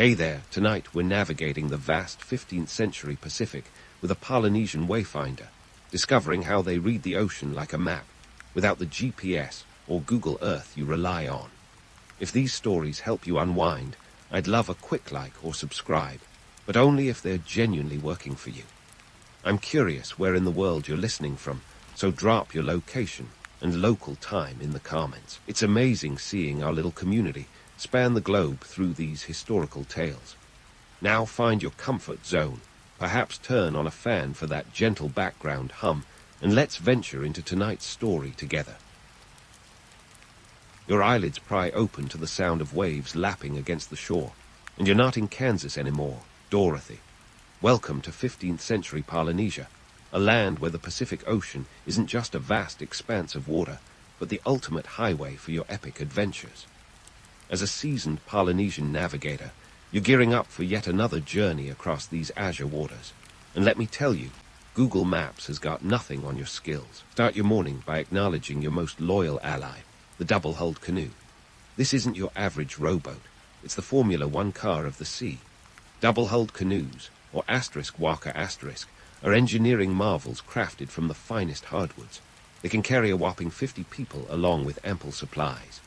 Hey there, tonight we're navigating the vast 15th century Pacific with a Polynesian wayfinder, discovering how they read the ocean like a map, without the GPS or Google Earth you rely on. If these stories help you unwind, I'd love a quick like or subscribe, but only if they're genuinely working for you. I'm curious where in the world you're listening from, so drop your location and local time in the comments. It's amazing seeing our little community span the globe through these historical tales. Now find your comfort zone, perhaps turn on a fan for that gentle background hum, and let's venture into tonight's story together. Your eyelids pry open to the sound of waves lapping against the shore, and you're not in Kansas anymore, Dorothy. Welcome to 15th century Polynesia, a land where the Pacific Ocean isn't just a vast expanse of water, but the ultimate highway for your epic adventures. As a seasoned Polynesian navigator, you're gearing up for yet another journey across these azure waters. And let me tell you, Google Maps has got nothing on your skills. Start your morning by acknowledging your most loyal ally, the double-hulled canoe. This isn't your average rowboat. It's the Formula One car of the sea. Double-hulled canoes, or *Waka*, are engineering marvels crafted from the finest hardwoods. They can carry a whopping 50 people along with ample supplies.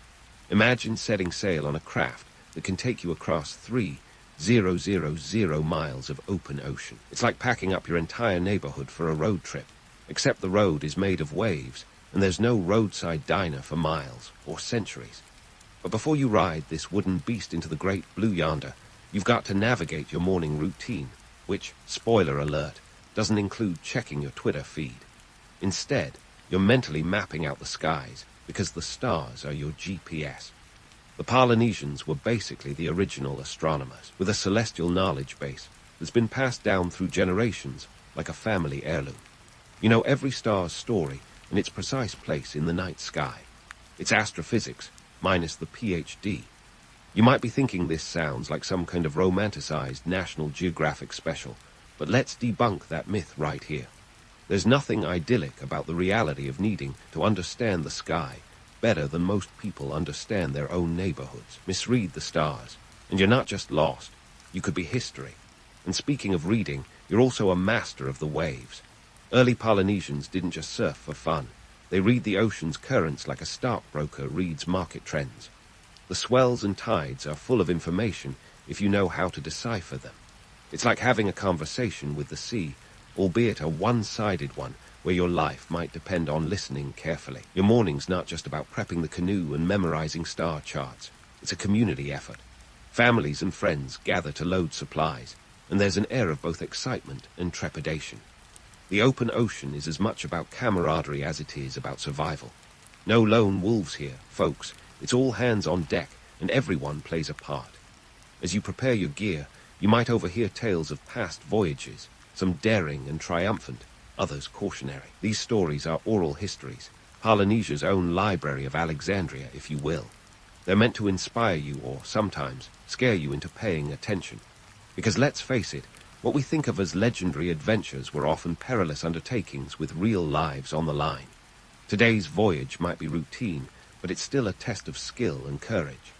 Imagine setting sail on a craft that can take you across 3,000 miles of open ocean. It's like packing up your entire neighborhood for a road trip, except the road is made of waves, and there's no roadside diner for miles or centuries. But before you ride this wooden beast into the great blue yonder, you've got to navigate your morning routine, which, spoiler alert, doesn't include checking your Twitter feed. Instead, you're mentally mapping out the skies, because the stars are your GPS. The Polynesians were basically the original astronomers, with a celestial knowledge base that's been passed down through generations like a family heirloom. You know every star's story and its precise place in the night sky. It's astrophysics, minus the PhD. You might be thinking this sounds like some kind of romanticized National Geographic special, but let's debunk that myth right here. There's nothing idyllic about the reality of needing to understand the sky better than most people understand their own neighborhoods. Misread the stars, and you're not just lost, you could be history. And speaking of reading, you're also a master of the waves. Early Polynesians didn't just surf for fun. They read the ocean's currents like a stockbroker reads market trends. The swells and tides are full of information if you know how to decipher them. It's like having a conversation with the sea, albeit a one-sided one, where your life might depend on listening carefully. Your morning's not just about prepping the canoe and memorizing star charts. It's a community effort. Families and friends gather to load supplies, and there's an air of both excitement and trepidation. The open ocean is as much about camaraderie as it is about survival. No lone wolves here, folks. It's all hands on deck, and everyone plays a part. As you prepare your gear, you might overhear tales of past voyages, some daring and triumphant, others cautionary. These stories are oral histories, Polynesia's own library of Alexandria, if you will. They're meant to inspire you or, sometimes, scare you into paying attention. Because let's face it, what we think of as legendary adventures were often perilous undertakings with real lives on the line. Today's voyage might be routine, but it's still a test of skill and courage.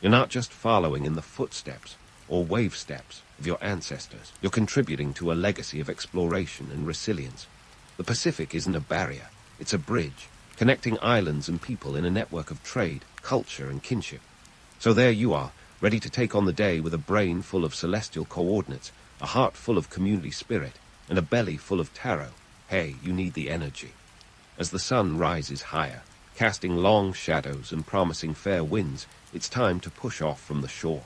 You're not just following in the footsteps or wave steps of your ancestors. You're contributing to a legacy of exploration and resilience. The Pacific isn't a barrier, it's a bridge, connecting islands and people in a network of trade, culture, and kinship. So there you are, ready to take on the day with a brain full of celestial coordinates, a heart full of community spirit, and a belly full of tarot. Hey, you need the energy. As the sun rises higher, casting long shadows and promising fair winds, it's time to push off from the shore.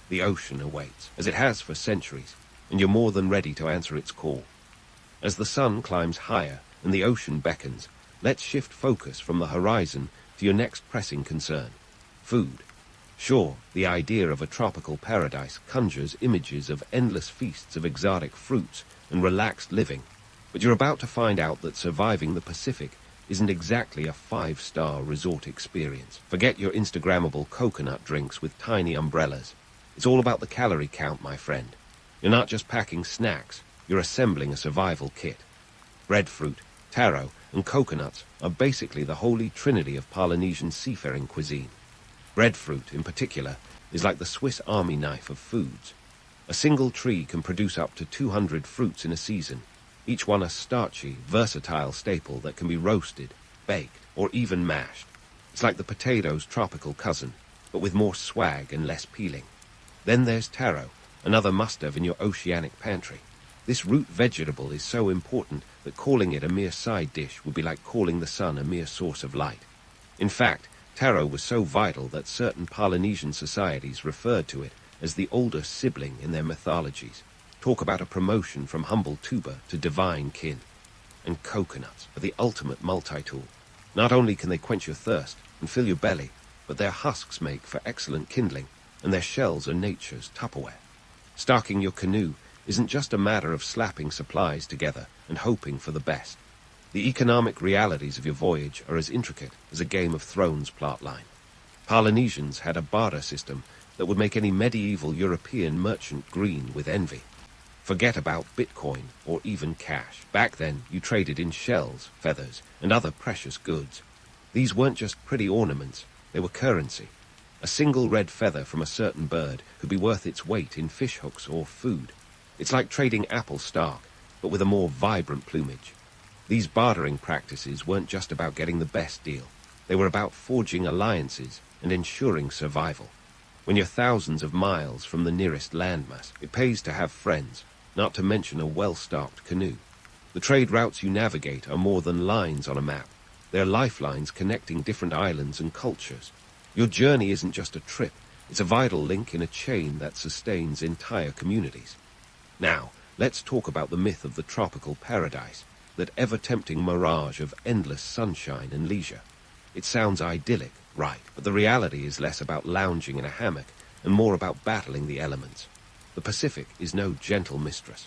The ocean awaits, as it has for centuries, and you're more than ready to answer its call. As the sun climbs higher and the ocean beckons, let's shift focus from the horizon to your next pressing concern: food. Sure, the idea of a tropical paradise conjures images of endless feasts of exotic fruits and relaxed living, but you're about to find out that surviving the Pacific isn't exactly a 5-star resort experience. Forget your Instagrammable coconut drinks with tiny umbrellas. It's all about the calorie count, my friend. You're not just packing snacks, you're assembling a survival kit. Breadfruit, taro, and coconuts are basically the holy trinity of Polynesian seafaring cuisine. Breadfruit, in particular, is like the Swiss Army knife of foods. A single tree can produce up to 200 fruits in a season, each one a starchy, versatile staple that can be roasted, baked, or even mashed. It's like the potato's tropical cousin, but with more swag and less peeling. Then there's taro, another must-have in your oceanic pantry. This root vegetable is so important that calling it a mere side dish would be like calling the sun a mere source of light. In fact, taro was so vital that certain Polynesian societies referred to it as the older sibling in their mythologies. Talk about a promotion from humble tuber to divine kin. And coconuts are the ultimate multi-tool. Not only can they quench your thirst and fill your belly, but their husks make for excellent kindling, and their shells are nature's Tupperware. Stocking your canoe isn't just a matter of slapping supplies together and hoping for the best. The economic realities of your voyage are as intricate as a Game of Thrones plotline. Polynesians had a barter system that would make any medieval European merchant green with envy. Forget about Bitcoin or even cash. Back then, you traded in shells, feathers, and other precious goods. These weren't just pretty ornaments, they were currency. A single red feather from a certain bird could be worth its weight in fish hooks or food. It's like trading apple stock, but with a more vibrant plumage. These bartering practices weren't just about getting the best deal. They were about forging alliances and ensuring survival. When you're thousands of miles from the nearest landmass, it pays to have friends, not to mention a well-stocked canoe. The trade routes you navigate are more than lines on a map. They're lifelines connecting different islands and cultures. Your journey isn't just a trip, it's a vital link in a chain that sustains entire communities. Now, let's talk about the myth of the tropical paradise, that ever-tempting mirage of endless sunshine and leisure. It sounds idyllic, right, but the reality is less about lounging in a hammock and more about battling the elements. The Pacific is no gentle mistress.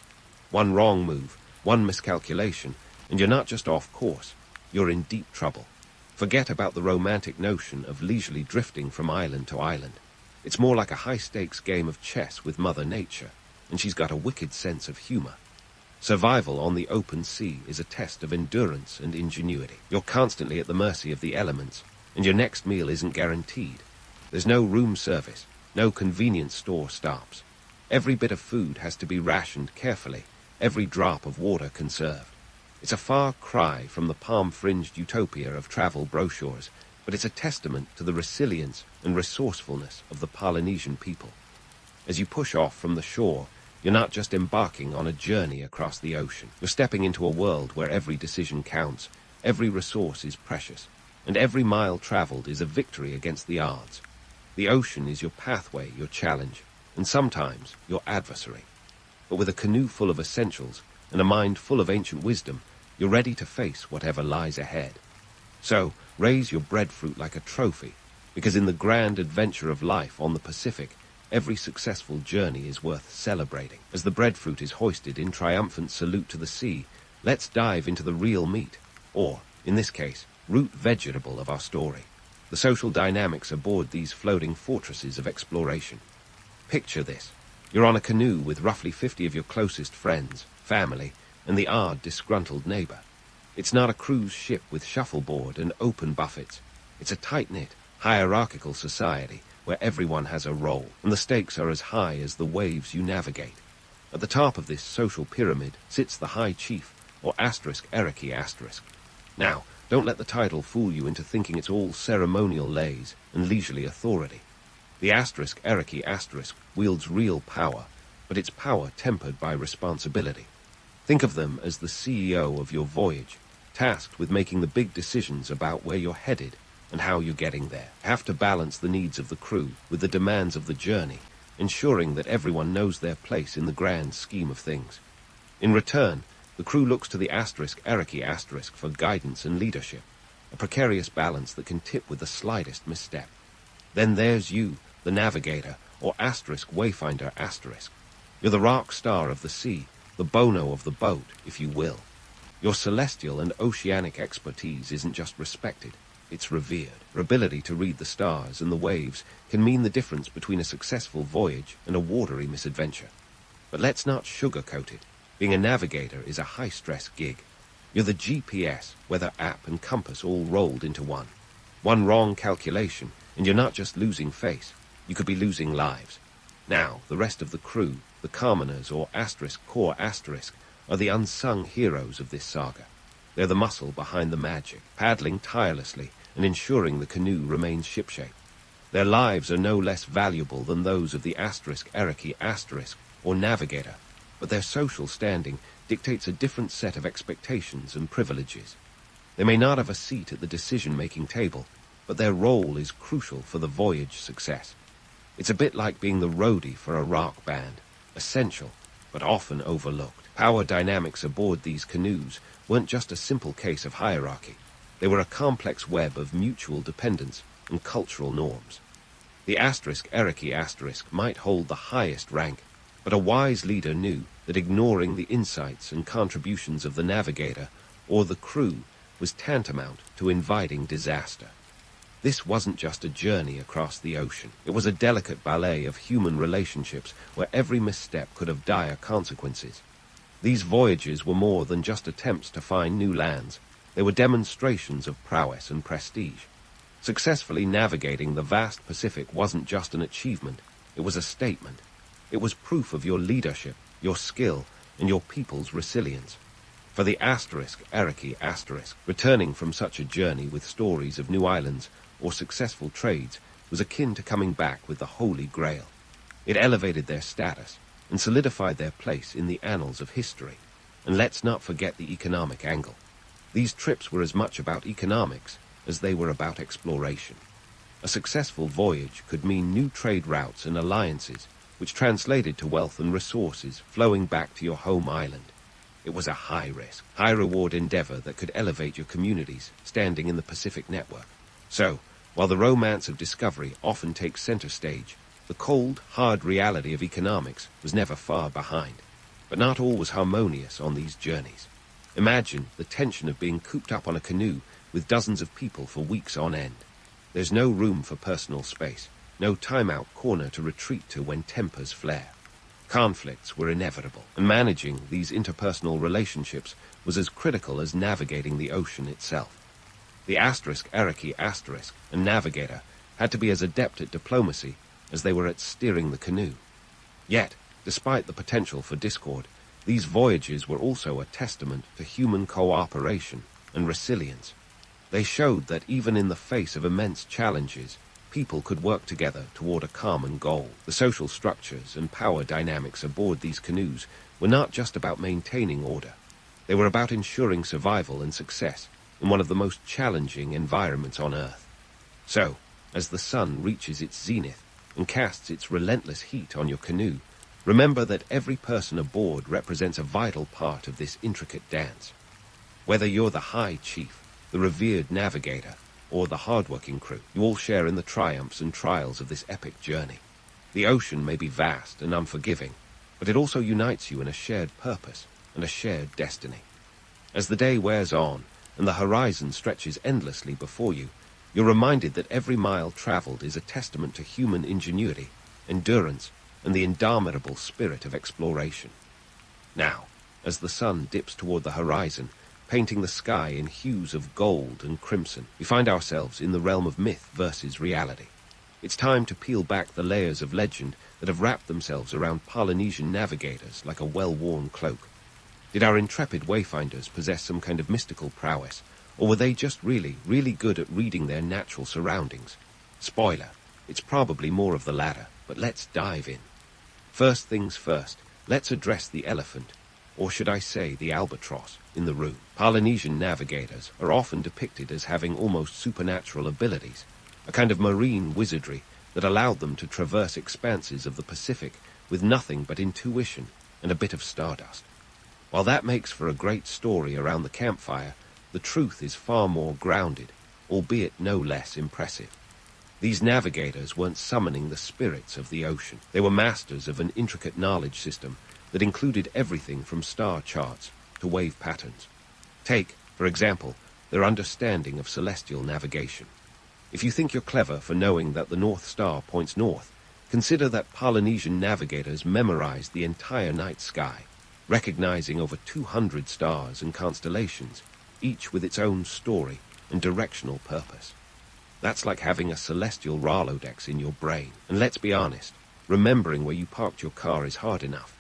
One wrong move, one miscalculation, and you're not just off course, you're in deep trouble. Forget about the romantic notion of leisurely drifting from island to island. It's more like a high-stakes game of chess with Mother Nature, and she's got a wicked sense of humor. Survival on the open sea is a test of endurance and ingenuity. You're constantly at the mercy of the elements, and your next meal isn't guaranteed. There's no room service, no convenience store stops. Every bit of food has to be rationed carefully, every drop of water conserved. It's a far cry from the palm-fringed utopia of travel brochures, but it's a testament to the resilience and resourcefulness of the Polynesian people. As you push off from the shore, you're not just embarking on a journey across the ocean. You're stepping into a world where every decision counts, every resource is precious, and every mile traveled is a victory against the odds. The ocean is your pathway, your challenge, and sometimes your adversary. But with a canoe full of essentials and a mind full of ancient wisdom, you're ready to face whatever lies ahead. So, raise your breadfruit like a trophy, because in the grand adventure of life on the Pacific, every successful journey is worth celebrating. As the breadfruit is hoisted in triumphant salute to the sea, let's dive into the real meat, or, in this case, root vegetable of our story. The social dynamics aboard these floating fortresses of exploration. Picture this. You're on a canoe with roughly 50 of your closest friends, family, and the odd disgruntled neighbor. It's not a cruise ship with shuffleboard and open buffets. It's a tight-knit, hierarchical society where everyone has a role, and the stakes are as high as the waves you navigate. At the top of this social pyramid sits the High Chief, or ****. Now, don't let the title fool you into thinking it's all ceremonial lays and leisurely authority. The **** wields real power, but it's power tempered by responsibility. Think of them as the CEO of your voyage, tasked with making the big decisions about where you're headed and how you're getting there. You have to balance the needs of the crew with the demands of the journey, ensuring that everyone knows their place in the grand scheme of things. In return, the crew looks to the **** for guidance and leadership, a precarious balance that can tip with the slightest misstep. Then there's you, the navigator, or ***wayfinder***. You're the rock star of the sea, the Bono of the boat, if you will. Your celestial and oceanic expertise isn't just respected, it's revered. Your ability to read the stars and the waves can mean the difference between a successful voyage and a watery misadventure. But let's not sugarcoat it. Being a navigator is a high-stress gig. You're the GPS, weather app and compass all rolled into one. One wrong calculation, and you're not just losing face, you could be losing lives. Now, the rest of the crew, the commoners or *core*, are the unsung heroes of this saga. They're the muscle behind the magic, paddling tirelessly and ensuring the canoe remains shipshape. Their lives are no less valuable than those of the *, or navigator, but their social standing dictates a different set of expectations and privileges. They may not have a seat at the decision-making table, but their role is crucial for the voyage success. It's a bit like being the roadie for a rock band, essential, but often overlooked. Power dynamics aboard these canoes weren't just a simple case of hierarchy. They were a complex web of mutual dependence and cultural norms. The *, might hold the highest rank, but a wise leader knew that ignoring the insights and contributions of the navigator or the crew was tantamount to inviting disaster. This wasn't just a journey across the ocean. It was a delicate ballet of human relationships where every misstep could have dire consequences. These voyages were more than just attempts to find new lands. They were demonstrations of prowess and prestige. Successfully navigating the vast Pacific wasn't just an achievement, it was a statement. It was proof of your leadership, your skill, and your people's resilience. For the *, returning from such a journey with stories of new islands or successful trades was akin to coming back with the Holy Grail. It elevated their status and solidified their place in the annals of history. And let's not forget the economic angle. These trips were as much about economics as they were about exploration. A successful voyage could mean new trade routes and alliances, which translated to wealth and resources flowing back to your home island. It was a high-risk, high-reward endeavor that could elevate your communities standing in the Pacific network. So, while the romance of discovery often takes center stage, the cold, hard reality of economics was never far behind. But not all was harmonious on these journeys. Imagine the tension of being cooped up on a canoe with dozens of people for weeks on end. There's no room for personal space, no time-out corner to retreat to when tempers flare. Conflicts were inevitable, and managing these interpersonal relationships was as critical as navigating the ocean itself. The *, and navigator had to be as adept at diplomacy as they were at steering the canoe. Yet, despite the potential for discord, these voyages were also a testament to human cooperation and resilience. They showed that even in the face of immense challenges, people could work together toward a common goal. The social structures and power dynamics aboard these canoes were not just about maintaining order. They were about ensuring survival and success in one of the most challenging environments on Earth. So, as the sun reaches its zenith and casts its relentless heat on your canoe, remember that every person aboard represents a vital part of this intricate dance. Whether you're the High Chief, the revered navigator, or the hard-working crew, you all share in the triumphs and trials of this epic journey. The ocean may be vast and unforgiving, but it also unites you in a shared purpose and a shared destiny. As the day wears on and the horizon stretches endlessly before you, you're reminded that every mile traveled is a testament to human ingenuity, endurance, and the indomitable spirit of exploration. Now, as the sun dips toward the horizon, painting the sky in hues of gold and crimson, we find ourselves in the realm of myth versus reality. It's time to peel back the layers of legend that have wrapped themselves around Polynesian navigators like a well-worn cloak. Did our intrepid wayfinders possess some kind of mystical prowess, or were they just really good at reading their natural surroundings? Spoiler, it's probably more of the latter, but let's dive in. First things first, let's address the elephant, or should I say the albatross, in the room. Polynesian navigators are often depicted as having almost supernatural abilities, a kind of marine wizardry that allowed them to traverse expanses of the Pacific with nothing but intuition and a bit of stardust. While that makes for a great story around the campfire, the truth is far more grounded, albeit no less impressive. These navigators weren't summoning the spirits of the ocean. They were masters of an intricate knowledge system that included everything from star charts to wave patterns. Take, for example, their understanding of celestial navigation. If you think you're clever for knowing that the North Star points north, consider that Polynesian navigators memorized the entire night sky, recognizing over 200 stars and constellations, each with its own story and directional purpose. That's like having a celestial Rolodex in your brain. And let's be honest, remembering where you parked your car is hard enough.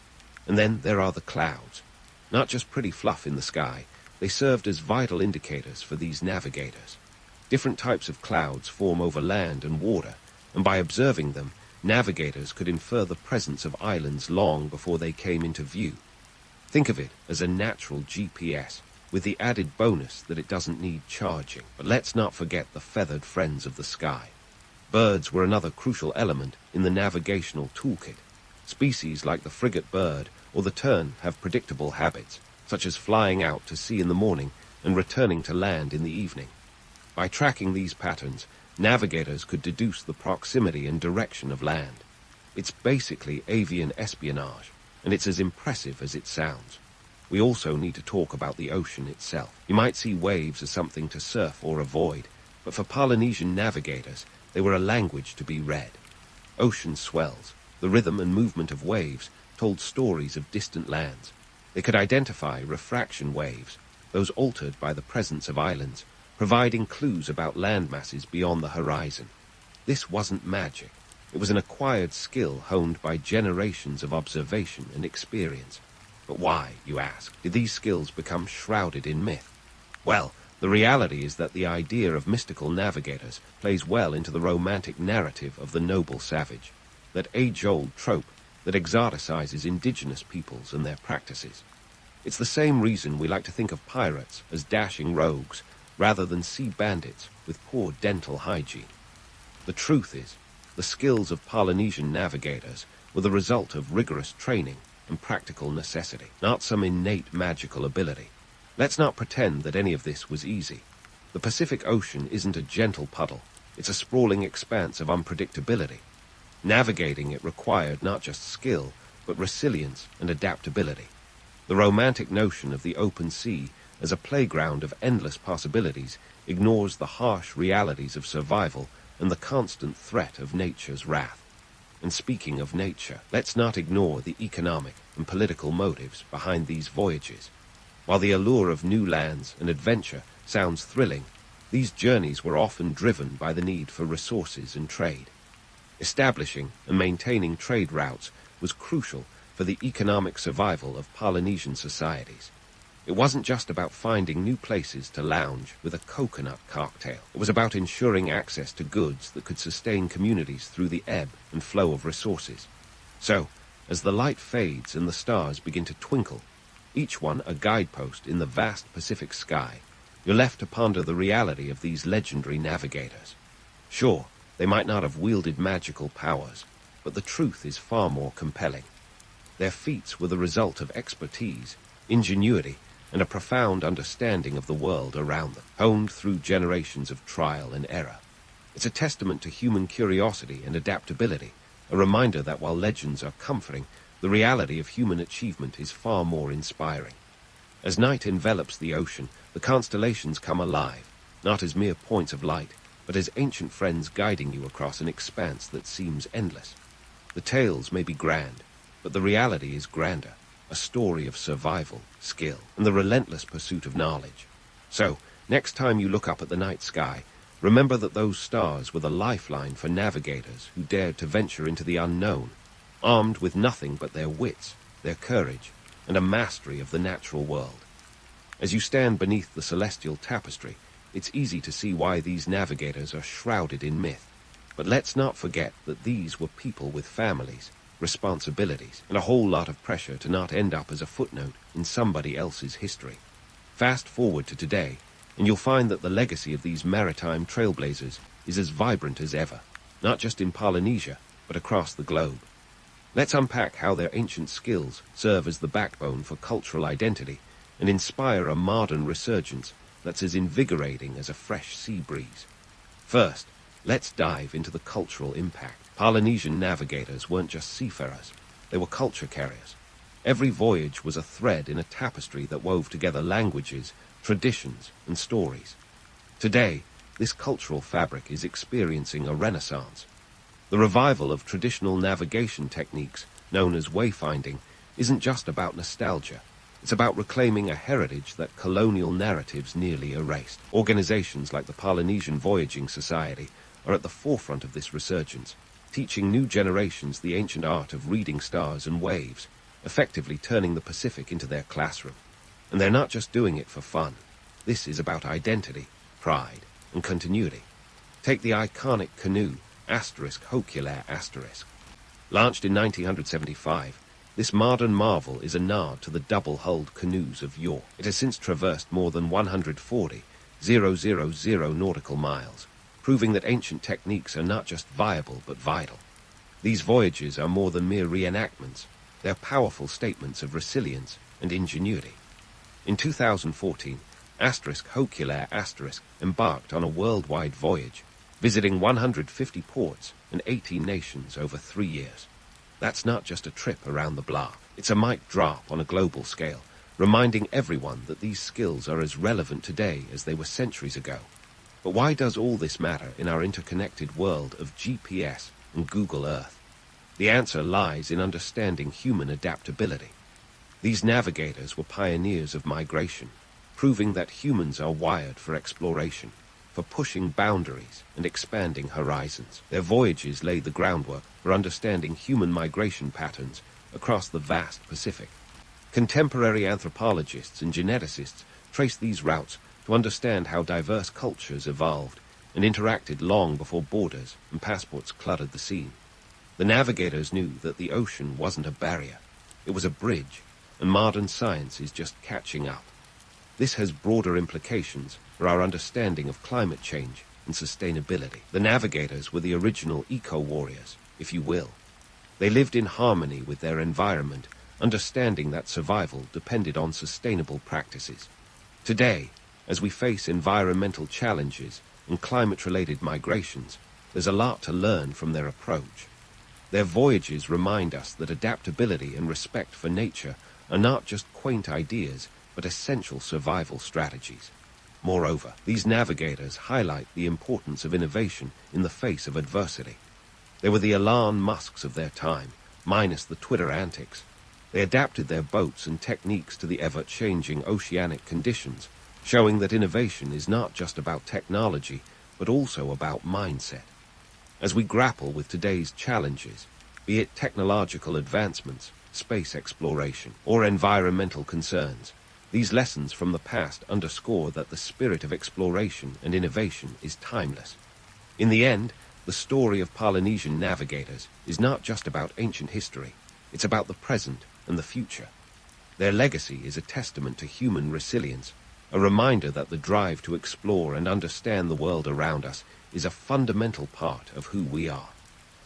And then there are the clouds. Not just pretty fluff in the sky, they served as vital indicators for these navigators. Different types of clouds form over land and water, and by observing them, navigators could infer the presence of islands long before they came into view. Think of it as a natural GPS, with the added bonus that it doesn't need charging. But let's not forget the feathered friends of the sky. Birds were another crucial element in the navigational toolkit. Species like the frigate bird or the tern have predictable habits, such as flying out to sea in the morning and returning to land in the evening. By tracking these patterns, navigators could deduce the proximity and direction of land. It's basically avian espionage, and it's as impressive as it sounds. We also need to talk about the ocean itself. You might see waves as something to surf or avoid, but for Polynesian navigators, they were a language to be read. Ocean swells, the rhythm and movement of waves, told stories of distant lands. They could identify refraction waves, those altered by the presence of islands, providing clues about land masses beyond the horizon. This wasn't magic. It was an acquired skill honed by generations of observation and experience. But why, you ask, did these skills become shrouded in myth? Well, the reality is that the idea of mystical navigators plays well into the romantic narrative of the noble savage, that age-old trope that exoticizes indigenous peoples and their practices. It's the same reason we like to think of pirates as dashing rogues, rather than sea bandits with poor dental hygiene. The truth is, the skills of Polynesian navigators were the result of rigorous training and practical necessity, not some innate magical ability. Let's not pretend that any of this was easy. The Pacific Ocean isn't a gentle puddle, it's a sprawling expanse of unpredictability. Navigating it required not just skill, but resilience and adaptability. The romantic notion of the open sea as a playground of endless possibilities ignores the harsh realities of survival and the constant threat of nature's wrath. And speaking of nature, let's not ignore the economic and political motives behind these voyages. While the allure of new lands and adventure sounds thrilling, these journeys were often driven by the need for resources and trade. Establishing and maintaining trade routes was crucial for the economic survival of Polynesian societies. It wasn't just about finding new places to lounge with a coconut cocktail. It was about ensuring access to goods that could sustain communities through the ebb and flow of resources. So, as the light fades and the stars begin to twinkle, each one a guidepost in the vast Pacific sky, you're left to ponder the reality of these legendary navigators. Sure, they might not have wielded magical powers, but the truth is far more compelling. Their feats were the result of expertise, ingenuity, and a profound understanding of the world around them, honed through generations of trial and error. It's a testament to human curiosity and adaptability, a reminder that while legends are comforting, the reality of human achievement is far more inspiring. As night envelops the ocean, the constellations come alive, not as mere points of light, but as ancient friends guiding you across an expanse that seems endless. The tales may be grand, but the reality is grander. A story of survival, skill, and the relentless pursuit of knowledge. So, next time you look up at the night sky, remember that those stars were the lifeline for navigators who dared to venture into the unknown, armed with nothing but their wits, their courage, and a mastery of the natural world. As you stand beneath the celestial tapestry, it's easy to see why these navigators are shrouded in myth. But let's not forget that these were people with families, responsibilities, and a whole lot of pressure to not end up as a footnote in somebody else's history. Fast forward to today, and you'll find that the legacy of these maritime trailblazers is as vibrant as ever, not just in Polynesia, but across the globe. Let's unpack how their ancient skills serve as the backbone for cultural identity and inspire a modern resurgence that's as invigorating as a fresh sea breeze. First, let's dive into the cultural impact. Polynesian navigators weren't just seafarers, they were culture carriers. Every voyage was a thread in a tapestry that wove together languages, traditions, and stories. Today, this cultural fabric is experiencing a renaissance. The revival of traditional navigation techniques, known as wayfinding, isn't just about nostalgia. It's about reclaiming a heritage that colonial narratives nearly erased. Organizations like the Polynesian Voyaging Society are at the forefront of this resurgence, teaching new generations the ancient art of reading stars and waves, effectively turning the Pacific into their classroom. And they're not just doing it for fun. This is about identity, pride, and continuity. Take the iconic canoe, Hoculaire *. Launched in 1975, this modern marvel is a nod to the double-hulled canoes of yore. It has since traversed more than 140,000 nautical miles, proving that ancient techniques are not just viable but vital. These voyages are more than mere reenactments. They're powerful statements of resilience and ingenuity. In 2014, Hoculaire * embarked on a worldwide voyage, visiting 150 ports and 18 nations over 3 years. That's not just a trip around the block. It's a mic drop on a global scale, reminding everyone that these skills are as relevant today as they were centuries ago. But why does all this matter in our interconnected world of GPS and Google Earth? The answer lies in understanding human adaptability. These navigators were pioneers of migration, proving that humans are wired for exploration, for pushing boundaries and expanding horizons. Their voyages laid the groundwork for understanding human migration patterns across the vast Pacific. Contemporary anthropologists and geneticists trace these routes to understand how diverse cultures evolved and interacted long before borders and passports cluttered the scene. The navigators knew that the ocean wasn't a barrier, it was a bridge, and modern science is just catching up. This has broader implications for our understanding of climate change and sustainability. The navigators were the original eco-warriors, if you will. They lived in harmony with their environment, understanding that survival depended on sustainable practices. Today, as we face environmental challenges and climate-related migrations, there's a lot to learn from their approach. Their voyages remind us that adaptability and respect for nature are not just quaint ideas, but essential survival strategies. Moreover, these navigators highlight the importance of innovation in the face of adversity. They were the Elon Musks of their time, minus the Twitter antics. They adapted their boats and techniques to the ever-changing oceanic conditions, showing that innovation is not just about technology, but also about mindset. As we grapple with today's challenges, be it technological advancements, space exploration, or environmental concerns, these lessons from the past underscore that the spirit of exploration and innovation is timeless. In the end, the story of Polynesian navigators is not just about ancient history, it's about the present and the future. Their legacy is a testament to human resilience, a reminder that the drive to explore and understand the world around us is a fundamental part of who we are.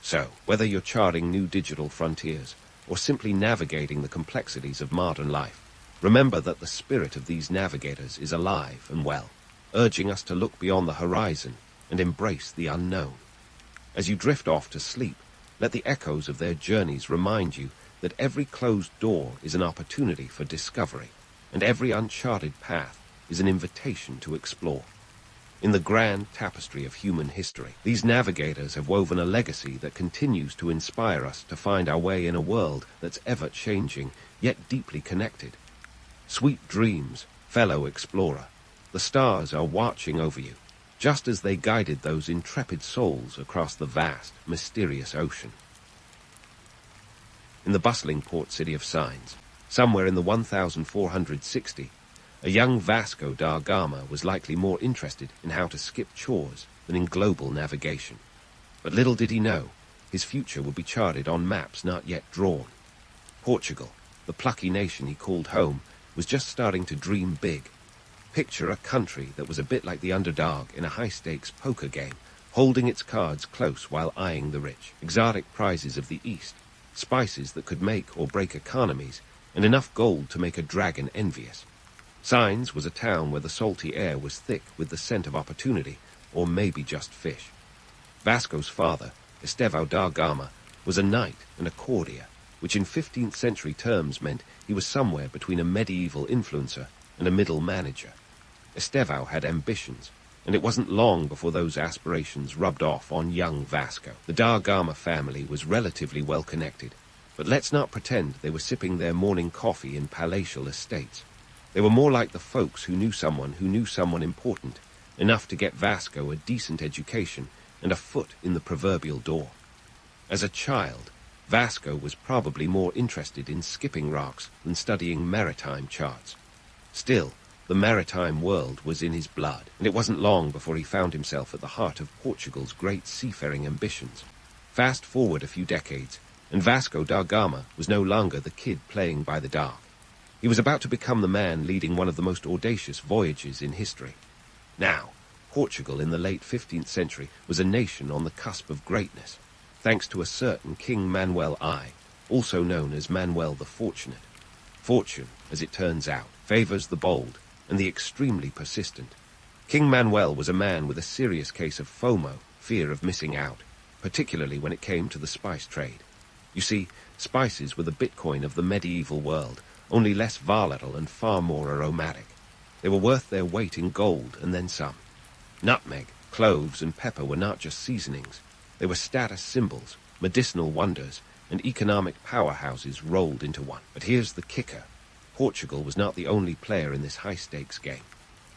So, whether you're charting new digital frontiers or simply navigating the complexities of modern life, remember that the spirit of these navigators is alive and well, urging us to look beyond the horizon and embrace the unknown. As you drift off to sleep, let the echoes of their journeys remind you that every closed door is an opportunity for discovery, and every uncharted path is an invitation to explore. In the grand tapestry of human history, these navigators have woven a legacy that continues to inspire us to find our way in a world that's ever-changing, yet deeply connected. Sweet dreams, fellow explorer. The stars are watching over you, just as they guided those intrepid souls across the vast, mysterious ocean. In the bustling port city of Signs, somewhere in the 1460, a young Vasco da Gama was likely more interested in how to skip chores than in global navigation. But little did he know, his future would be charted on maps not yet drawn. Portugal, the plucky nation he called home, was just starting to dream big. Picture a country that was a bit like the underdog in a high-stakes poker game, holding its cards close while eyeing the rich. Exotic prizes of the East, spices that could make or break economies, and enough gold to make a dragon envious. Signs was a town where the salty air was thick with the scent of opportunity, or maybe just fish. Vasco's father, Estevão da Gama, was a knight and a courtier, which in 15th century terms meant he was somewhere between a medieval influencer and a middle manager. Estevão had ambitions, and it wasn't long before those aspirations rubbed off on young Vasco. The da Gama family was relatively well connected, but let's not pretend they were sipping their morning coffee in palatial estates. They were more like the folks who knew someone important, enough to get Vasco a decent education and a foot in the proverbial door. As a child, Vasco was probably more interested in skipping rocks than studying maritime charts. Still, the maritime world was in his blood, and it wasn't long before he found himself at the heart of Portugal's great seafaring ambitions. Fast forward a few decades, and Vasco da Gama was no longer the kid playing by the dark. He was about to become the man leading one of the most audacious voyages in history. Now, Portugal in the late 15th century was a nation on the cusp of greatness, thanks to a certain King Manuel I, also known as Manuel the Fortunate. Fortune, as it turns out, favors the bold and the extremely persistent. King Manuel was a man with a serious case of FOMO, fear of missing out, particularly when it came to the spice trade. You see, spices were the Bitcoin of the medieval world, only less volatile and far more aromatic. They were worth their weight in gold and then some. Nutmeg, cloves, and pepper were not just seasonings. They were status symbols, medicinal wonders, and economic powerhouses rolled into one. But here's the kicker. Portugal was not the only player in this high-stakes game.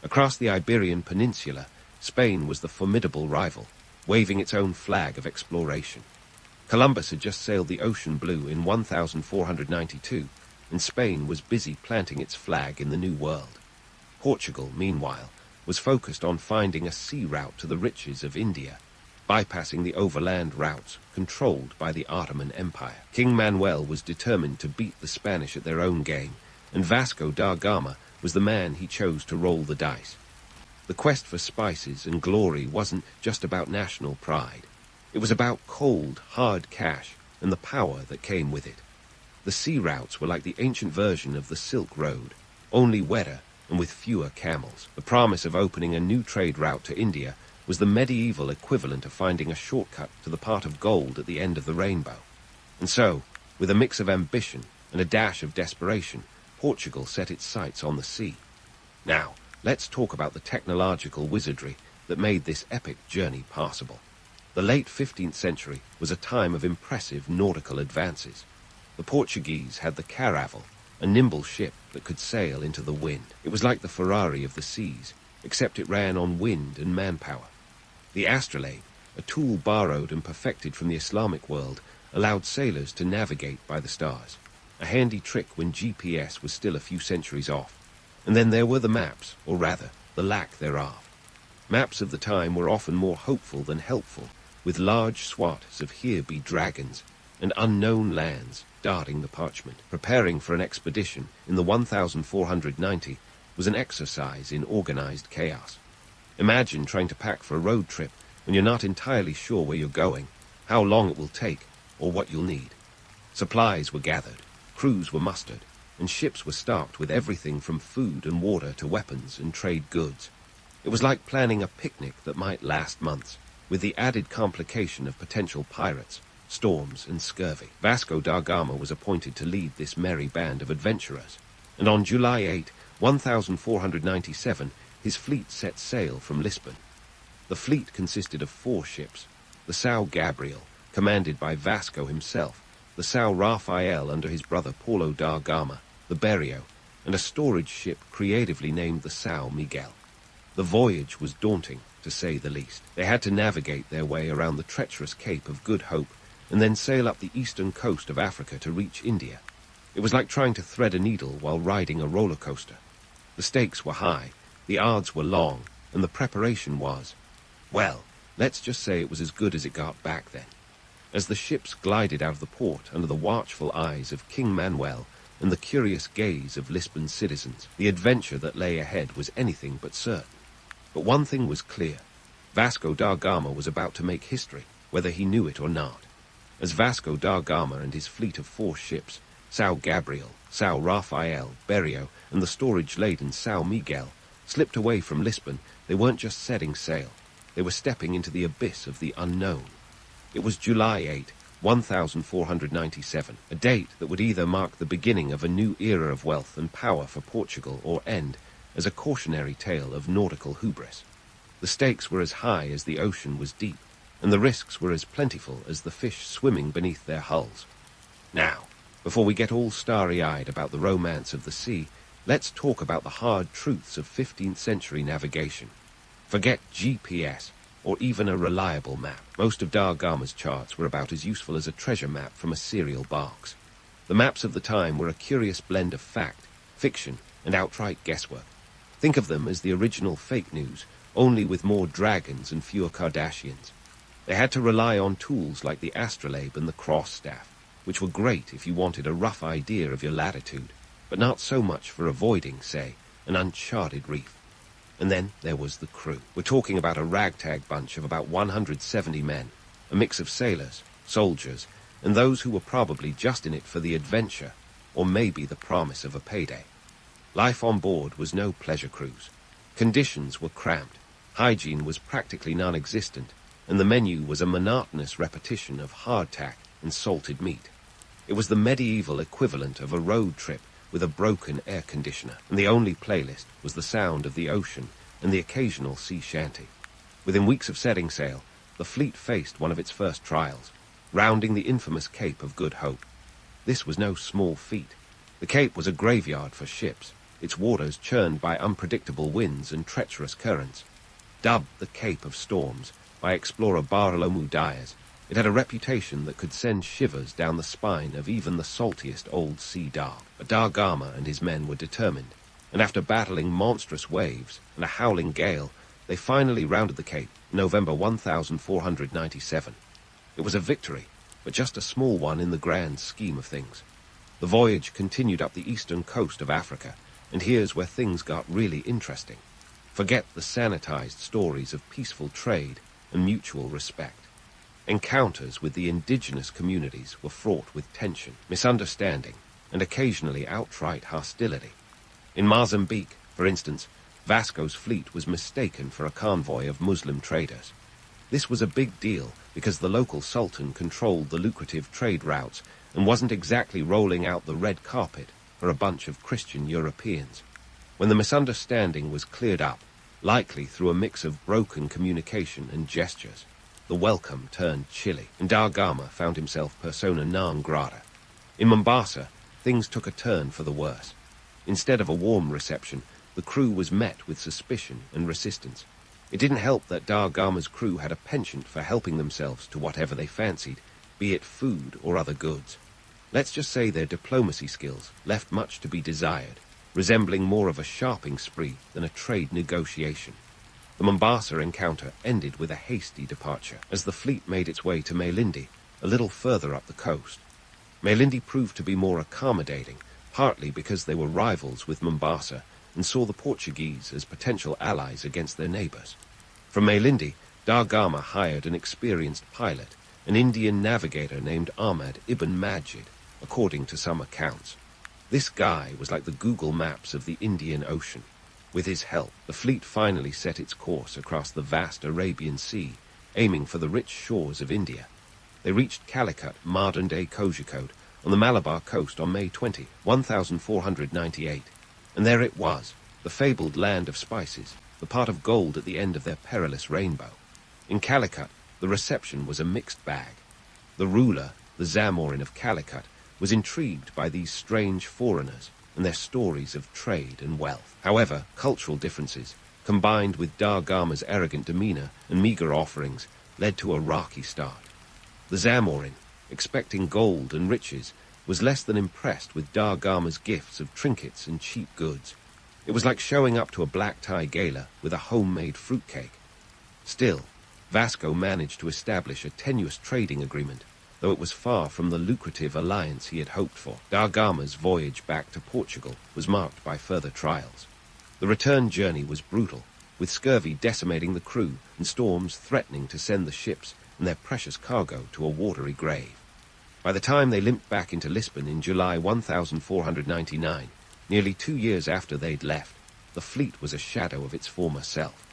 Across the Iberian Peninsula, Spain was the formidable rival, waving its own flag of exploration. Columbus had just sailed the ocean blue in 1492, and Spain was busy planting its flag in the New World. Portugal, meanwhile, was focused on finding a sea route to the riches of India, bypassing the overland routes controlled by the Ottoman Empire. King Manuel was determined to beat the Spanish at their own game, and Vasco da Gama was the man he chose to roll the dice. The quest for spices and glory wasn't just about national pride. It was about cold, hard cash and the power that came with it. The sea routes were like the ancient version of the Silk Road, only wetter and with fewer camels. The promise of opening a new trade route to India was the medieval equivalent of finding a shortcut to the pot of gold at the end of the rainbow. And so, with a mix of ambition and a dash of desperation, Portugal set its sights on the sea. Now, let's talk about the technological wizardry that made this epic journey possible. The late 15th century was a time of impressive nautical advances. The Portuguese had the caravel, a nimble ship that could sail into the wind. It was like the Ferrari of the seas, except it ran on wind and manpower. The astrolabe, a tool borrowed and perfected from the Islamic world, allowed sailors to navigate by the stars, a handy trick when GPS was still a few centuries off. And then there were the maps, or rather, the lack thereof. Maps of the time were often more hopeful than helpful, with large swaths of here-be dragons and unknown lands darting the parchment. Preparing for an expedition in the 1490 was an exercise in organized chaos. Imagine trying to pack for a road trip when you're not entirely sure where you're going, how long it will take, or what you'll need. Supplies were gathered, crews were mustered, and ships were stocked with everything from food and water to weapons and trade goods. It was like planning a picnic that might last months, with the added complication of potential pirates, storms, and scurvy. Vasco da Gama was appointed to lead this merry band of adventurers, and on July 8, 1497, his fleet set sail from Lisbon. The fleet consisted of 4 ships: the São Gabriel, commanded by Vasco himself, the São Rafael under his brother Paulo da Gama, the Berrio, and a storage ship creatively named the São Miguel. The voyage was daunting, to say the least. They had to navigate their way around the treacherous Cape of Good Hope and then sail up the eastern coast of Africa to reach India. It was like trying to thread a needle while riding a roller coaster. The stakes were high, the odds were long, and the preparation was, well, let's just say it was as good as it got back then. As the ships glided out of the port under the watchful eyes of King Manuel and the curious gaze of Lisbon's citizens, the adventure that lay ahead was anything but certain. But one thing was clear. Vasco da Gama was about to make history, whether he knew it or not. As Vasco da Gama and his fleet of 4 ships, São Gabriel, São Rafael, Berrio, and the storage-laden São Miguel, slipped away from Lisbon, they weren't just setting sail. They were stepping into the abyss of the unknown. It was July 8, 1497, a date that would either mark the beginning of a new era of wealth and power for Portugal or end as a cautionary tale of nautical hubris. The stakes were as high as the ocean was deep, and the risks were as plentiful as the fish swimming beneath their hulls. Now, before we get all starry-eyed about the romance of the sea, let's talk about the hard truths of 15th century navigation. Forget GPS, or even a reliable map. Most of Da Gama's charts were about as useful as a treasure map from a cereal box. The maps of the time were a curious blend of fact, fiction, and outright guesswork. Think of them as the original fake news, only with more dragons and fewer Kardashians. They had to rely on tools like the astrolabe and the cross staff, which were great if you wanted a rough idea of your latitude, but not so much for avoiding, say, an uncharted reef. And then there was the crew. We're talking about a ragtag bunch of about 170 men, a mix of sailors, soldiers, and those who were probably just in it for the adventure, or maybe the promise of a payday. Life on board was no pleasure cruise. Conditions were cramped, hygiene was practically non-existent, and the menu was a monotonous repetition of hardtack and salted meat. It was the medieval equivalent of a road trip with a broken air conditioner, and the only playlist was the sound of the ocean and the occasional sea shanty. Within weeks of setting sail, the fleet faced one of its first trials, rounding the infamous Cape of Good Hope. This was no small feat. The Cape was a graveyard for ships, its waters churned by unpredictable winds and treacherous currents. Dubbed the Cape of Storms by explorer Bartholomew Dias, it had a reputation that could send shivers down the spine of even the saltiest old sea dog. But Da Gama and his men were determined, and after battling monstrous waves and a howling gale, they finally rounded the Cape in November 1497. It was a victory, but just a small one in the grand scheme of things. The voyage continued up the eastern coast of Africa, and here's where things got really interesting. Forget the sanitized stories of peaceful trade and mutual respect. Encounters with the indigenous communities were fraught with tension, misunderstanding, and occasionally outright hostility. In Mozambique, for instance, Vasco's fleet was mistaken for a convoy of Muslim traders. This was a big deal because the local sultan controlled the lucrative trade routes and wasn't exactly rolling out the red carpet for a bunch of Christian Europeans. When the misunderstanding was cleared up, likely through a mix of broken communication and gestures, the welcome turned chilly, and Da Gama found himself persona non grata. In Mombasa, things took a turn for the worse. Instead of a warm reception, the crew was met with suspicion and resistance. It didn't help that Da Gama's crew had a penchant for helping themselves to whatever they fancied, be it food or other goods. Let's just say their diplomacy skills left much to be desired, resembling more of a sharping spree than a trade negotiation. The Mombasa encounter ended with a hasty departure, as the fleet made its way to Malindi, a little further up the coast. Malindi proved to be more accommodating, partly because they were rivals with Mombasa and saw the Portuguese as potential allies against their neighbors. From Malindi, Da Gama hired an experienced pilot, an Indian navigator named Ahmad ibn Majid, according to some accounts. This guy was like the Google Maps of the Indian Ocean. With his help, the fleet finally set its course across the vast Arabian Sea, aiming for the rich shores of India. They reached Calicut, modern-day Kozhikode, on the Malabar coast on May 20, 1498. And there it was, the fabled land of spices, the pot of gold at the end of their perilous rainbow. In Calicut, the reception was a mixed bag. The ruler, the Zamorin of Calicut, was intrigued by these strange foreigners and their stories of trade and wealth. However, cultural differences, combined with Da Gama's arrogant demeanor and meager offerings, led to a rocky start. The Zamorin, expecting gold and riches, was less than impressed with Da Gama's gifts of trinkets and cheap goods. It was like showing up to a black-tie gala with a homemade fruitcake. Still, Vasco managed to establish a tenuous trading agreement, though it was far from the lucrative alliance he had hoped for. Da Gama's voyage back to Portugal was marked by further trials. The return journey was brutal, with scurvy decimating the crew and storms threatening to send the ships and their precious cargo to a watery grave. By the time they limped back into Lisbon in July 1499, nearly 2 years after they'd left, the fleet was a shadow of its former self.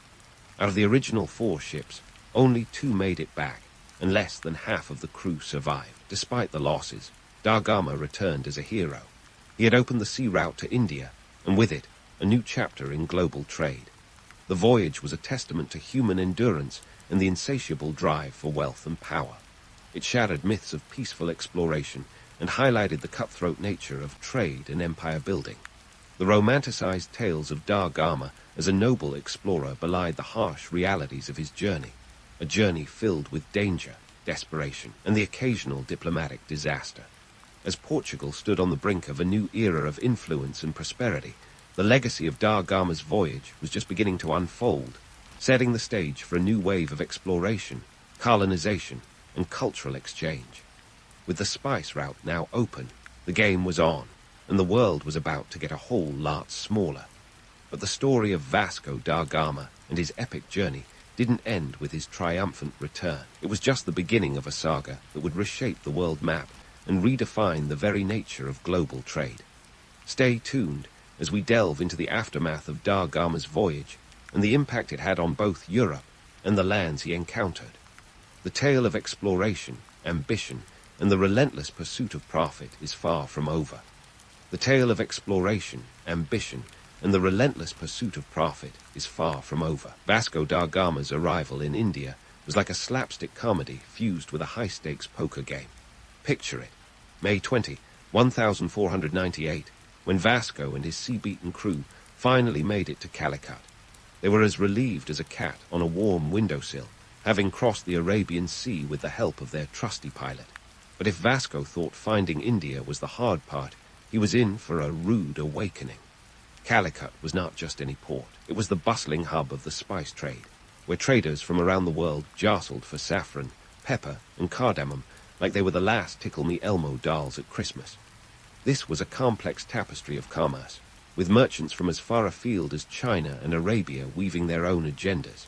Out of the original 4 ships, only 2 made it back, and less than half of the crew survived. Despite the losses, Da Gama returned as a hero. He had opened the sea route to India, and with it, a new chapter in global trade. The voyage was a testament to human endurance and the insatiable drive for wealth and power. It shattered myths of peaceful exploration and highlighted the cutthroat nature of trade and empire building. The romanticized tales of Da Gama as a noble explorer belied the harsh realities of his journey. a journey filled with danger, desperation, and the occasional diplomatic disaster. As Portugal stood on the brink of a new era of influence and prosperity, the legacy of da Gama's voyage was just beginning to unfold, setting the stage for a new wave of exploration, colonization, and cultural exchange. With the spice route now open, the game was on, and the world was about to get a whole lot smaller. But the story of Vasco da Gama and his epic journey didn't end with his triumphant return. It was just the beginning of a saga that would reshape the world map and redefine the very nature of global trade. Stay tuned as we delve into the aftermath of da Gama's voyage and the impact it had on both Europe and the lands he encountered. The tale of exploration, ambition, and the relentless pursuit of profit is far from over. The tale of exploration, ambition, and the relentless pursuit of profit is far from over. Vasco da Gama's arrival in India was like a slapstick comedy fused with a high-stakes poker game. Picture it. May 20, 1498, when Vasco and his sea-beaten crew finally made it to Calicut. They were as relieved as a cat on a warm windowsill, having crossed the Arabian Sea with the help of their trusty pilot. But if Vasco thought finding India was the hard part, he was in for a rude awakening. Calicut was not just any port. It was the bustling hub of the spice trade, where traders from around the world jostled for saffron, pepper, and cardamom like they were the last tickle-me-Elmo dolls at Christmas. This was a complex tapestry of commerce, with merchants from as far afield as China and Arabia weaving their own agendas.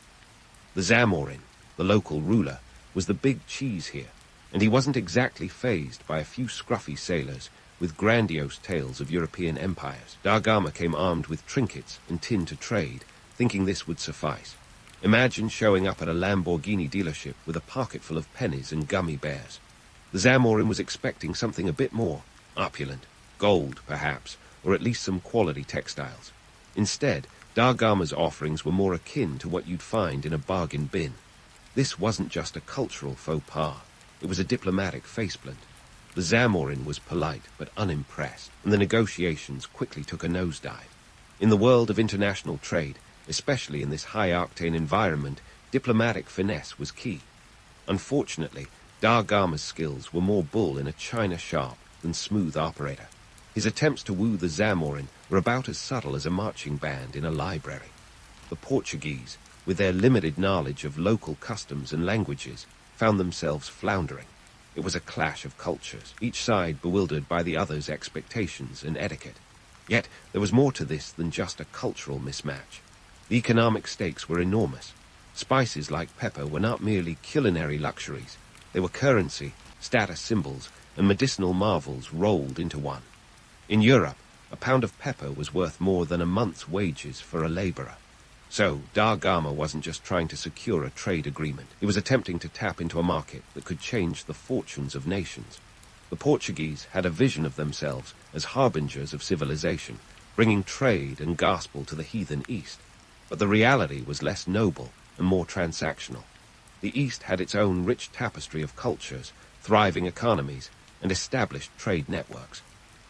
The Zamorin, the local ruler, was the big cheese here, and he wasn't exactly fazed by a few scruffy sailors with grandiose tales of European empires. Da Gama came armed with trinkets and tin to trade, thinking this would suffice. Imagine showing up at a Lamborghini dealership with a pocketful of pennies and gummy bears. The Zamorin was expecting something a bit more opulent, gold perhaps, or at least some quality textiles. Instead, da Gama's offerings were more akin to what you'd find in a bargain bin. This wasn't just a cultural faux pas, it was a diplomatic faceplint. The Zamorin was polite but unimpressed, and the negotiations quickly took a nosedive. In the world of international trade, especially in this high-octane environment, diplomatic finesse was key. Unfortunately, da Gama's skills were more bull in a china shop than smooth operator. His attempts to woo the Zamorin were about as subtle as a marching band in a library. The Portuguese, with their limited knowledge of local customs and languages, found themselves floundering. It was a clash of cultures, each side bewildered by the other's expectations and etiquette. Yet there was more to this than just a cultural mismatch. The economic stakes were enormous. Spices like pepper were not merely culinary luxuries. They were currency, status symbols, and medicinal marvels rolled into one. In Europe, a pound of pepper was worth more than a month's wages for a laborer. So, da Gama wasn't just trying to secure a trade agreement. He was attempting to tap into a market that could change the fortunes of nations. The Portuguese had a vision of themselves as harbingers of civilization, bringing trade and gospel to the heathen East. But the reality was less noble and more transactional. The East had its own rich tapestry of cultures, thriving economies, and established trade networks.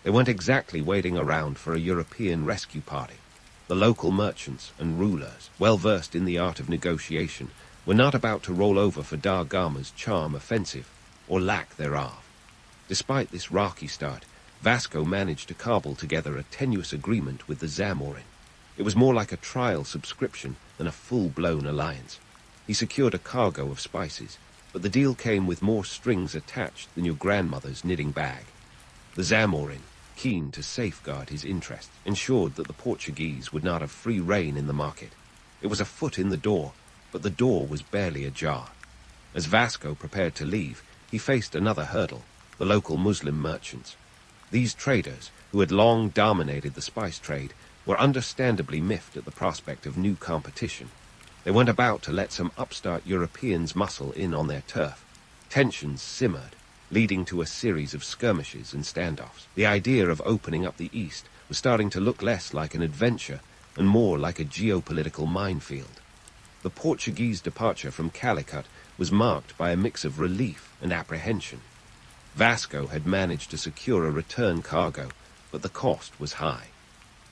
They weren't exactly waiting around for a European rescue party. The local merchants and rulers, well versed in the art of negotiation, were not about to roll over for da Gama's charm offensive, or lack thereof. Despite this rocky start, Vasco managed to cobble together a tenuous agreement with the Zamorin. It was more like a trial subscription than a full-blown alliance. He secured a cargo of spices, but the deal came with more strings attached than your grandmother's knitting bag. The Zamorin, keen to safeguard his interests, ensured that the Portuguese would not have free rein in the market. It was a foot in the door, but the door was barely ajar. As Vasco prepared to leave, he faced another hurdle, the local Muslim merchants. These traders, who had long dominated the spice trade, were understandably miffed at the prospect of new competition. They weren't about to let some upstart Europeans muscle in on their turf. Tensions simmered, leading to a series of skirmishes and standoffs. The idea of opening up the East was starting to look less like an adventure and more like a geopolitical minefield. The Portuguese departure from Calicut was marked by a mix of relief and apprehension. Vasco had managed to secure a return cargo, but the cost was high.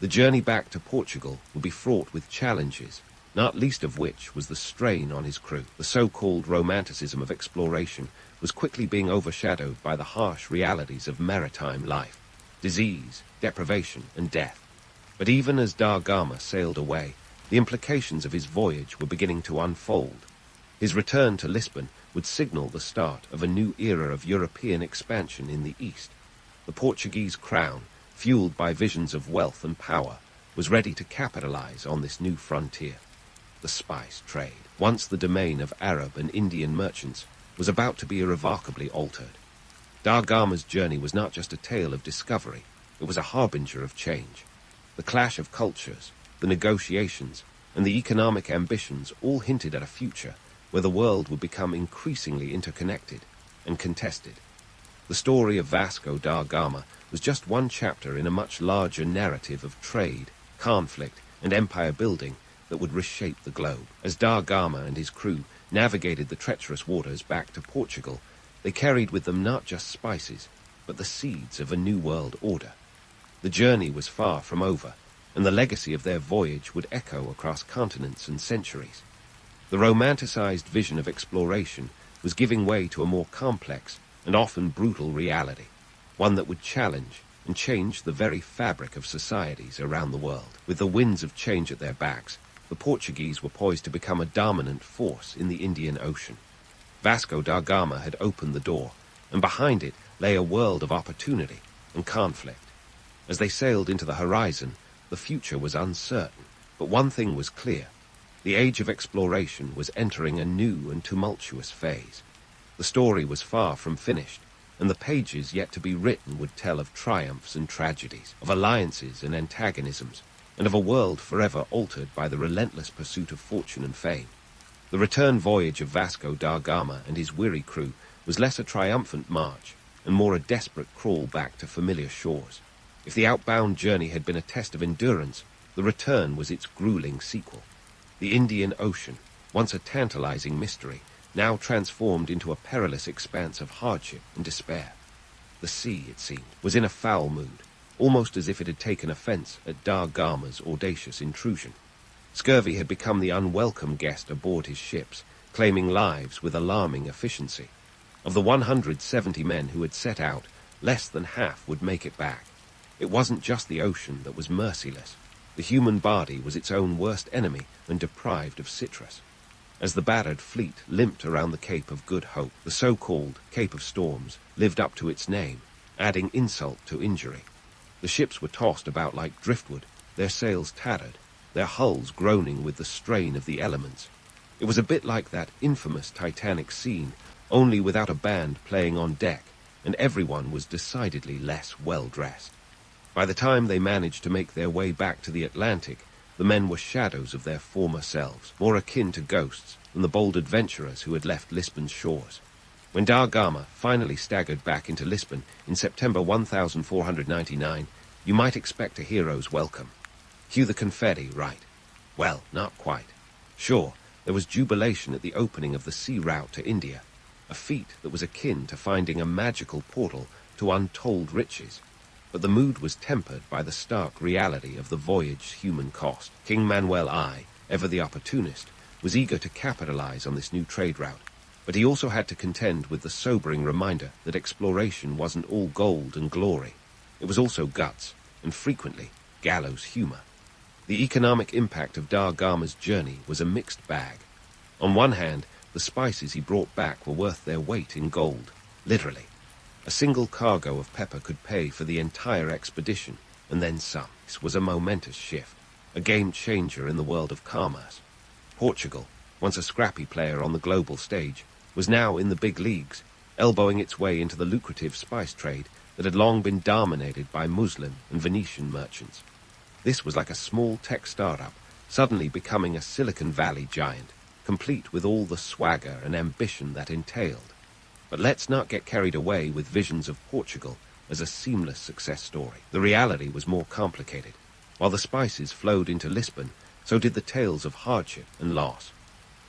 The journey back to Portugal would be fraught with challenges, not least of which was the strain on his crew. The so-called romanticism of exploration was quickly being overshadowed by the harsh realities of maritime life: disease, deprivation, and death. But even as Da Gama sailed away, the implications of his voyage were beginning to unfold. His return to Lisbon would signal the start of a new era of European expansion in the East. The Portuguese crown, fueled by visions of wealth and power, was ready to capitalize on this new frontier. The spice trade, once the domain of Arab and Indian merchants, was about to be irrevocably altered. Da Gama's journey was not just a tale of discovery, it was a harbinger of change. The clash of cultures, the negotiations, and the economic ambitions all hinted at a future where the world would become increasingly interconnected and contested. The story of Vasco da Gama was just one chapter in a much larger narrative of trade, conflict, and empire building that would reshape the globe. As da Gama and his crew navigated the treacherous waters back to Portugal, they carried with them not just spices, but the seeds of a new world order. The journey was far from over, and the legacy of their voyage would echo across continents and centuries. The romanticized vision of exploration was giving way to a more complex and often brutal reality, one that would challenge and change the very fabric of societies around the world. With the winds of change at their backs, the Portuguese were poised to become a dominant force in the Indian Ocean. Vasco da Gama had opened the door, and behind it lay a world of opportunity and conflict. As they sailed into the horizon, the future was uncertain, but one thing was clear: the age of exploration was entering a new and tumultuous phase. The story was far from finished, and the pages yet to be written would tell of triumphs and tragedies, of alliances and antagonisms, and of a world forever altered by the relentless pursuit of fortune and fame. The return voyage of Vasco da Gama and his weary crew was less a triumphant march and more a desperate crawl back to familiar shores. If the outbound journey had been a test of endurance, the return was its grueling sequel. The Indian Ocean, once a tantalizing mystery, now transformed into a perilous expanse of hardship and despair. The sea, it seemed, was in a foul mood, almost as if it had taken offense at da Gama's audacious intrusion. Scurvy had become the unwelcome guest aboard his ships, claiming lives with alarming efficiency. Of the 170 men who had set out, less than half would make it back. It wasn't just the ocean that was merciless. The human body was its own worst enemy when deprived of citrus. As the battered fleet limped around the Cape of Good Hope, the so-called Cape of Storms lived up to its name, adding insult to injury. The ships were tossed about like driftwood, their sails tattered, their hulls groaning with the strain of the elements. It was a bit like that infamous Titanic scene, only without a band playing on deck, and everyone was decidedly less well-dressed. By the time they managed to make their way back to the Atlantic, the men were shadows of their former selves, more akin to ghosts than the bold adventurers who had left Lisbon's shores. When da Gama finally staggered back into Lisbon in September 1499, you might expect a hero's welcome. Cue the confetti, right? Well, not quite. Sure, there was jubilation at the opening of the sea route to India, a feat that was akin to finding a magical portal to untold riches. But the mood was tempered by the stark reality of the voyage's human cost. King Manuel I, ever the opportunist, was eager to capitalize on this new trade route, but he also had to contend with the sobering reminder that exploration wasn't all gold and glory. It was also guts, and frequently, gallows humor. The economic impact of da Gama's journey was a mixed bag. On one hand, the spices he brought back were worth their weight in gold, literally. A single cargo of pepper could pay for the entire expedition, and then some. This was a momentous shift, a game-changer in the world of commerce. Portugal, once a scrappy player on the global stage, was now in the big leagues, elbowing its way into the lucrative spice trade that had long been dominated by Muslim and Venetian merchants. This was like a small tech startup, suddenly becoming a Silicon Valley giant, complete with all the swagger and ambition that entailed. But let's not get carried away with visions of Portugal as a seamless success story. The reality was more complicated. While the spices flowed into Lisbon, so did the tales of hardship and loss.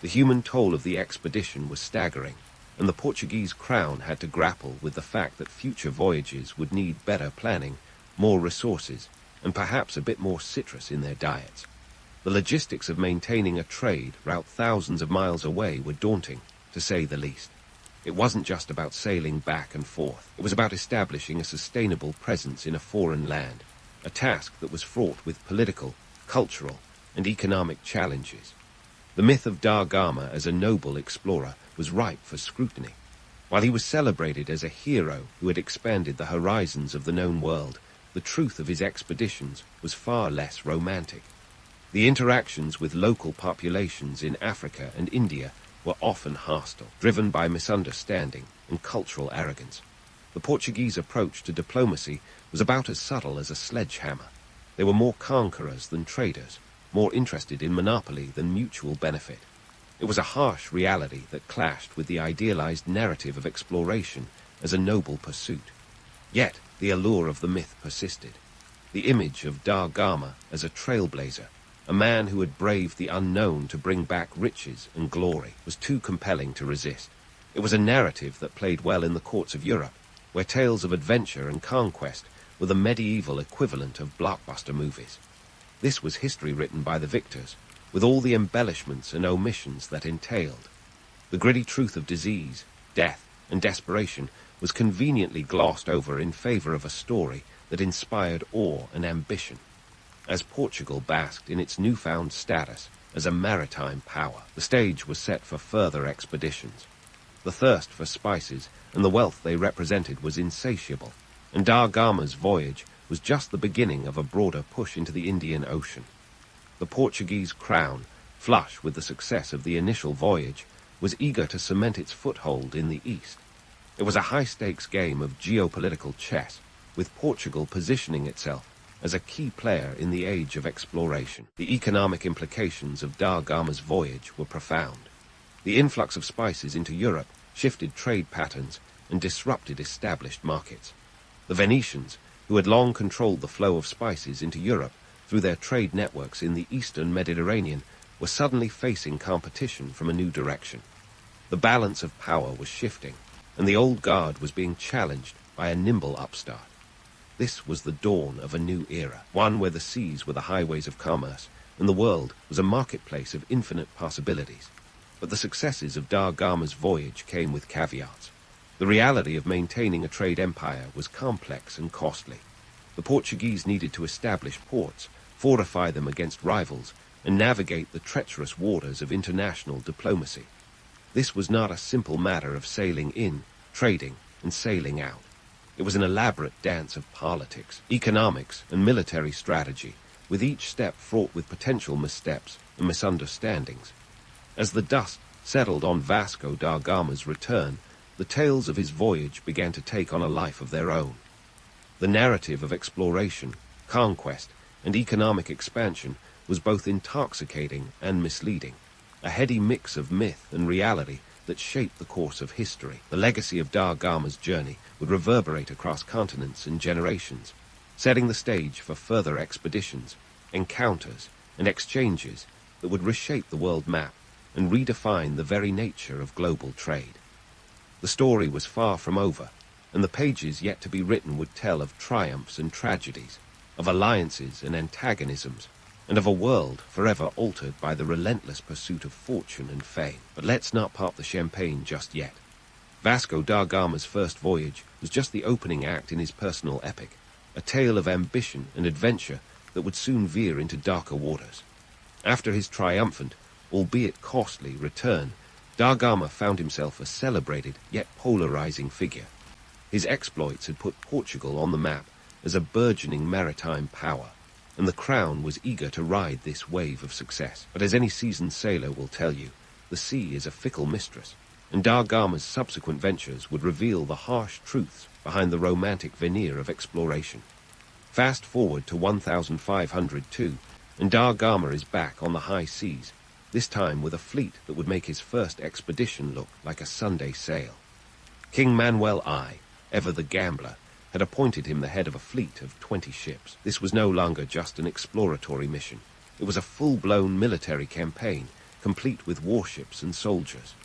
The human toll of the expedition was staggering, and the Portuguese crown had to grapple with the fact that future voyages would need better planning, more resources, and perhaps a bit more citrus in their diets. The logistics of maintaining a trade route thousands of miles away were daunting, to say the least. It wasn't just about sailing back and forth. It was about establishing a sustainable presence in a foreign land, a task that was fraught with political, cultural, and economic challenges. The myth of Gama as a noble explorer was ripe for scrutiny. While he was celebrated as a hero who had expanded the horizons of the known world, the truth of his expeditions was far less romantic. The interactions with local populations in Africa and India were often hostile, driven by misunderstanding and cultural arrogance. The Portuguese approach to diplomacy was about as subtle as a sledgehammer. They were more conquerors than traders, more interested in monopoly than mutual benefit. It was a harsh reality that clashed with the idealized narrative of exploration as a noble pursuit. Yet the allure of the myth persisted. The image of Gama as a trailblazer, a man who had braved the unknown to bring back riches and glory, was too compelling to resist. It was a narrative that played well in the courts of Europe, where tales of adventure and conquest were the medieval equivalent of blockbuster movies. This was history written by the victors, with all the embellishments and omissions that entailed. The gritty truth of disease, death, and desperation was conveniently glossed over in favor of a story that inspired awe and ambition. As Portugal basked in its newfound status as a maritime power, the stage was set for further expeditions. The thirst for spices and the wealth they represented was insatiable, and Gama's voyage was just the beginning of a broader push into the Indian Ocean. The Portuguese crown, flush with the success of the initial voyage, was eager to cement its foothold in the east. It was a high-stakes game of geopolitical chess, with Portugal positioning itself as a key player in the age of exploration. The economic implications of Gama's voyage were profound. The influx of spices into Europe shifted trade patterns and disrupted established markets. The Venetians, who had long controlled the flow of spices into Europe through their trade networks in the eastern Mediterranean, were suddenly facing competition from a new direction. The balance of power was shifting, and the old guard was being challenged by a nimble upstart. This was the dawn of a new era, one where the seas were the highways of commerce, and the world was a marketplace of infinite possibilities. But the successes of Gama's voyage came with caveats. The reality of maintaining a trade empire was complex and costly. The Portuguese needed to establish ports, fortify them against rivals, and navigate the treacherous waters of international diplomacy. This was not a simple matter of sailing in, trading, and sailing out. It was an elaborate dance of politics, economics, and military strategy, with each step fraught with potential missteps and misunderstandings. As the dust settled on Vasco da Gama's return, the tales of his voyage began to take on a life of their own. The narrative of exploration, conquest, and economic expansion was both intoxicating and misleading, a heady mix of myth and reality that shaped the course of history. The legacy of Gama's journey would reverberate across continents and generations, setting the stage for further expeditions, encounters, and exchanges that would reshape the world map and redefine the very nature of global trade. The story was far from over, and the pages yet to be written would tell of triumphs and tragedies, of alliances and antagonisms, and of a world forever altered by the relentless pursuit of fortune and fame. But let's not pop the champagne just yet. Vasco da Gama's first voyage was just the opening act in his personal epic, a tale of ambition and adventure that would soon veer into darker waters. After his triumphant, albeit costly, return, da Gama found himself a celebrated yet polarizing figure. His exploits had put Portugal on the map as a burgeoning maritime power, and the crown was eager to ride this wave of success. But as any seasoned sailor will tell you, the sea is a fickle mistress, and da Gama's subsequent ventures would reveal the harsh truths behind the romantic veneer of exploration. Fast forward to 1502, and da Gama is back on the high seas, this time with a fleet that would make his first expedition look like a Sunday sail. King Manuel I, ever the gambler, had appointed him the head of a fleet of 20 ships. This was no longer just an exploratory mission. It was a full-blown military campaign, complete with warships and soldiers.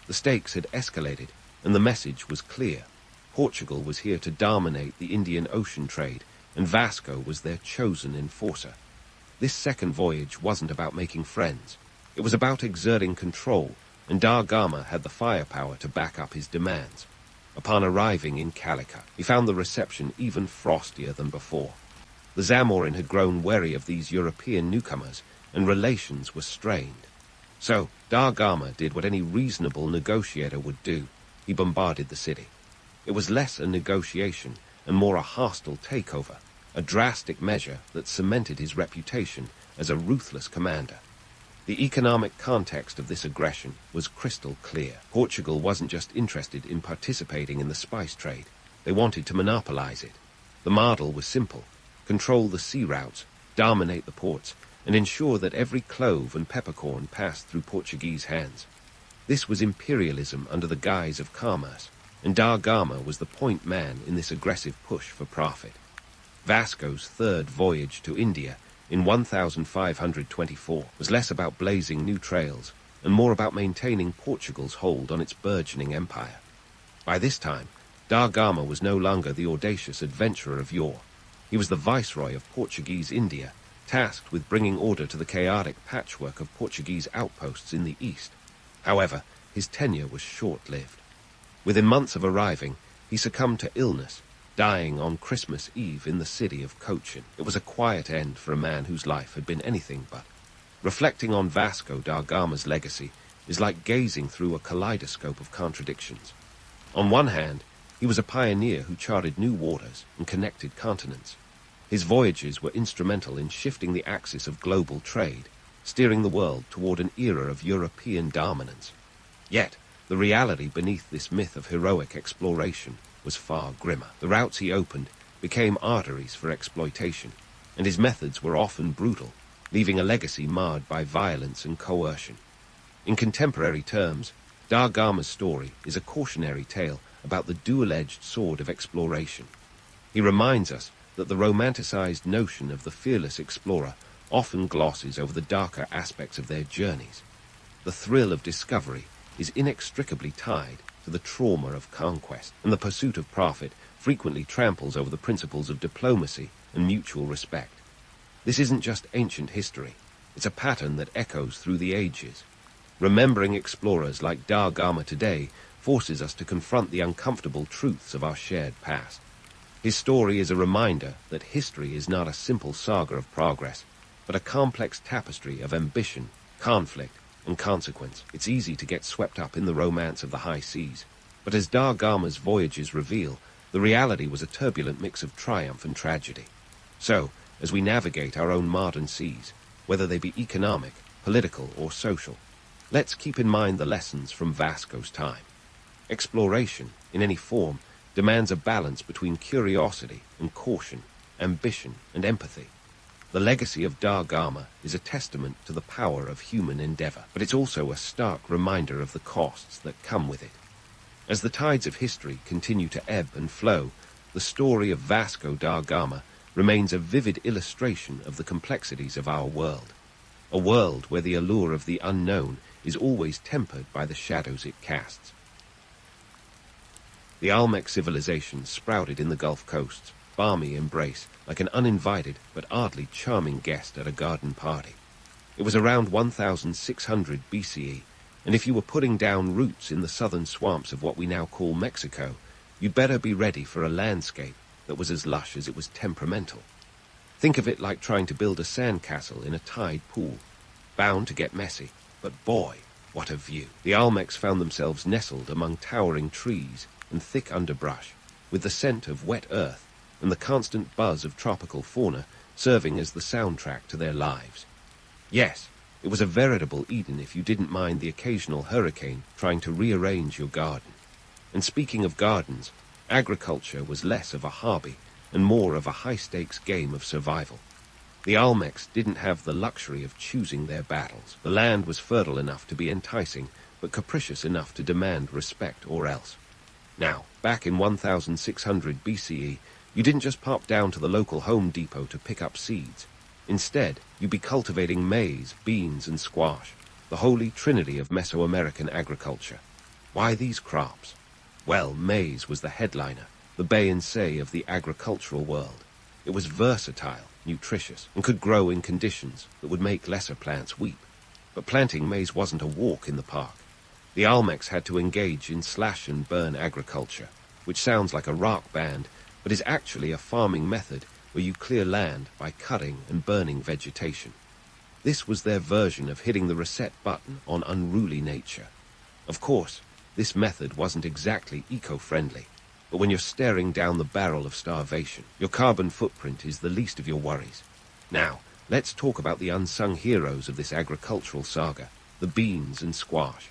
The stakes had escalated, and the message was clear. Portugal was here to dominate the Indian Ocean trade, and Vasco was their chosen enforcer. This second voyage wasn't about making friends. It was about exerting control, and Da Gama had the firepower to back up his demands. Upon arriving in Calicut, he found the reception even frostier than before. The Zamorin had grown wary of these European newcomers, and relations were strained. So, Da Gama did what any reasonable negotiator would do. He bombarded the city. It was less a negotiation and more a hostile takeover, a drastic measure that cemented his reputation as a ruthless commander. The economic context of this aggression was crystal clear. Portugal wasn't just interested in participating in the spice trade. They wanted to monopolize it. The model was simple: control the sea routes, dominate the ports, and ensure that every clove and peppercorn passed through Portuguese hands. This was imperialism under the guise of commerce, and Da Gama was the point man in this aggressive push for profit. Vasco's third voyage to India in 1524 was less about blazing new trails and more about maintaining Portugal's hold on its burgeoning empire. By this time, Da Gama was no longer the audacious adventurer of yore. He was the viceroy of Portuguese India, tasked with bringing order to the chaotic patchwork of Portuguese outposts in the east. However, his tenure was short-lived. Within months of arriving, he succumbed to illness, dying on Christmas Eve in the city of Cochin. It was a quiet end for a man whose life had been anything but. Reflecting on Vasco da Gama's legacy is like gazing through a kaleidoscope of contradictions. On one hand, he was a pioneer who charted new waters and connected continents. His voyages were instrumental in shifting the axis of global trade, steering the world toward an era of European dominance. Yet, the reality beneath this myth of heroic exploration was far grimmer. The routes he opened became arteries for exploitation, and his methods were often brutal, leaving a legacy marred by violence and coercion. In contemporary terms, Da Gama's story is a cautionary tale about the dual-edged sword of exploration. He reminds us that the romanticized notion of the fearless explorer often glosses over the darker aspects of their journeys. The thrill of discovery is inextricably tied to the trauma of conquest, and the pursuit of profit frequently tramples over the principles of diplomacy and mutual respect. This isn't just ancient history, it's a pattern that echoes through the ages. Remembering explorers like Da Gama today forces us to confront the uncomfortable truths of our shared past. His story is a reminder that history is not a simple saga of progress, but a complex tapestry of ambition, conflict, and consequence. It's easy to get swept up in the romance of the high seas, but as Da Gama's voyages reveal, the reality was a turbulent mix of triumph and tragedy. So, as we navigate our own modern seas, whether they be economic, political, or social, let's keep in mind the lessons from Vasco's time. Exploration, in any form, demands a balance between curiosity and caution, ambition and empathy. The legacy of Da Gama is a testament to the power of human endeavor, but it's also a stark reminder of the costs that come with it. As the tides of history continue to ebb and flow, the story of Vasco da Gama remains a vivid illustration of the complexities of our world, a world where the allure of the unknown is always tempered by the shadows it casts. The Olmec civilization sprouted in the Gulf coasts, balmy embrace, like an uninvited but oddly charming guest at a garden party. It was around 1600 BCE, and if you were putting down roots in the southern swamps of what we now call Mexico, you'd better be ready for a landscape that was as lush as it was temperamental. Think of it like trying to build a sandcastle in a tide pool, bound to get messy, but boy, what a view. The Olmecs found themselves nestled among towering trees and thick underbrush, with the scent of wet earth and the constant buzz of tropical fauna serving as the soundtrack to their lives. Yes, it was a veritable Eden if you didn't mind the occasional hurricane trying to rearrange your garden. And speaking of gardens, agriculture was less of a hobby and more of a high-stakes game of survival. The Olmecs didn't have the luxury of choosing their battles. The land was fertile enough to be enticing, but capricious enough to demand respect or else. Now, back in 1600 BCE, you didn't just pop down to the local Home Depot to pick up seeds. Instead, you'd be cultivating maize, beans, and squash, the holy trinity of Mesoamerican agriculture. Why these crops? Well, maize was the headliner, the bay and say of the agricultural world. It was versatile, nutritious, and could grow in conditions that would make lesser plants weep. But planting maize wasn't a walk in the park. The Olmecs had to engage in slash-and-burn agriculture, which sounds like a rock band, but is actually a farming method where you clear land by cutting and burning vegetation. This was their version of hitting the reset button on unruly nature. Of course, this method wasn't exactly eco-friendly, but when you're staring down the barrel of starvation, your carbon footprint is the least of your worries. Now, let's talk about the unsung heroes of this agricultural saga, the beans and squash.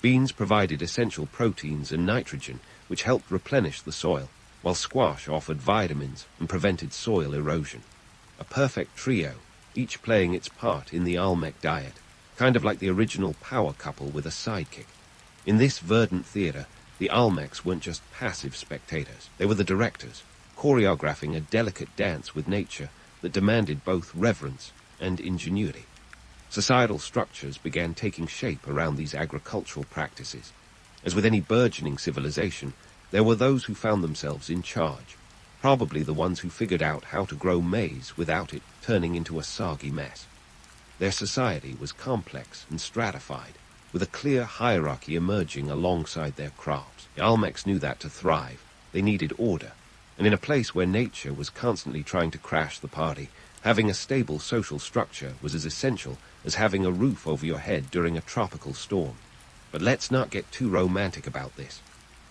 Beans provided essential proteins and nitrogen, which helped replenish the soil, while squash offered vitamins and prevented soil erosion. A perfect trio, each playing its part in the Olmec diet, kind of like the original power couple with a sidekick. In this verdant theater, the Olmecs weren't just passive spectators. They were the directors, choreographing a delicate dance with nature that demanded both reverence and ingenuity. Societal structures began taking shape around these agricultural practices. As with any burgeoning civilization, there were those who found themselves in charge, probably the ones who figured out how to grow maize without it turning into a soggy mess. Their society was complex and stratified, with a clear hierarchy emerging alongside their crops. The Olmecs knew that to thrive, they needed order, and in a place where nature was constantly trying to crash the party, having a stable social structure was as essential as having a roof over your head during a tropical storm. But let's not get too romantic about this.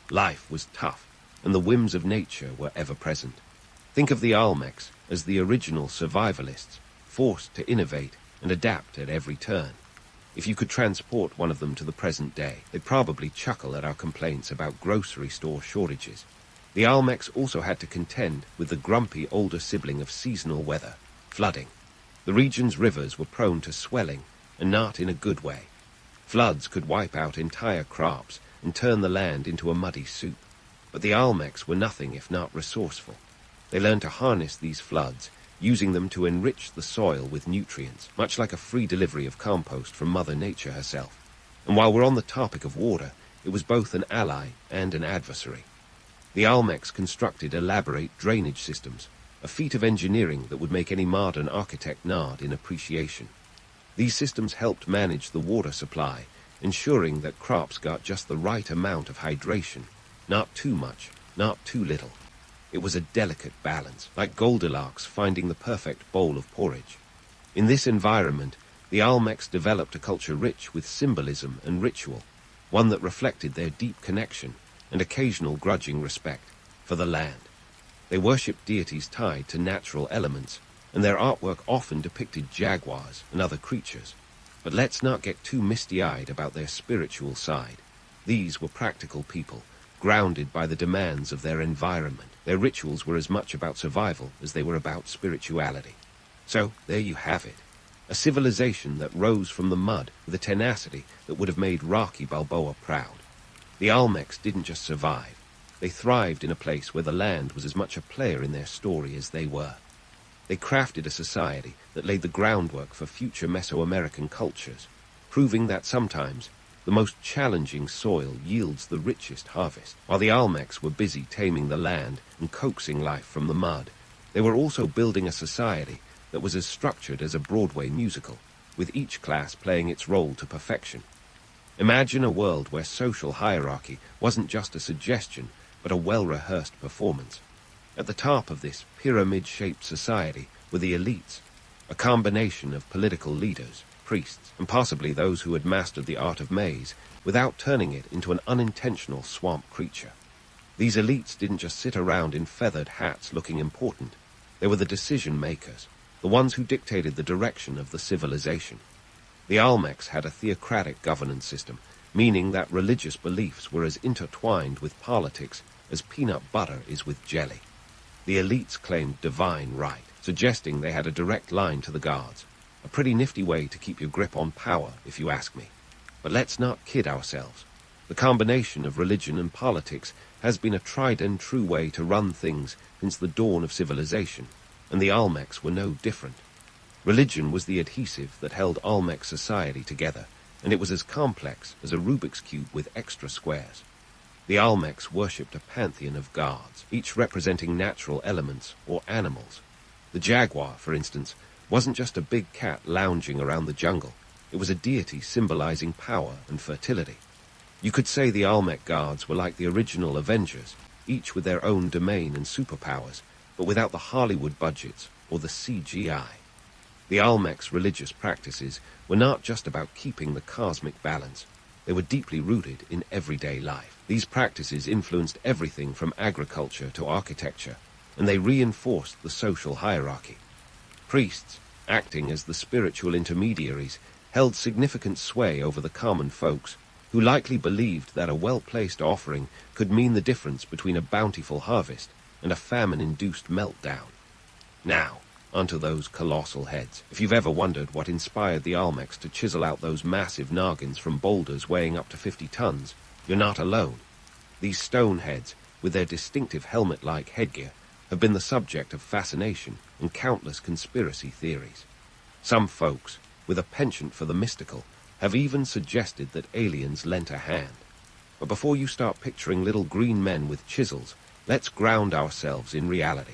Life was tough, and the whims of nature were ever present. Think of the Olmecs as the original survivalists, forced to innovate and adapt at every turn. If you could transport one of them to the present day, they'd probably chuckle at our complaints about grocery store shortages. The Olmecs also had to contend with the grumpy older sibling of seasonal weather, flooding. The region's rivers were prone to swelling, and not in a good way. Floods could wipe out entire crops and turn the land into a muddy soup. But the Olmecs were nothing if not resourceful. They learned to harness these floods, using them to enrich the soil with nutrients, much like a free delivery of compost from Mother Nature herself. And while we're on the topic of water, it was both an ally and an adversary. The Olmecs constructed elaborate drainage systems, a feat of engineering that would make any modern architect nod in appreciation. These systems helped manage the water supply, ensuring that crops got just the right amount of hydration, not too much, not too little. It was a delicate balance, like Goldilocks finding the perfect bowl of porridge. In this environment, the Olmecs developed a culture rich with symbolism and ritual, one that reflected their deep connection and occasional grudging respect for the land. They worshipped deities tied to natural elements, and their artwork often depicted jaguars and other creatures. But let's not get too misty-eyed about their spiritual side. These were practical people, grounded by the demands of their environment. Their rituals were as much about survival as they were about spirituality. So, there you have it. A civilization that rose from the mud with a tenacity that would have made Rocky Balboa proud. The Olmecs didn't just survive. They thrived in a place where the land was as much a player in their story as they were. They crafted a society that laid the groundwork for future Mesoamerican cultures, proving that sometimes the most challenging soil yields the richest harvest. While the Olmecs were busy taming the land and coaxing life from the mud, they were also building a society that was as structured as a Broadway musical, with each class playing its role to perfection. Imagine a world where social hierarchy wasn't just a suggestion, but a well-rehearsed performance. At the top of this pyramid-shaped society were the elites, a combination of political leaders, priests, and possibly those who had mastered the art of maize without turning it into an unintentional swamp creature. These elites didn't just sit around in feathered hats looking important. They were the decision-makers, the ones who dictated the direction of the civilization. The Olmecs had a theocratic governance system, meaning that religious beliefs were as intertwined with politics as peanut butter is with jelly. The elites claimed divine right, suggesting they had a direct line to the gods. A pretty nifty way to keep your grip on power, if you ask me. But let's not kid ourselves. The combination of religion and politics has been a tried and true way to run things since the dawn of civilization, and the Olmecs were no different. Religion was the adhesive that held Olmec society together, and it was as complex as a Rubik's Cube with extra squares. The Olmecs worshipped a pantheon of gods, each representing natural elements or animals. The jaguar, for instance, wasn't just a big cat lounging around the jungle. It was a deity symbolizing power and fertility. You could say the Olmec guards were like the original Avengers, each with their own domain and superpowers, but without the Hollywood budgets or the CGI. The Olmecs' religious practices were not just about keeping the cosmic balance. They were deeply rooted in everyday life. These practices influenced everything from agriculture to architecture, and they reinforced the social hierarchy. Priests, acting as the spiritual intermediaries, held significant sway over the common folks, who likely believed that a well-placed offering could mean the difference between a bountiful harvest and a famine-induced meltdown. Now, onto those colossal heads. If you've ever wondered what inspired the Olmecs to chisel out those massive noggins from boulders weighing up to 50 tons, you're not alone. These stone heads, with their distinctive helmet-like headgear, have been the subject of fascination and countless conspiracy theories. Some folks, with a penchant for the mystical, have even suggested that aliens lent a hand. But before you start picturing little green men with chisels, let's ground ourselves in reality.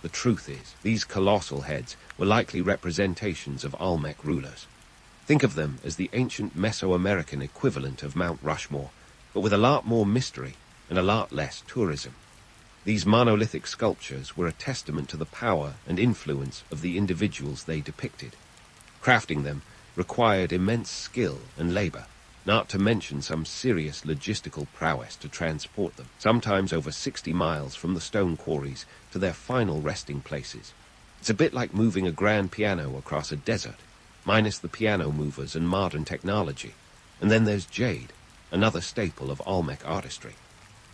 The truth is, these colossal heads were likely representations of Olmec rulers. Think of them as the ancient Mesoamerican equivalent of Mount Rushmore, but with a lot more mystery and a lot less tourism. These monolithic sculptures were a testament to the power and influence of the individuals they depicted. Crafting them required immense skill and labor, not to mention some serious logistical prowess to transport them, sometimes over 60 miles from the stone quarries to their final resting places. It's a bit like moving a grand piano across a desert, minus the piano movers and modern technology. And then there's jade, another staple of Olmec artistry.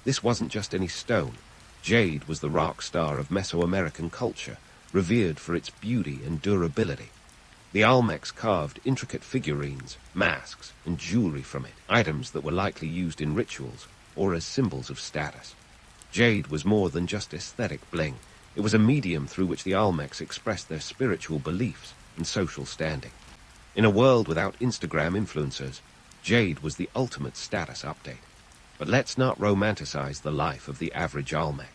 This wasn't just any stone. Jade was the rock star of Mesoamerican culture, revered for its beauty and durability. The Olmecs carved intricate figurines, masks, and jewelry from it, items that were likely used in rituals or as symbols of status. Jade was more than just aesthetic bling. It was a medium through which the Olmecs expressed their spiritual beliefs and social standing. In a world without Instagram influencers, jade was the ultimate status update. But let's not romanticize the life of the average Olmec.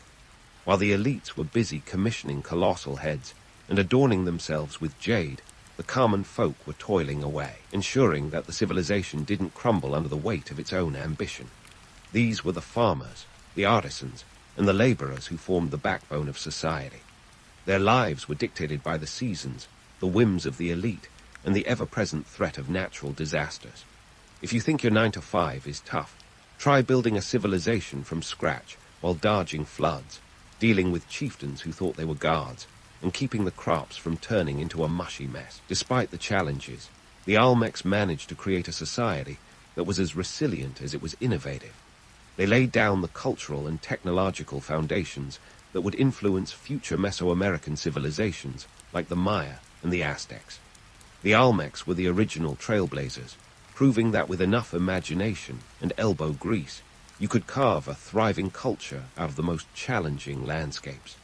While the elites were busy commissioning colossal heads and adorning themselves with jade, the common folk were toiling away, ensuring that the civilization didn't crumble under the weight of its own ambition. These were the farmers, the artisans, and the laborers who formed the backbone of society. Their lives were dictated by the seasons, the whims of the elite, and the ever-present threat of natural disasters. If you think your 9-to-5 is tough, try building a civilization from scratch while dodging floods, dealing with chieftains who thought they were guards, and keeping the crops from turning into a mushy mess. Despite the challenges, the Olmecs managed to create a society that was as resilient as it was innovative. They laid down the cultural and technological foundations that would influence future Mesoamerican civilizations like the Maya and the Aztecs. The Olmecs were the original trailblazers, proving that with enough imagination and elbow grease, you could carve a thriving culture out of the most challenging landscapes.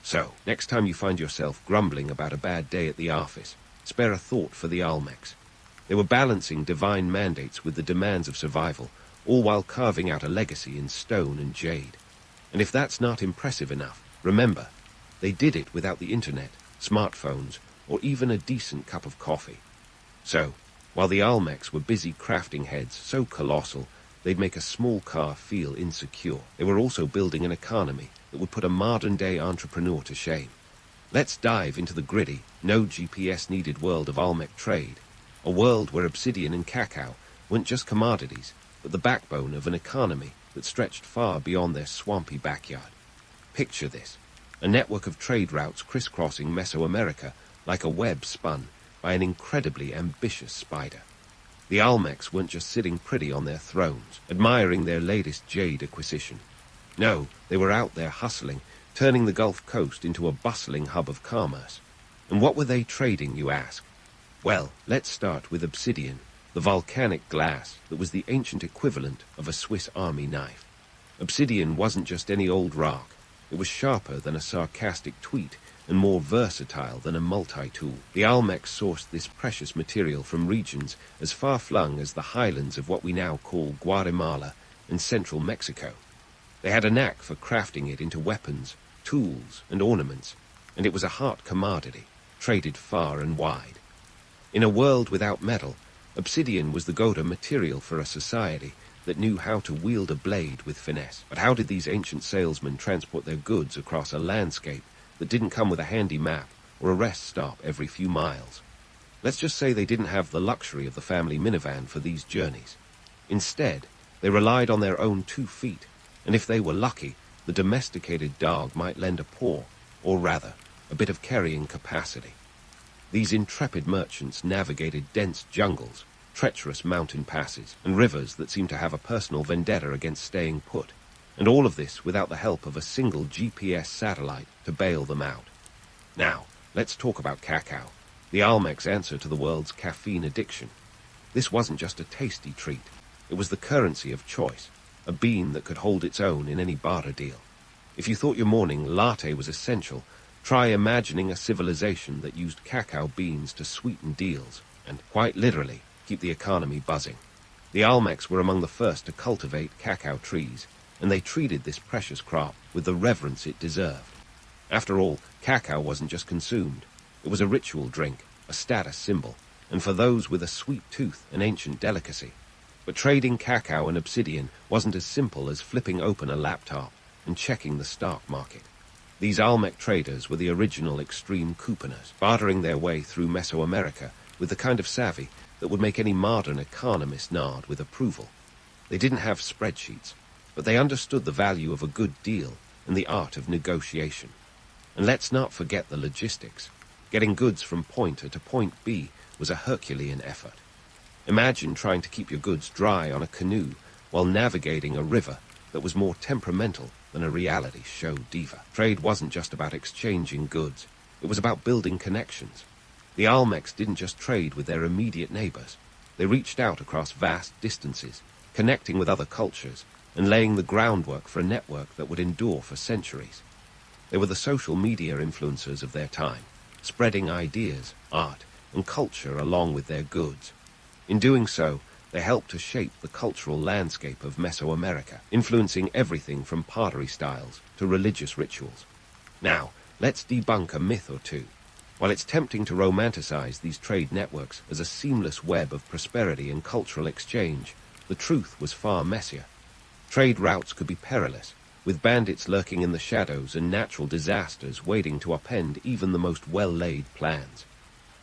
So, next time you find yourself grumbling about a bad day at the office, spare a thought for the Olmecs. They were balancing divine mandates with the demands of survival, all while carving out a legacy in stone and jade. And if that's not impressive enough, remember, they did it without the internet, smartphones, or even a decent cup of coffee. So, while the Olmecs were busy crafting heads so colossal they'd make a small car feel insecure, they were also building an economy that would put a modern-day entrepreneur to shame. Let's dive into the gritty, no GPS-needed world of Olmec trade, a world where obsidian and cacao weren't just commodities, but the backbone of an economy that stretched far beyond their swampy backyard. Picture this, a network of trade routes crisscrossing Mesoamerica like a web spun by an incredibly ambitious spider. The Olmecs weren't just sitting pretty on their thrones, admiring their latest jade acquisition. No, they were out there hustling, turning the Gulf Coast into a bustling hub of commerce. And what were they trading, you ask? Well, let's start with obsidian, the volcanic glass that was the ancient equivalent of a Swiss Army knife. Obsidian wasn't just any old rock. It was sharper than a sarcastic tweet and more versatile than a multi-tool. The Olmecs sourced this precious material from regions as far-flung as the highlands of what we now call Guatemala and central Mexico. They had a knack for crafting it into weapons, tools, and ornaments, and it was a hot commodity, traded far and wide. In a world without metal, obsidian was the go-to material for a society that knew how to wield a blade with finesse. But how did these ancient salesmen transport their goods across a landscape that didn't come with a handy map or a rest stop every few miles? Let's just say they didn't have the luxury of the family minivan for these journeys. Instead, they relied on their own 2 feet, and if they were lucky, the domesticated dog might lend a paw, or rather, a bit of carrying capacity. These intrepid merchants navigated dense jungles, treacherous mountain passes, and rivers that seemed to have a personal vendetta against staying put, and all of this without the help of a single GPS satellite to bail them out. Now, let's talk about cacao, the Olmecs' answer to the world's caffeine addiction. This wasn't just a tasty treat, it was the currency of choice, a bean that could hold its own in any barter deal. If you thought your morning latte was essential, try imagining a civilization that used cacao beans to sweeten deals, and, quite literally, keep the economy buzzing. The Olmecs were among the first to cultivate cacao trees, and they treated this precious crop with the reverence it deserved. After all, cacao wasn't just consumed. It was a ritual drink, a status symbol, and for those with a sweet tooth, an ancient delicacy. But trading cacao and obsidian wasn't as simple as flipping open a laptop and checking the stock market. These Olmec traders were the original extreme couponers, bartering their way through Mesoamerica with the kind of savvy that would make any modern economist nod with approval. They didn't have spreadsheets, but they understood the value of a good deal and the art of negotiation. And let's not forget the logistics. Getting goods from point A to point B was a Herculean effort. Imagine trying to keep your goods dry on a canoe while navigating a river that was more temperamental than a reality show diva. Trade wasn't just about exchanging goods, it was about building connections. The Olmecs didn't just trade with their immediate neighbors. They reached out across vast distances, connecting with other cultures and laying the groundwork for a network that would endure for centuries. They were the social media influencers of their time, spreading ideas, art, and culture along with their goods. In doing so, they helped to shape the cultural landscape of Mesoamerica, influencing everything from pottery styles to religious rituals. Now, let's debunk a myth or two. While it's tempting to romanticize these trade networks as a seamless web of prosperity and cultural exchange, the truth was far messier. Trade routes could be perilous, with bandits lurking in the shadows and natural disasters waiting to upend even the most well-laid plans.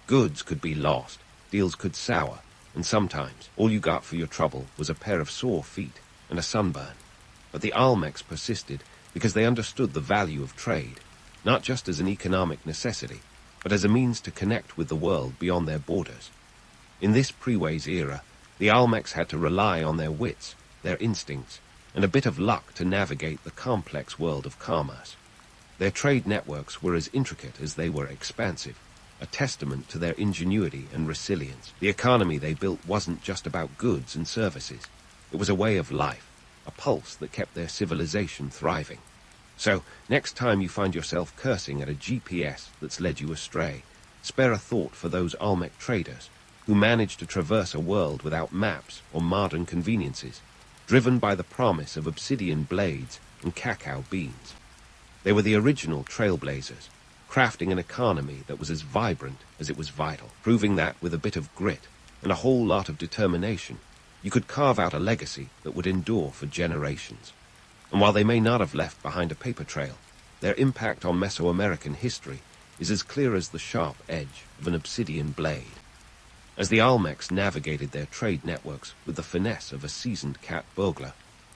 Goods could be lost, deals could sour, and sometimes all you got for your trouble was a pair of sore feet and a sunburn. But the Olmecs persisted because they understood the value of trade, not just as an economic necessity, but as a means to connect with the world beyond their borders. In this pre-Ways era, the Olmecs had to rely on their wits, their instincts, and a bit of luck to navigate the complex world of commerce. Their trade networks were as intricate as they were expansive, a testament to their ingenuity and resilience. The economy they built wasn't just about goods and services. It was a way of life, a pulse that kept their civilization thriving. So, next time you find yourself cursing at a GPS that's led you astray, spare a thought for those Olmec traders who managed to traverse a world without maps or modern conveniences, driven by the promise of obsidian blades and cacao beans. They were the original trailblazers, crafting an economy that was as vibrant as it was vital, proving that with a bit of grit and a whole lot of determination, you could carve out a legacy that would endure for generations. And while they may not have left behind a paper trail, their impact on Mesoamerican history is as clear as the sharp edge of an obsidian blade. As the Olmecs navigated their trade networks with the finesse of a seasoned cat burglar,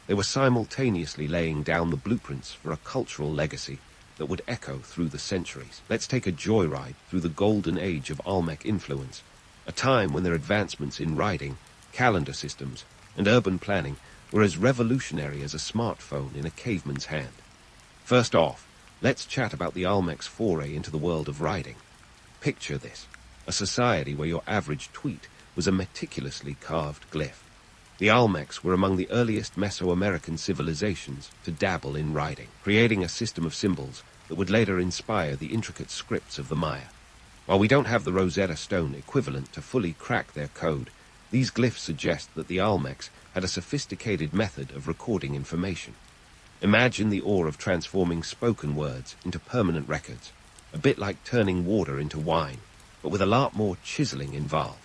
they were simultaneously laying down the blueprints for a cultural legacy that would echo through the centuries. Let's take a joyride through the golden age of Olmec influence, a time when their advancements in writing, calendar systems, and urban planning were as revolutionary as a smartphone in a caveman's hand. First off, let's chat about the Olmecs' foray into the world of writing. Picture this, a society where your average tweet was a meticulously carved glyph. The Olmecs were among the earliest Mesoamerican civilizations to dabble in writing, creating a system of symbols that would later inspire the intricate scripts of the Maya. While we don't have the Rosetta Stone equivalent to fully crack their code, these glyphs suggest that the Olmecs had a sophisticated method of recording information. Imagine the awe of transforming spoken words into permanent records, a bit like turning water into wine, but with a lot more chiseling involved.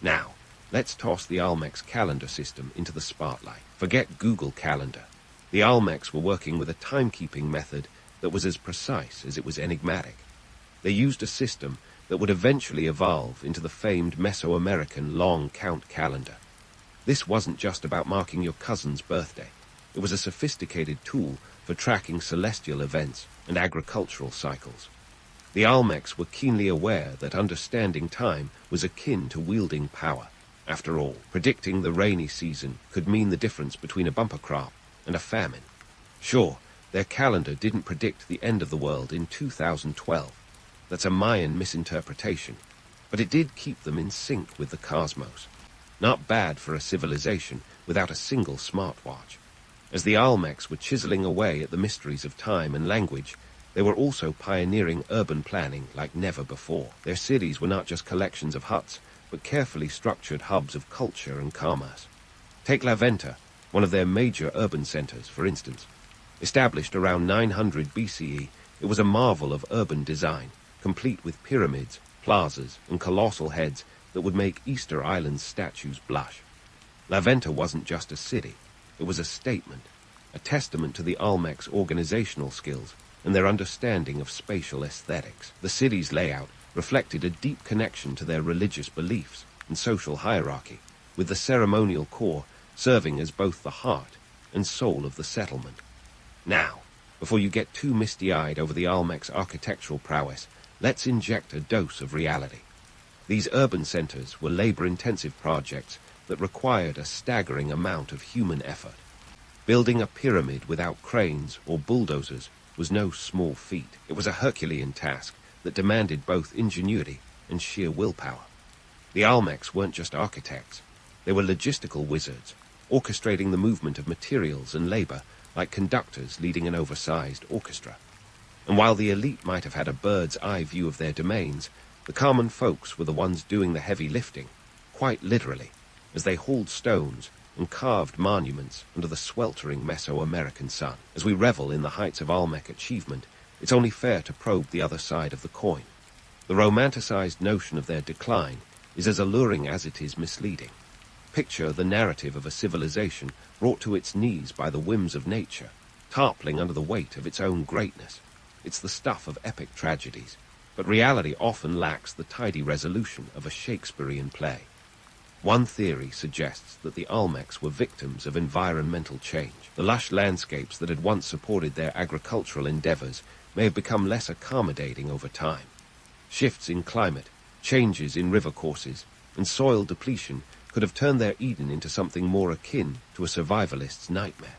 Now, let's toss the Olmecs calendar system into the spotlight. Forget Google Calendar. The Olmecs were working with a timekeeping method that was as precise as it was enigmatic. They used a system that would eventually evolve into the famed Mesoamerican long count calendar. This wasn't just about marking your cousin's birthday. It was a sophisticated tool for tracking celestial events and agricultural cycles. The Olmecs were keenly aware that understanding time was akin to wielding power. After all, predicting the rainy season could mean the difference between a bumper crop and a famine. Sure, their calendar didn't predict the end of the world in 2012. That's a Mayan misinterpretation, but it did keep them in sync with the cosmos. Not bad for a civilization without a single smartwatch. As the Olmecs were chiseling away at the mysteries of time and language, they were also pioneering urban planning like never before. Their cities were not just collections of huts, but carefully structured hubs of culture and commerce. Take La Venta, one of their major urban centers, for instance. Established around 900 BCE, it was a marvel of urban design, complete with pyramids, plazas, and colossal heads that would make Easter Island's statues blush. La Venta wasn't just a city, it was a statement, a testament to the Olmecs' organizational skills and their understanding of spatial aesthetics. The city's layout reflected a deep connection to their religious beliefs and social hierarchy, with the ceremonial core serving as both the heart and soul of the settlement. Now, before you get too misty-eyed over the Olmecs' architectural prowess, let's inject a dose of reality. These urban centers were labor-intensive projects that required a staggering amount of human effort. Building a pyramid without cranes or bulldozers was no small feat. It was a Herculean task that demanded both ingenuity and sheer willpower. The Olmecs weren't just architects. They were logistical wizards, orchestrating the movement of materials and labor like conductors leading an oversized orchestra. And while the elite might have had a bird's-eye view of their domains, the common folks were the ones doing the heavy lifting, quite literally, as they hauled stones and carved monuments under the sweltering Mesoamerican sun. As we revel in the heights of Olmec achievement, it's only fair to probe the other side of the coin. The romanticized notion of their decline is as alluring as it is misleading. Picture the narrative of a civilization brought to its knees by the whims of nature, toppling under the weight of its own greatness. It's the stuff of epic tragedies, but reality often lacks the tidy resolution of a Shakespearean play. One theory suggests that the Olmecs were victims of environmental change. The lush landscapes that had once supported their agricultural endeavors may have become less accommodating over time. Shifts in climate, changes in river courses, and soil depletion could have turned their Eden into something more akin to a survivalist's nightmare.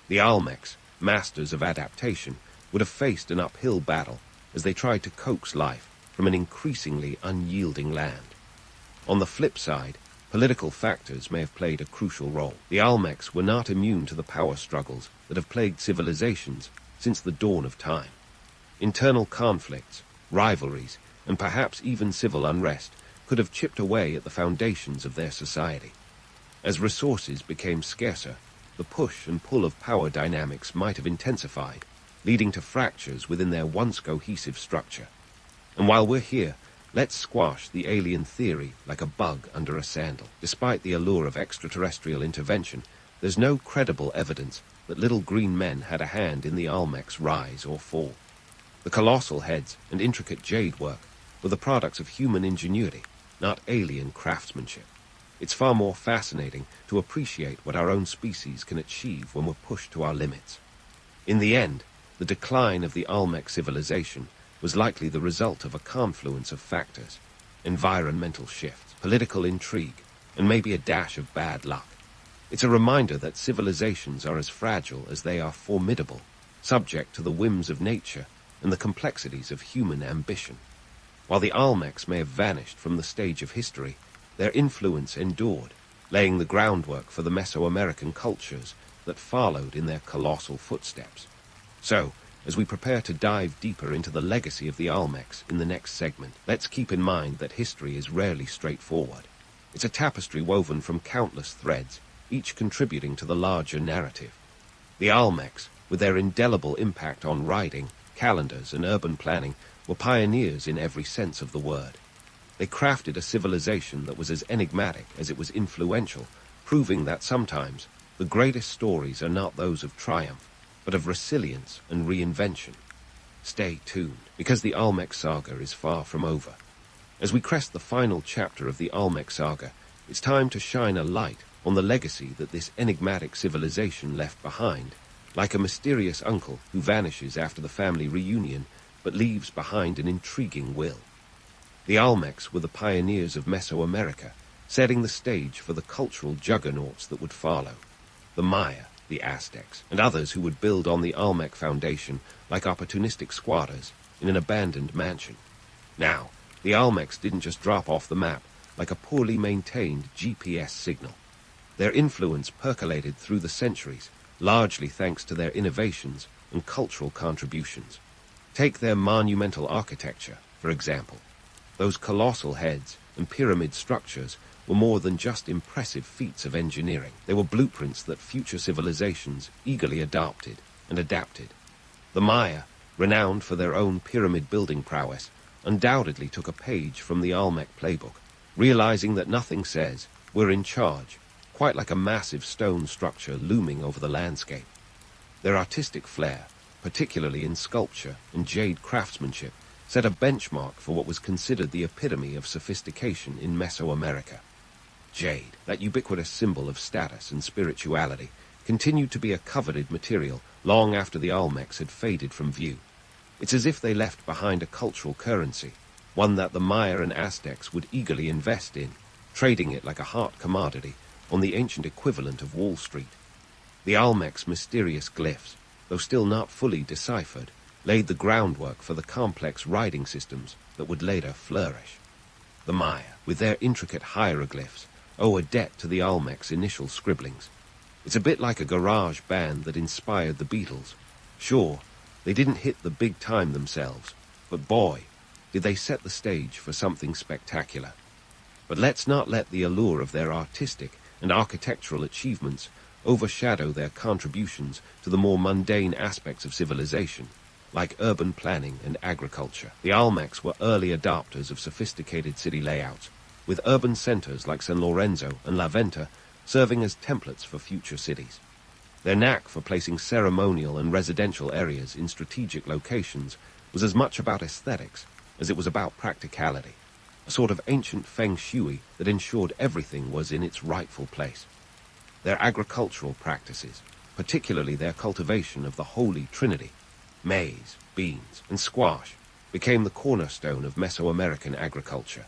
The Olmecs, masters of adaptation, would have faced an uphill battle as they tried to coax life from an increasingly unyielding land. On the flip side, political factors may have played a crucial role. The Olmecs were not immune to the power struggles that have plagued civilizations since the dawn of time. Internal conflicts, rivalries, and perhaps even civil unrest could have chipped away at the foundations of their society. As resources became scarcer, the push and pull of power dynamics might have intensified, leading to fractures within their once cohesive structure. And while we're here, let's squash the alien theory like a bug under a sandal. Despite the allure of extraterrestrial intervention, there's no credible evidence that little green men had a hand in the Olmecs' rise or fall. The colossal heads and intricate jade work were the products of human ingenuity, not alien craftsmanship. It's far more fascinating to appreciate what our own species can achieve when we're pushed to our limits. In the end, the decline of the Olmec civilization was likely the result of a confluence of factors: environmental shifts, political intrigue, and maybe a dash of bad luck. It's a reminder that civilizations are as fragile as they are formidable, subject to the whims of nature and the complexities of human ambition. While the Olmecs may have vanished from the stage of history, their influence endured, laying the groundwork for the Mesoamerican cultures that followed in their colossal footsteps. So, as we prepare to dive deeper into the legacy of the Olmecs in the next segment, let's keep in mind that history is rarely straightforward. It's a tapestry woven from countless threads, each contributing to the larger narrative. The Olmecs, with their indelible impact on writing, calendars, and urban planning, were pioneers in every sense of the word. They crafted a civilization that was as enigmatic as it was influential, proving that sometimes the greatest stories are not those of triumph, but of resilience and reinvention. Stay tuned, because the Olmec saga is far from over. As we crest the final chapter of the Olmec saga, it's time to shine a light on the legacy that this enigmatic civilization left behind, like a mysterious uncle who vanishes after the family reunion but leaves behind an intriguing will. The Olmecs were the pioneers of Mesoamerica, setting the stage for the cultural juggernauts that would follow. The Maya, the Aztecs, and others who would build on the Olmec foundation like opportunistic squatters in an abandoned mansion. Now, the Olmecs didn't just drop off the map like a poorly maintained GPS signal. Their influence percolated through the centuries, largely thanks to their innovations and cultural contributions. Take their monumental architecture, for example. Those colossal heads and pyramid structures were more than just impressive feats of engineering. They were blueprints that future civilizations eagerly adopted and adapted. The Maya, renowned for their own pyramid-building prowess, undoubtedly took a page from the Olmec playbook, realizing that nothing says, "We're in charge," quite like a massive stone structure looming over the landscape. Their artistic flair, particularly in sculpture and jade craftsmanship, set a benchmark for what was considered the epitome of sophistication in Mesoamerica. Jade, that ubiquitous symbol of status and spirituality, continued to be a coveted material long after the Olmecs had faded from view. It's as if they left behind a cultural currency, one that the Maya and Aztecs would eagerly invest in, trading it like a hot commodity on the ancient equivalent of Wall Street. The Olmecs' mysterious glyphs, though still not fully deciphered, laid the groundwork for the complex writing systems that would later flourish. The Maya, with their intricate hieroglyphs, owe a debt to the Olmecs' initial scribblings. It's a bit like a garage band that inspired the Beatles. Sure, they didn't hit the big time themselves, but boy, did they set the stage for something spectacular. But let's not let the allure of their artistic and architectural achievements overshadow their contributions to the more mundane aspects of civilization, like urban planning and agriculture. The Olmecs were early adopters of sophisticated city layouts, with urban centers like San Lorenzo and La Venta serving as templates for future cities. Their knack for placing ceremonial and residential areas in strategic locations was as much about aesthetics as it was about practicality, a sort of ancient feng shui that ensured everything was in its rightful place. Their agricultural practices, particularly their cultivation of the Holy Trinity, maize, beans, and squash, became the cornerstone of Mesoamerican agriculture.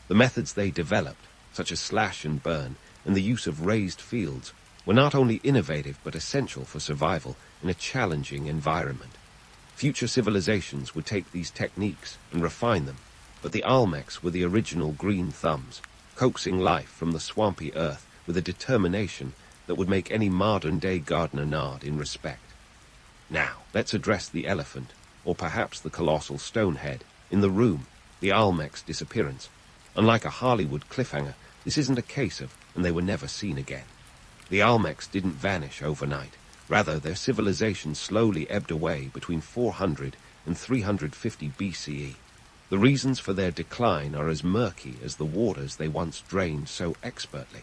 The methods they developed, such as slash and burn, and the use of raised fields, were not only innovative but essential for survival in a challenging environment. Future civilizations would take these techniques and refine them, but the Olmecs were the original green thumbs, coaxing life from the swampy earth with a determination that would make any modern-day gardener nod in respect. Now, let's address the elephant, or perhaps the colossal stone head, in the room, the Olmecs' disappearance. Unlike a Hollywood cliffhanger, this isn't a case of, and they were never seen again. The Olmecs didn't vanish overnight. Rather, their civilization slowly ebbed away between 400 and 350 BCE. The reasons for their decline are as murky as the waters they once drained so expertly.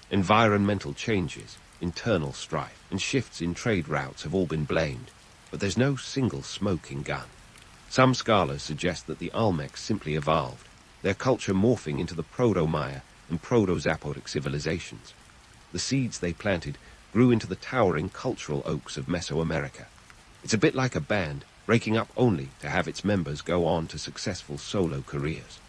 Environmental changes, internal strife, and shifts in trade routes have all been blamed, but there's no single smoking gun. Some scholars suggest that the Olmecs simply evolved, their culture morphing into the Proto-Maya and Proto-Zapotec civilizations. The seeds they planted grew into the towering cultural oaks of Mesoamerica. It's a bit like a band breaking up only to have its members go on to successful solo careers.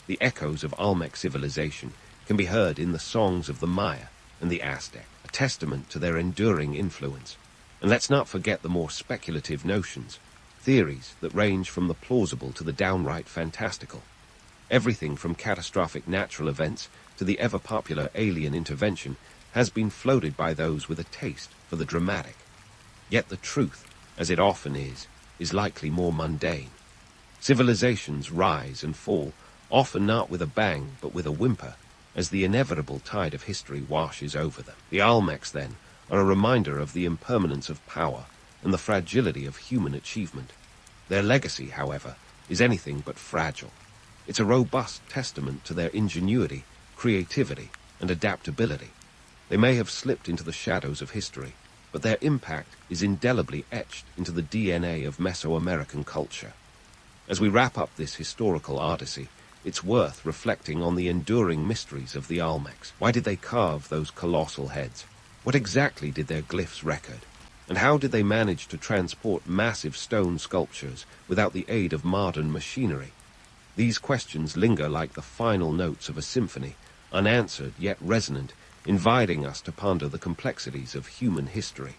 The echoes of Olmec civilization can be heard in the songs of the Maya and the Aztec, a testament to their enduring influence. And let's not forget the more speculative notions, theories that range from the plausible to the downright fantastical. Everything from catastrophic natural events to the ever-popular alien intervention has been floated by those with a taste for the dramatic. Yet the truth, as it often is likely more mundane. Civilizations rise and fall, often not with a bang but with a whimper, as the inevitable tide of history washes over them. The Olmecs, then, are a reminder of the impermanence of power and the fragility of human achievement. Their legacy, however, is anything but fragile. It's a robust testament to their ingenuity, creativity, and adaptability. They may have slipped into the shadows of history, but their impact is indelibly etched into the DNA of Mesoamerican culture. As we wrap up this historical odyssey, it's worth reflecting on the enduring mysteries of the Olmecs. Why did they carve those colossal heads? What exactly did their glyphs record? And how did they manage to transport massive stone sculptures without the aid of modern machinery? These questions linger like the final notes of a symphony, unanswered yet resonant, inviting us to ponder the complexities of human history.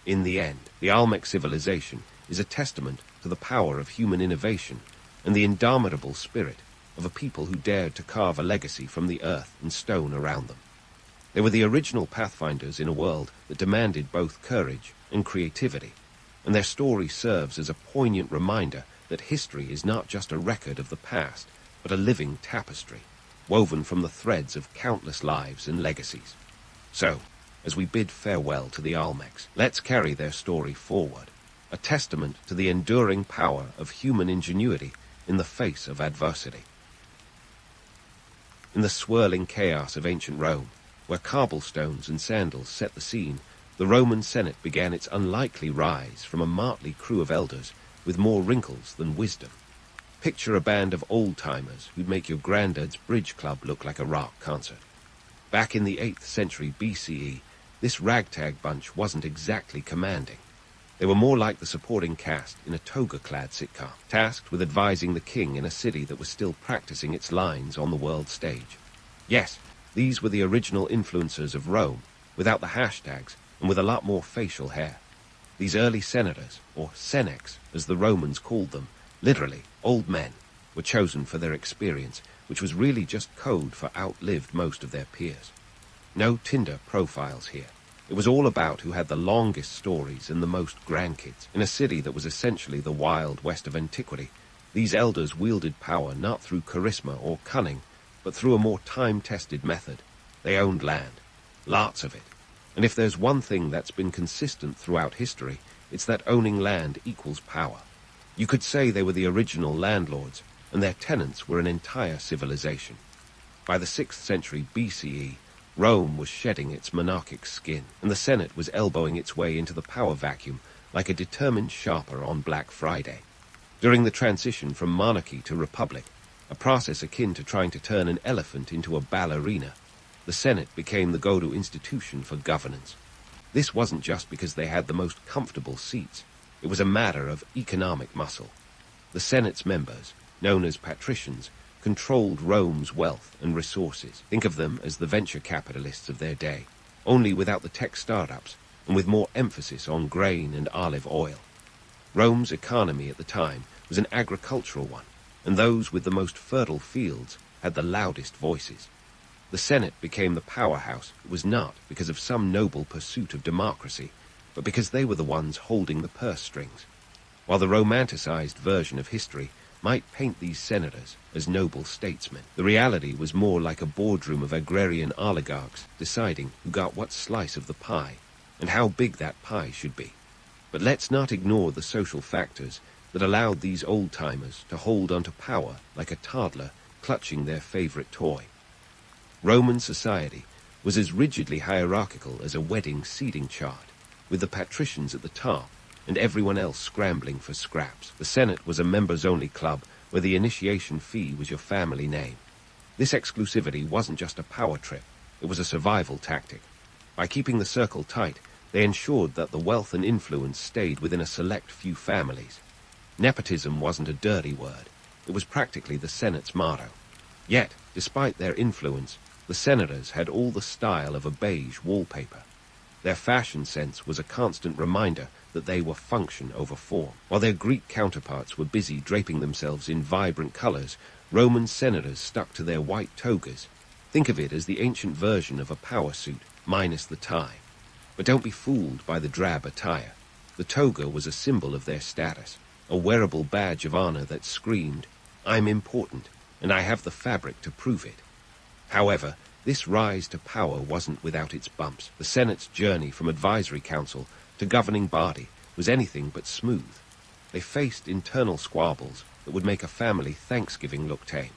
In the end, the Olmec civilization is a testament to the power of human innovation and the indomitable spirit of a people who dared to carve a legacy from the earth and stone around them. They were the original pathfinders in a world that demanded both courage and creativity, and their story serves as a poignant reminder that history is not just a record of the past, but a living tapestry, woven from the threads of countless lives and legacies. So, as we bid farewell to the Olmecs, let's carry their story forward, a testament to the enduring power of human ingenuity in the face of adversity. In the swirling chaos of ancient Rome, where cobblestones and sandals set the scene, the Roman Senate began its unlikely rise from a motley crew of elders with more wrinkles than wisdom. Picture a band of old-timers who'd make your granddad's bridge club look like a rock concert. Back in the 8th century BCE, this ragtag bunch wasn't exactly commanding. They were more like the supporting cast in a toga-clad sitcom, tasked with advising the king in a city that was still practicing its lines on the world stage. Yes, these were the original influencers of Rome, without the hashtags and with a lot more facial hair. These early senators, or senex as the Romans called them, literally old men, were chosen for their experience, which was really just code for outlived most of their peers. No Tinder profiles here. It was all about who had the longest stories and the most grandkids. In a city that was essentially the Wild West of antiquity, these elders wielded power not through charisma or cunning, but through a more time-tested method. They owned land, lots of it. And if there's one thing that's been consistent throughout history, it's that owning land equals power. You could say they were the original landlords, and their tenants were an entire civilization. By the 6th century BCE, Rome was shedding its monarchic skin, and the Senate was elbowing its way into the power vacuum like a determined sharper on Black Friday. During the transition from monarchy to republic, a process akin to trying to turn an elephant into a ballerina, the Senate became the go-to institution for governance. This wasn't just because they had the most comfortable seats. It was a matter of economic muscle. The Senate's members, known as patricians, controlled Rome's wealth and resources. Think of them as the venture capitalists of their day, only without the tech startups and with more emphasis on grain and olive oil. Rome's economy at the time was an agricultural one, and those with the most fertile fields had the loudest voices. The Senate became the powerhouse. It was not because of some noble pursuit of democracy, but because they were the ones holding the purse strings. While the romanticized version of history might paint these senators as noble statesmen, the reality was more like a boardroom of agrarian oligarchs deciding who got what slice of the pie and how big that pie should be. But let's not ignore the social factors that allowed these old-timers to hold onto power like a toddler clutching their favorite toy. Roman society was as rigidly hierarchical as a wedding seating chart, with the patricians at the top and everyone else scrambling for scraps. The Senate was a members-only club where the initiation fee was your family name. This exclusivity wasn't just a power trip, it was a survival tactic. By keeping the circle tight, they ensured that the wealth and influence stayed within a select few families. Nepotism wasn't a dirty word, it was practically the Senate's motto. Yet, despite their influence, the senators had all the style of a beige wallpaper. Their fashion sense was a constant reminder that they were function over form. While their Greek counterparts were busy draping themselves in vibrant colors, Roman senators stuck to their white togas. Think of it as the ancient version of a power suit, minus the tie. But don't be fooled by the drab attire. The toga was a symbol of their status, a wearable badge of honor that screamed, "I'm important, and I have the fabric to prove it." However, this rise to power wasn't without its bumps. The Senate's journey from advisory council to governing body was anything but smooth. They faced internal squabbles, that would make a family Thanksgiving look tame.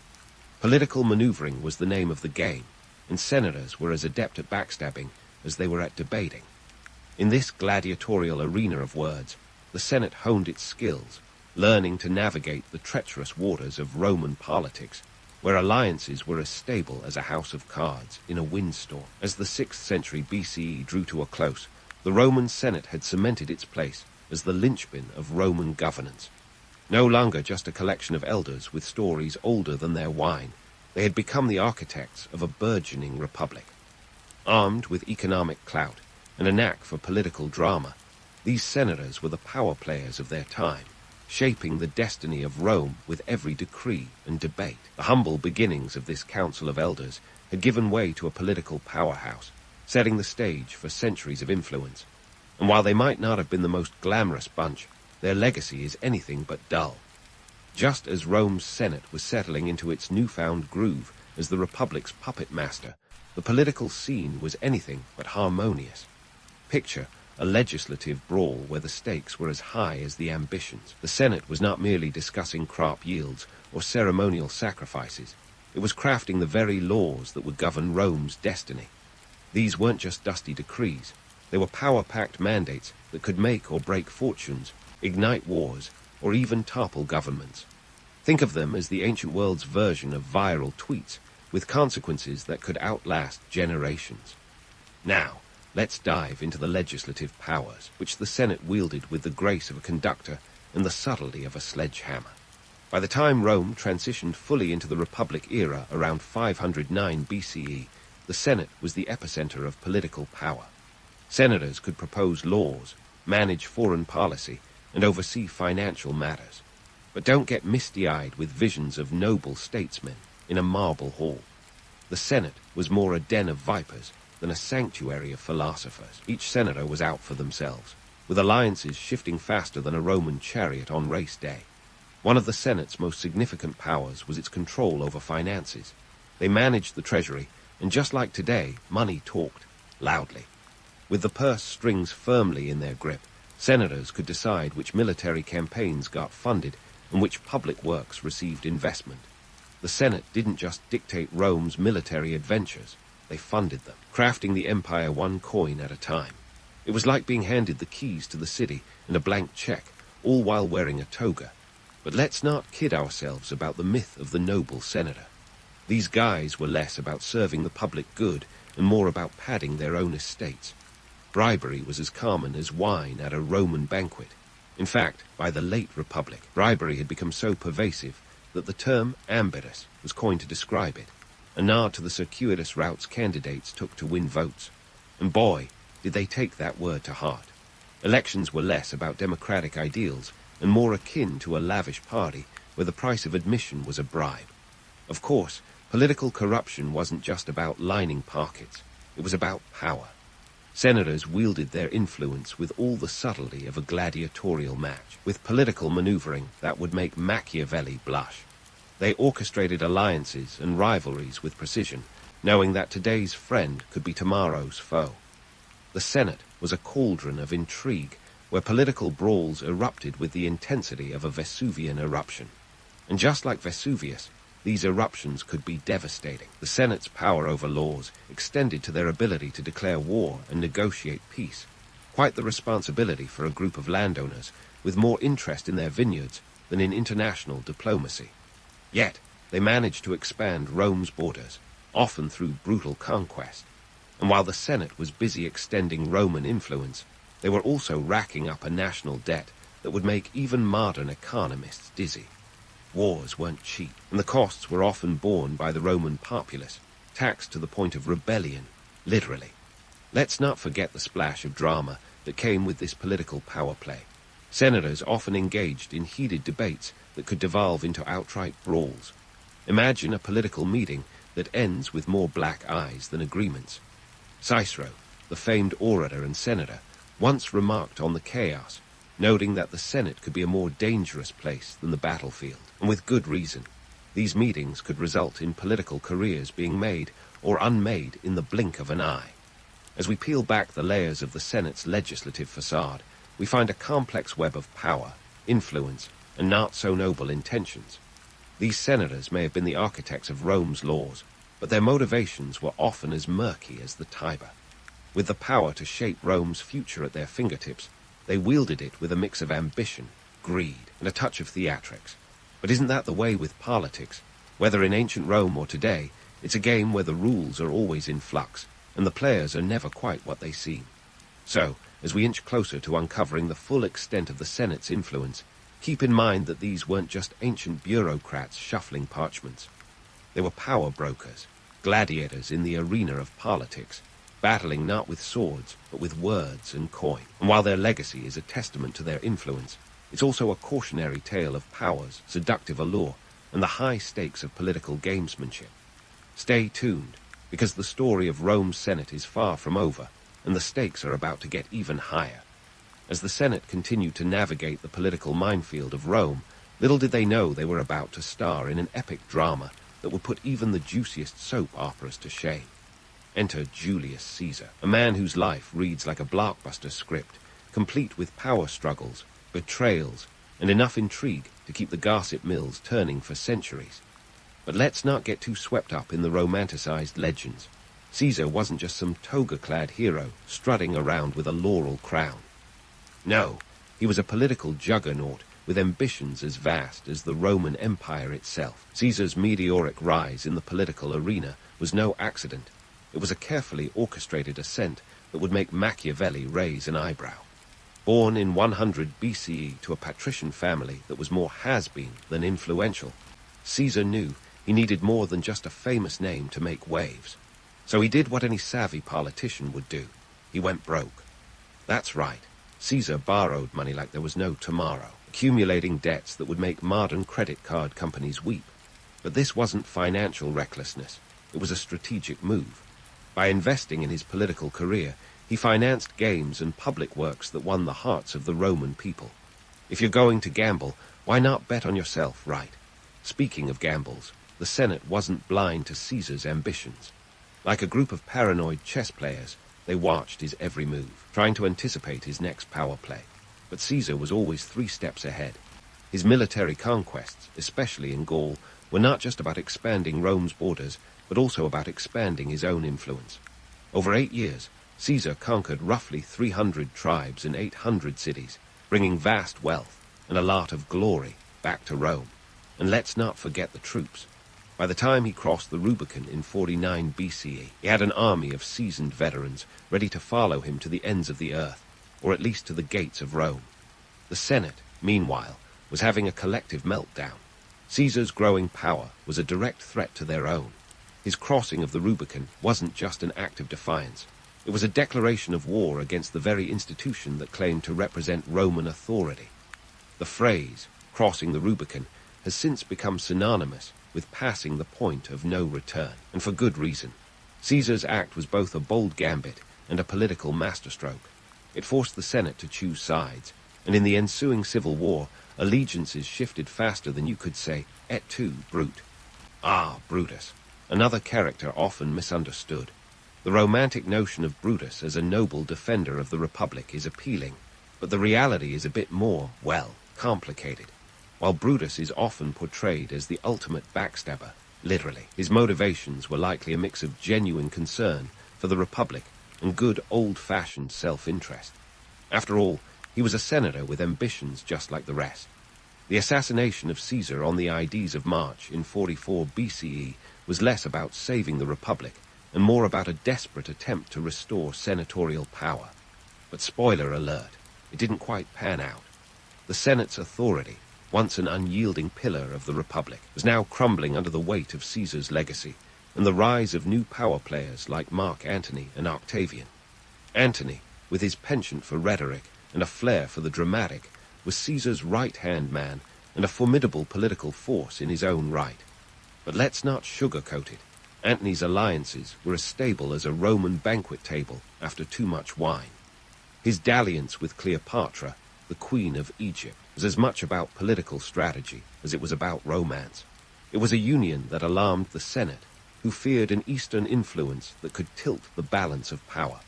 Political maneuvering was the name of the game, and senators were as adept at backstabbing as they were at debating. In this gladiatorial arena of words, the Senate honed its skills, learning to navigate the treacherous waters of Roman politics, where alliances were as stable as a house of cards in a windstorm. As the 6th century BCE drew to a close, the Roman Senate had cemented its place as the linchpin of Roman governance. No longer just a collection of elders with stories older than their wine, they had become the architects of a burgeoning republic. Armed with economic clout and a knack for political drama, these senators were the power players of their time, shaping the destiny of Rome with every decree and debate. The humble beginnings of this council of elders had given way to a political powerhouse, setting the stage for centuries of influence. And while they might not have been the most glamorous bunch, their legacy is anything but dull. Just as Rome's Senate was settling into its newfound groove as the Republic's puppet master, the political scene was anything but harmonious. Picture a legislative brawl where the stakes were as high as the ambitions. The Senate was not merely discussing crop yields or ceremonial sacrifices. It was crafting the very laws that would govern Rome's destiny. These weren't just dusty decrees. They were power-packed mandates that could make or break fortunes, ignite wars, or even topple governments. Think of them as the ancient world's version of viral tweets, with consequences that could outlast generations. Now, let's dive into the legislative powers, which the Senate wielded with the grace of a conductor and the subtlety of a sledgehammer. By the time Rome transitioned fully into the Republic era around 509 BCE, the Senate was the epicenter of political power. Senators could propose laws, manage foreign policy, and oversee financial matters. But don't get misty-eyed with visions of noble statesmen in a marble hall. The Senate was more a den of vipers than a sanctuary of philosophers. Each senator was out for themselves, with alliances shifting faster than a Roman chariot on race day. One of the Senate's most significant powers was its control over finances. They managed the treasury, and just like today, money talked loudly. With the purse strings firmly in their grip, senators could decide which military campaigns got funded and which public works received investment. The Senate didn't just dictate Rome's military adventures. They funded them, crafting the empire one coin at a time. It was like being handed the keys to the city and a blank check, all while wearing a toga. But let's not kid ourselves about the myth of the noble senator. These guys were less about serving the public good and more about padding their own estates. Bribery was as common as wine at a Roman banquet. In fact, by the late Republic, bribery had become so pervasive that the term ambiance was coined to describe it, a nod to the circuitous routes candidates took to win votes. And boy, did they take that word to heart. Elections were less about democratic ideals and more akin to a lavish party where the price of admission was a bribe. Of course, political corruption wasn't just about lining pockets. It was about power. Senators wielded their influence with all the subtlety of a gladiatorial match, with political maneuvering that would make Machiavelli blush. They orchestrated alliances and rivalries with precision, knowing that today's friend could be tomorrow's foe. The Senate was a cauldron of intrigue, where political brawls erupted with the intensity of a Vesuvian eruption. And just like Vesuvius, these eruptions could be devastating. The Senate's power over laws extended to their ability to declare war and negotiate peace. Quite the responsibility for a group of landowners with more interest in their vineyards than in international diplomacy. Yet, they managed to expand Rome's borders, often through brutal conquest. And while the Senate was busy extending Roman influence, they were also racking up a national debt that would make even modern economists dizzy. Wars weren't cheap, and the costs were often borne by the Roman populace, taxed to the point of rebellion, literally. Let's not forget the splash of drama that came with this political power play. Senators often engaged in heated debates that could devolve into outright brawls. Imagine a political meeting that ends with more black eyes than agreements. Cicero, the famed orator and senator, once remarked on the chaos, noting that the Senate could be a more dangerous place than the battlefield, and with good reason. These meetings could result in political careers being made or unmade in the blink of an eye. As we peel back the layers of the Senate's legislative facade, we find a complex web of power, influence, and not so noble intentions. These senators may have been the architects of Rome's laws, but their motivations were often as murky as the Tiber. With the power to shape Rome's future at their fingertips, they wielded it with a mix of ambition, greed, and a touch of theatrics. But isn't that the way with politics? Whether in ancient Rome or today, it's a game where the rules are always in flux, and the players are never quite what they seem. So, as we inch closer to uncovering the full extent of the Senate's influence, keep in mind that these weren't just ancient bureaucrats shuffling parchments. They were power brokers, gladiators in the arena of politics, battling not with swords, but with words and coin. And while their legacy is a testament to their influence, it's also a cautionary tale of power's seductive allure and the high stakes of political gamesmanship. Stay tuned, because the story of Rome's Senate is far from over, and the stakes are about to get even higher. As the Senate continued to navigate the political minefield of Rome, little did they know they were about to star in an epic drama that would put even the juiciest soap operas to shame. Enter Julius Caesar, a man whose life reads like a blockbuster script, complete with power struggles, betrayals, and enough intrigue to keep the gossip mills turning for centuries. But let's not get too swept up in the romanticized legends. Caesar wasn't just some toga-clad hero strutting around with a laurel crown. No, he was a political juggernaut with ambitions as vast as the Roman Empire itself. Caesar's meteoric rise in the political arena was no accident. It was a carefully orchestrated ascent that would make Machiavelli raise an eyebrow. Born in 100 BCE to a patrician family that was more has-been than influential, Caesar knew he needed more than just a famous name to make waves. So he did what any savvy politician would do. He went broke. That's right. Caesar borrowed money like there was no tomorrow, accumulating debts that would make modern credit card companies weep. But this wasn't financial recklessness. It was a strategic move. By investing in his political career, he financed games and public works that won the hearts of the Roman people. If you're going to gamble, why not bet on yourself, right? Speaking of gambles, the Senate wasn't blind to Caesar's ambitions. Like a group of paranoid chess players, they watched his every move, trying to anticipate his next power play. But Caesar was always 3 steps ahead. His military conquests, especially in Gaul, were not just about expanding Rome's borders, but also about expanding his own influence. Over 8 years, Caesar conquered roughly 300 tribes and 800 cities, bringing vast wealth and a lot of glory back to Rome. And let's not forget the troops. By the time he crossed the Rubicon in 49 BCE, he had an army of seasoned veterans ready to follow him to the ends of the earth, or at least to the gates of Rome. The Senate, meanwhile, was having a collective meltdown. Caesar's growing power was a direct threat to their own. His crossing of the Rubicon wasn't just an act of defiance. It was a declaration of war against the very institution that claimed to represent Roman authority. The phrase, crossing the Rubicon, has since become synonymous with passing the point of no return, and for good reason. Caesar's act was both a bold gambit and a political masterstroke. It forced the Senate to choose sides, and in the ensuing civil war, allegiances shifted faster than you could say, et tu, Brute. Ah, Brutus, another character often misunderstood. The romantic notion of Brutus as a noble defender of the Republic is appealing, but the reality is a bit more, well, complicated. While Brutus is often portrayed as the ultimate backstabber, literally, his motivations were likely a mix of genuine concern for the Republic and good old-fashioned self-interest. After all, he was a senator with ambitions just like the rest. The assassination of Caesar on the Ides of March in 44 BCE was less about saving the Republic and more about a desperate attempt to restore senatorial power. But spoiler alert, it didn't quite pan out. The Senate's authority, once an unyielding pillar of the Republic, was now crumbling under the weight of Caesar's legacy and the rise of new power players like Mark Antony and Octavian. Antony, with his penchant for rhetoric and a flair for the dramatic, was Caesar's right-hand man and a formidable political force in his own right. But let's not sugarcoat it. Antony's alliances were as stable as a Roman banquet table after too much wine. His dalliance with Cleopatra, the Queen of Egypt, was as much about political strategy as it was about romance. It was a union that alarmed the Senate, who feared an Eastern influence that could tilt the balance of power.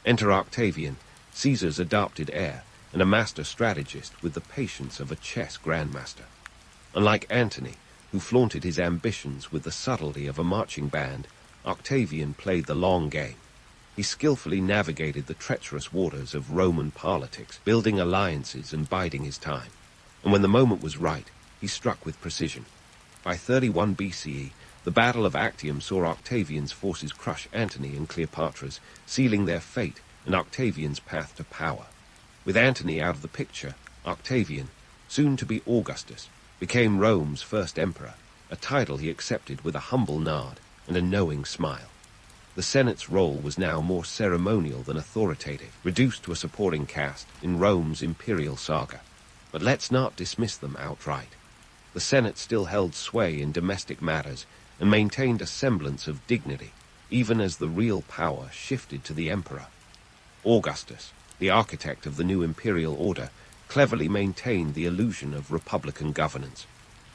Enter Octavian, Caesar's adopted heir, and a master strategist with the patience of a chess grandmaster. Unlike Antony, who flaunted his ambitions with the subtlety of a marching band, Octavian played the long game. He skillfully navigated the treacherous waters of Roman politics, building alliances and biding his time. And when the moment was right, he struck with precision. By 31 BCE, the Battle of Actium saw Octavian's forces crush Antony and Cleopatra's, sealing their fate and Octavian's path to power. With Antony out of the picture, Octavian, soon to be Augustus, became Rome's first emperor, a title he accepted with a humble nod and a knowing smile. The Senate's role was now more ceremonial than authoritative, reduced to a supporting cast in Rome's imperial saga. But let's not dismiss them outright. The Senate still held sway in domestic matters and maintained a semblance of dignity, even as the real power shifted to the emperor. Augustus, the architect of the new imperial order, cleverly maintained the illusion of republican governance.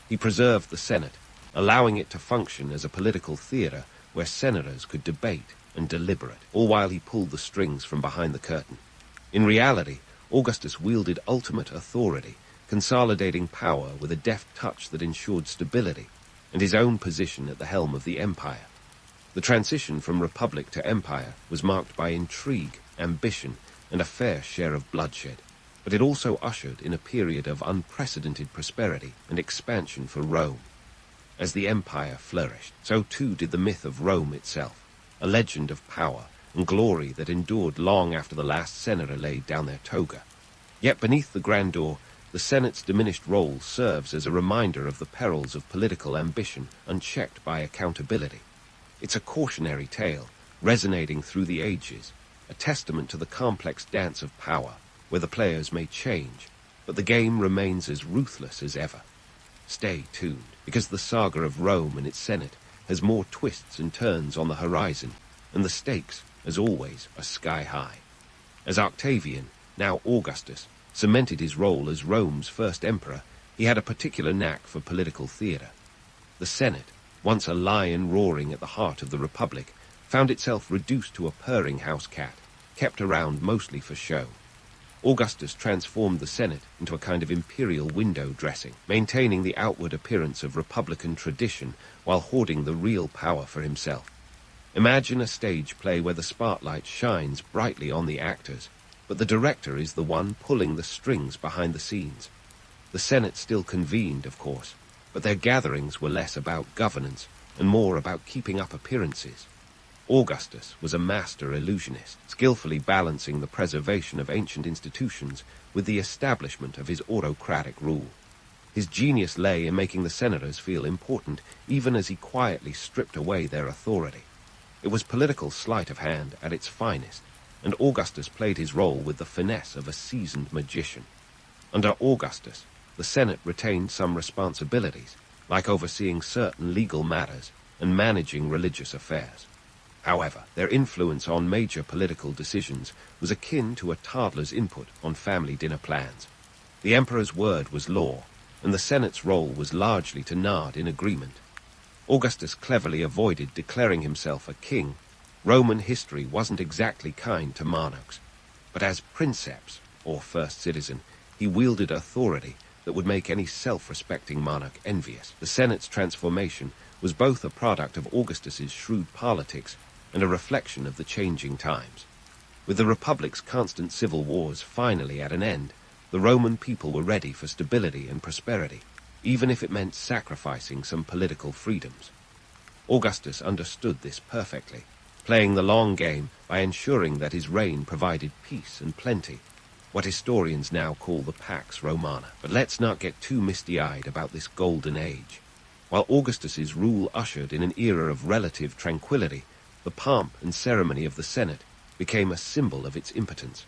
He preserved the Senate, allowing it to function as a political theater where senators could debate and deliberate, all while he pulled the strings from behind the curtain. In reality, Augustus wielded ultimate authority, consolidating power with a deft touch that ensured stability, and his own position at the helm of the empire. The transition from republic to empire was marked by intrigue, ambition, and a fair share of bloodshed, but it also ushered in a period of unprecedented prosperity and expansion for Rome. As the empire flourished, so too did the myth of Rome itself, a legend of power and glory that endured long after the last senator laid down their toga. Yet beneath the grandeur, the Senate's diminished role serves as a reminder of the perils of political ambition unchecked by accountability. It's a cautionary tale, resonating through the ages, a testament to the complex dance of power, where the players may change, but the game remains as ruthless as ever. Stay tuned, because the saga of Rome and its Senate has more twists and turns on the horizon, and the stakes, as always, are sky high. As Octavian, now Augustus, cemented his role as Rome's first emperor, he had a particular knack for political theater. The Senate, once a lion roaring at the heart of the Republic, found itself reduced to a purring house cat, kept around mostly for show. Augustus transformed the Senate into a kind of imperial window dressing, maintaining the outward appearance of republican tradition while hoarding the real power for himself. Imagine a stage play where the spotlight shines brightly on the actors, but the director is the one pulling the strings behind the scenes. The Senate still convened, of course, but their gatherings were less about governance and more about keeping up appearances. Augustus was a master illusionist, skillfully balancing the preservation of ancient institutions with the establishment of his autocratic rule. His genius lay in making the senators feel important, even as he quietly stripped away their authority. It was political sleight of hand at its finest, and Augustus played his role with the finesse of a seasoned magician. Under Augustus, the Senate retained some responsibilities, like overseeing certain legal matters and managing religious affairs. However, their influence on major political decisions was akin to a toddler's input on family dinner plans. The emperor's word was law, and the Senate's role was largely to nod in agreement. Augustus cleverly avoided declaring himself a king. Roman history wasn't exactly kind to monarchs, but as princeps, or first citizen, he wielded authority that would make any self-respecting monarch envious. The Senate's transformation was both a product of Augustus's shrewd politics and a reflection of the changing times. With the Republic's constant civil wars finally at an end, the Roman people were ready for stability and prosperity, even if it meant sacrificing some political freedoms. Augustus understood this perfectly, playing the long game by ensuring that his reign provided peace and plenty, what historians now call the Pax Romana. But let's not get too misty-eyed about this golden age. While Augustus's rule ushered in an era of relative tranquility, the pomp and ceremony of the Senate became a symbol of its impotence.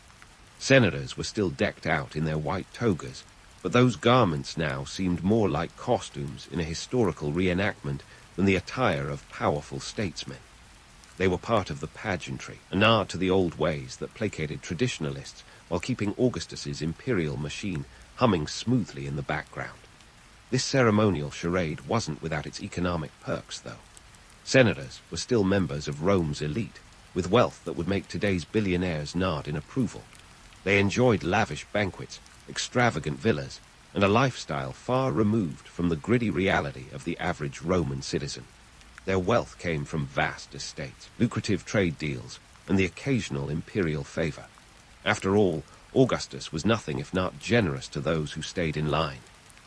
Senators were still decked out in their white togas, but those garments now seemed more like costumes in a historical reenactment than the attire of powerful statesmen. They were part of the pageantry, a nod to the old ways that placated traditionalists while keeping Augustus's imperial machine humming smoothly in the background. This ceremonial charade wasn't without its economic perks, though. Senators were still members of Rome's elite, with wealth that would make today's billionaires nod in approval. They enjoyed lavish banquets, extravagant villas, and a lifestyle far removed from the gritty reality of the average Roman citizen. Their wealth came from vast estates, lucrative trade deals, and the occasional imperial favor. After all, Augustus was nothing if not generous to those who stayed in line.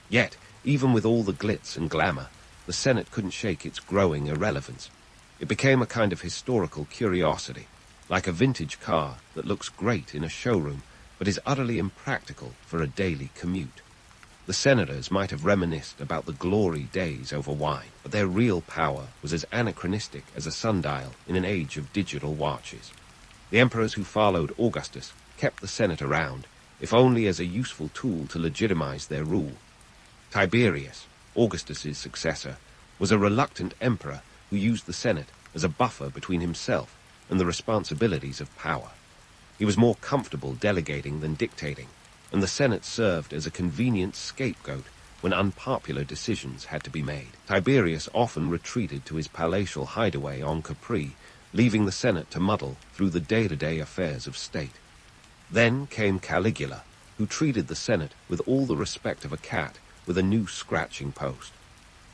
Yet, even with all the glitz and glamour, the Senate couldn't shake its growing irrelevance. It became a kind of historical curiosity, like a vintage car that looks great in a showroom but is utterly impractical for a daily commute. The senators might have reminisced about the glory days over wine, but their real power was as anachronistic as a sundial in an age of digital watches. The emperors who followed Augustus kept the Senate around, if only as a useful tool to legitimize their rule. Tiberius, Augustus's successor, was a reluctant emperor who used the Senate as a buffer between himself and the responsibilities of power. He was more comfortable delegating than dictating, and the Senate served as a convenient scapegoat when unpopular decisions had to be made. Tiberius often retreated to his palatial hideaway on Capri, leaving the Senate to muddle through the day-to-day affairs of state. Then came Caligula, who treated the Senate with all the respect of a cat with a new scratching post.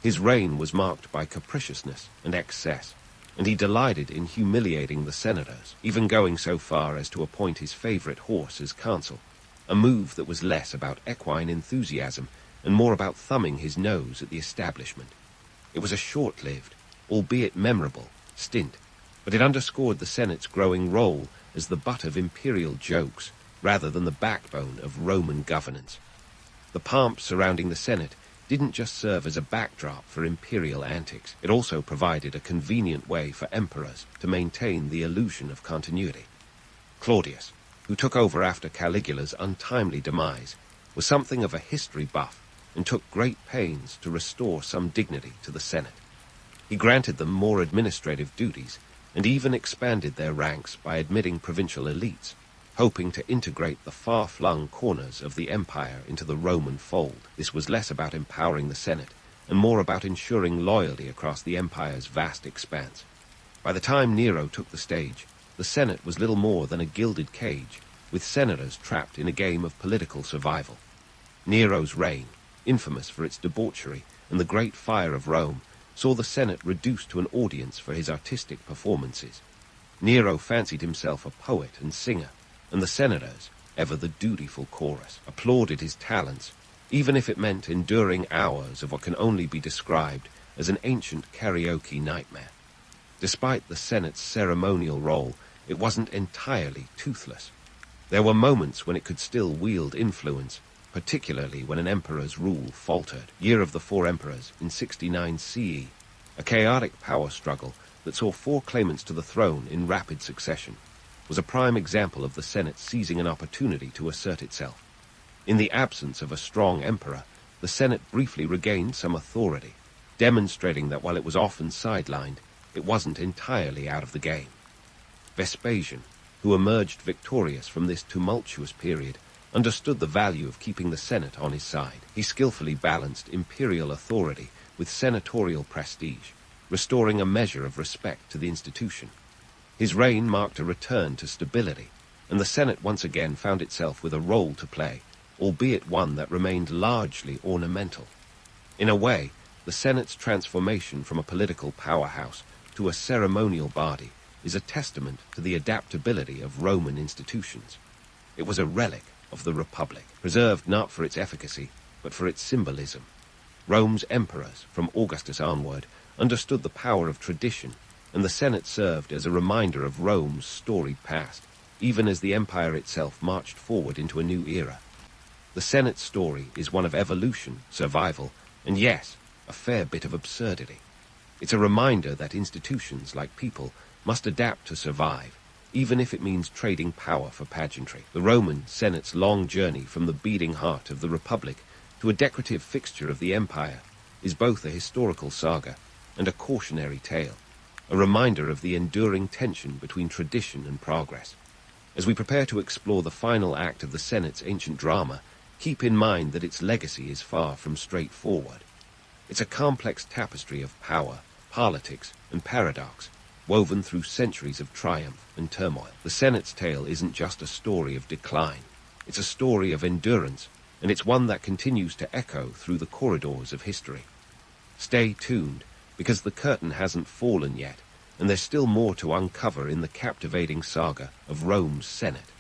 His reign was marked by capriciousness and excess, and he delighted in humiliating the senators, even going so far as to appoint his favorite horse as consul, a move that was less about equine enthusiasm and more about thumbing his nose at the establishment. It was a short-lived, albeit memorable, stint, but it underscored the Senate's growing role as the butt of imperial jokes rather than the backbone of Roman governance. The pomp surrounding the Senate didn't just serve as a backdrop for imperial antics, it also provided a convenient way for emperors to maintain the illusion of continuity. Claudius, who took over after Caligula's untimely demise, was something of a history buff and took great pains to restore some dignity to the Senate. He granted them more administrative duties and even expanded their ranks by admitting provincial elites, hoping to integrate the far-flung corners of the empire into the Roman fold. This was less about empowering the Senate and more about ensuring loyalty across the empire's vast expanse. By the time Nero took the stage, the Senate was little more than a gilded cage, with senators trapped in a game of political survival. Nero's reign, infamous for its debauchery and the Great Fire of Rome, saw the Senate reduced to an audience for his artistic performances. Nero fancied himself a poet and singer, and the senators, ever the dutiful chorus, applauded his talents, even if it meant enduring hours of what can only be described as an ancient karaoke nightmare. Despite the Senate's ceremonial role, it wasn't entirely toothless. There were moments when it could still wield influence, particularly when an emperor's rule faltered. Year of the Four Emperors in 69 CE, a chaotic power struggle that saw four claimants to the throne in rapid succession, was a prime example of the Senate seizing an opportunity to assert itself. In the absence of a strong emperor, the Senate briefly regained some authority, demonstrating that while it was often sidelined, it wasn't entirely out of the game. Vespasian, who emerged victorious from this tumultuous period, understood the value of keeping the Senate on his side. He skillfully balanced imperial authority with senatorial prestige, restoring a measure of respect to the institution. His reign marked a return to stability, and the Senate once again found itself with a role to play, albeit one that remained largely ornamental. In a way, the Senate's transformation from a political powerhouse to a ceremonial body is a testament to the adaptability of Roman institutions. It was a relic of the Republic, preserved not for its efficacy, but for its symbolism. Rome's emperors, from Augustus onward, understood the power of tradition, and the Senate served as a reminder of Rome's storied past, even as the empire itself marched forward into a new era. The Senate's story is one of evolution, survival, and yes, a fair bit of absurdity. It's a reminder that institutions, like people, must adapt to survive, even if it means trading power for pageantry. The Roman Senate's long journey from the beating heart of the Republic to a decorative fixture of the empire is both a historical saga and a cautionary tale, a reminder of the enduring tension between tradition and progress. As we prepare to explore the final act of the Senate's ancient drama, keep in mind that its legacy is far from straightforward. It's a complex tapestry of power, politics, and paradox, woven through centuries of triumph and turmoil. The Senate's tale isn't just a story of decline. It's a story of endurance, and it's one that continues to echo through the corridors of history. Stay tuned, because the curtain hasn't fallen yet, and there's still more to uncover in the captivating saga of Rome's Senate.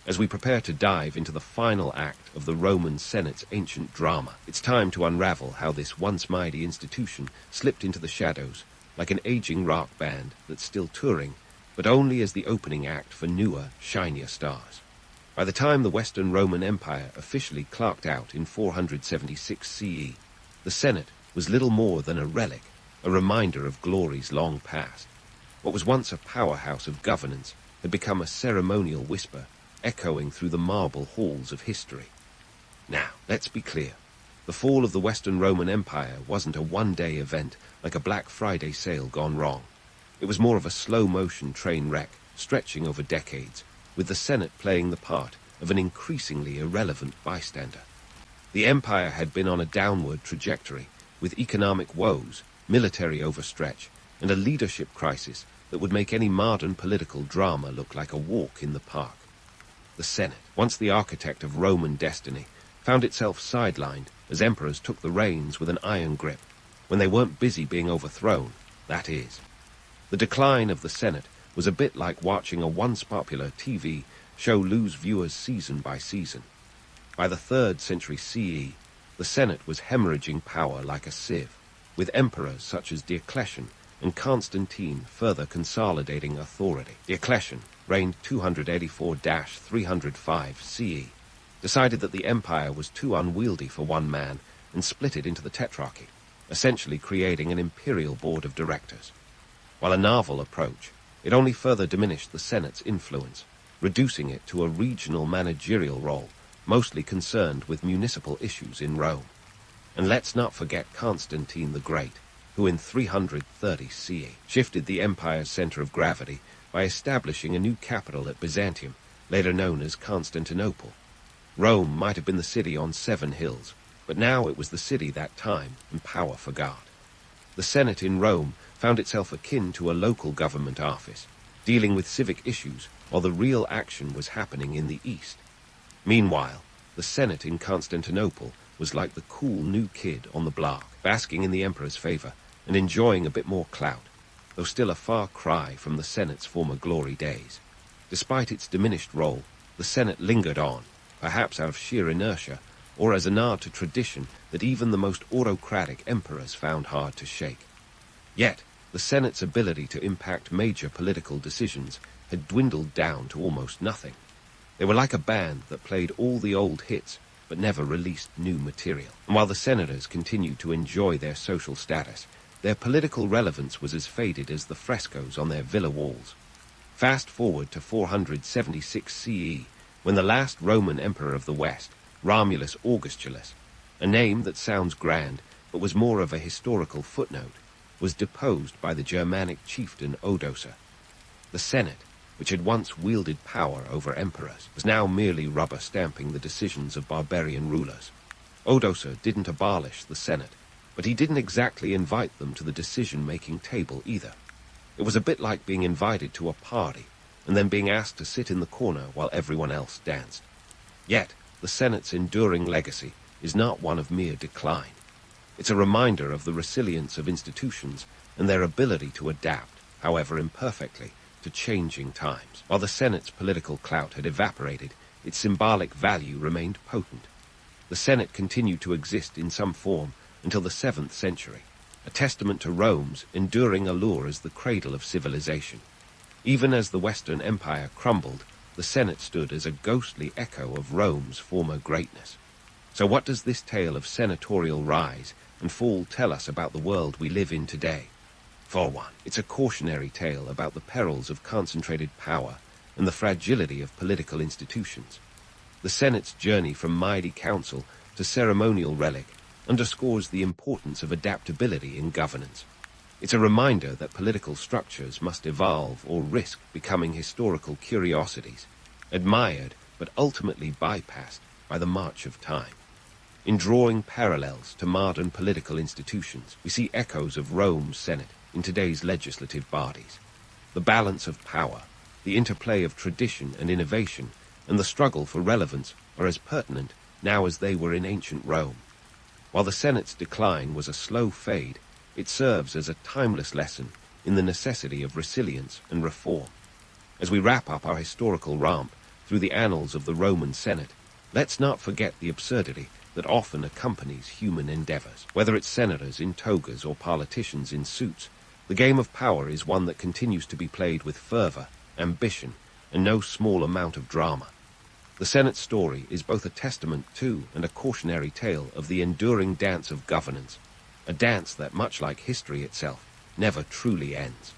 As we prepare to dive into the final act of the Roman Senate's ancient drama, it's time to unravel how this once mighty institution slipped into the shadows like an aging rock band that's still touring, but only as the opening act for newer, shinier stars. By the time the Western Roman Empire officially clocked out in 476 CE, the Senate was little more than a relic, a reminder of glories long past. What was once a powerhouse of governance had become a ceremonial whisper, echoing through the marble halls of history. Now, let's be clear. The fall of the Western Roman Empire wasn't a one-day event like a Black Friday sale gone wrong. It was more of a slow-motion train wreck, stretching over decades, with the Senate playing the part of an increasingly irrelevant bystander. The empire had been on a downward trajectory, with economic woes, military overstretch, and a leadership crisis that would make any modern political drama look like a walk in the park. The Senate, once the architect of Roman destiny, found itself sidelined as emperors took the reins with an iron grip, when they weren't busy being overthrown, that is. The decline of the Senate was a bit like watching a once popular TV show lose viewers season by season. By the 3rd century CE, the Senate was hemorrhaging power like a sieve, with emperors such as Diocletian and Constantine further consolidating authority. Diocletian reigned 284-305 CE, decided that the empire was too unwieldy for one man and split it into the tetrarchy, essentially creating an imperial board of directors. While a novel approach, it only further diminished the Senate's influence, reducing it to a regional managerial role, mostly concerned with municipal issues in Rome. And let's not forget Constantine the Great, who in 330 CE shifted the empire's center of gravity by establishing a new capital at Byzantium, later known as Constantinople. Rome might have been the city on 7 hills, but now it was the city that time and power forgot. The Senate in Rome found itself akin to a local government office, dealing with civic issues while the real action was happening in the east. Meanwhile, the Senate in Constantinople was like the cool new kid on the block, basking in the emperor's favor and enjoying a bit more clout, though still a far cry from the Senate's former glory days. Despite its diminished role, the Senate lingered on, perhaps out of sheer inertia, or as a nod to tradition that even the most autocratic emperors found hard to shake. Yet, the Senate's ability to impact major political decisions had dwindled down to almost nothing. They were like a band that played all the old hits but never released new material. And while the senators continued to enjoy their social status, their political relevance was as faded as the frescoes on their villa walls. Fast forward to 476 CE, when the last Roman emperor of the West, Romulus Augustulus, a name that sounds grand but was more of a historical footnote, was deposed by the Germanic chieftain Odoacer. The Senate, which had once wielded power over emperors, was now merely rubber-stamping the decisions of barbarian rulers. Odoacer didn't abolish the Senate, but he didn't exactly invite them to the decision-making table either. It was a bit like being invited to a party and then being asked to sit in the corner while everyone else danced. Yet, the Senate's enduring legacy is not one of mere decline. It's a reminder of the resilience of institutions and their ability to adapt, however imperfectly, to changing times. While the Senate's political clout had evaporated, its symbolic value remained potent. The Senate continued to exist in some form until the 7th century, a testament to Rome's enduring allure as the cradle of civilization. Even as the Western Empire crumbled, the Senate stood as a ghostly echo of Rome's former greatness. So what does this tale of senatorial rise and fall tell us about the world we live in today? For one, it's a cautionary tale about the perils of concentrated power and the fragility of political institutions. The Senate's journey from mighty council to ceremonial relic underscores the importance of adaptability in governance. It's a reminder that political structures must evolve or risk becoming historical curiosities, admired but ultimately bypassed by the march of time. In drawing parallels to modern political institutions, we see echoes of Rome's Senate in today's legislative bodies. The balance of power, the interplay of tradition and innovation, and the struggle for relevance are as pertinent now as they were in ancient Rome. While the Senate's decline was a slow fade, it serves as a timeless lesson in the necessity of resilience and reform. As we wrap up our historical ramp through the annals of the Roman Senate, let's not forget the absurdity that often accompanies human endeavors. Whether it's senators in togas or politicians in suits, the game of power is one that continues to be played with fervor, ambition, and no small amount of drama. The Senate's story is both a testament to and a cautionary tale of the enduring dance of governance, a dance that, much like history itself, never truly ends.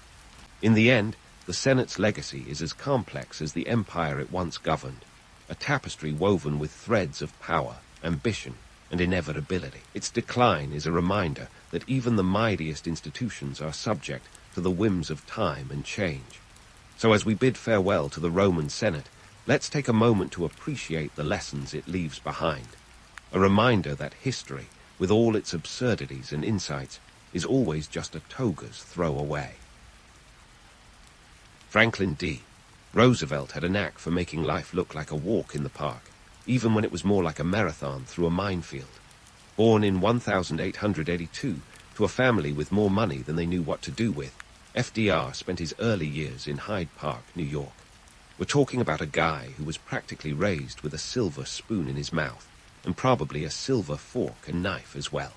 In the end, the Senate's legacy is as complex as the empire it once governed, a tapestry woven with threads of power, ambition, and inevitability. Its decline is a reminder that even the mightiest institutions are subject to the whims of time and change. So as we bid farewell to the Roman Senate, let's take a moment to appreciate the lessons it leaves behind. A reminder that history, with all its absurdities and insights, is always just a toga's throw away. Franklin D. Roosevelt had a knack for making life look like a walk in the park, even when it was more like a marathon through a minefield. Born in 1882 to a family with more money than they knew what to do with, FDR spent his early years in Hyde Park, New York. We're talking about a guy who was practically raised with a silver spoon in his mouth, and probably a silver fork and knife as well.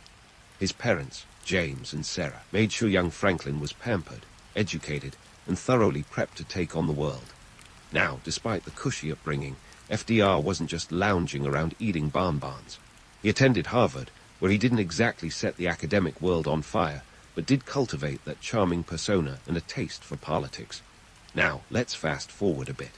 His parents, James and Sarah, made sure young Franklin was pampered, educated, and thoroughly prepped to take on the world. Now, despite the cushy upbringing, FDR wasn't just lounging around eating bonbons. He attended Harvard, where he didn't exactly set the academic world on fire, but did cultivate that charming persona and a taste for politics. Now, let's fast forward a bit.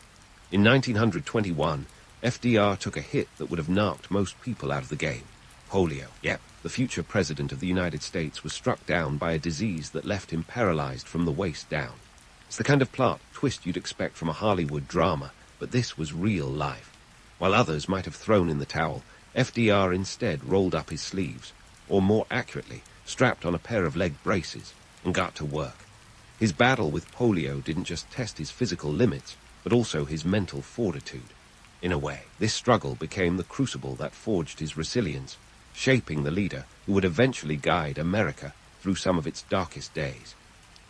In 1921, FDR took a hit that would have knocked most people out of the game. Polio. Yep, the future president of the United States was struck down by a disease that left him paralyzed from the waist down. It's the kind of plot twist you'd expect from a Hollywood drama, but this was real life. While others might have thrown in the towel, FDR instead rolled up his sleeves, or more accurately, strapped on a pair of leg braces, and got to work. His battle with polio didn't just test his physical limits, but also his mental fortitude. In a way, this struggle became the crucible that forged his resilience, shaping the leader who would eventually guide America through some of its darkest days.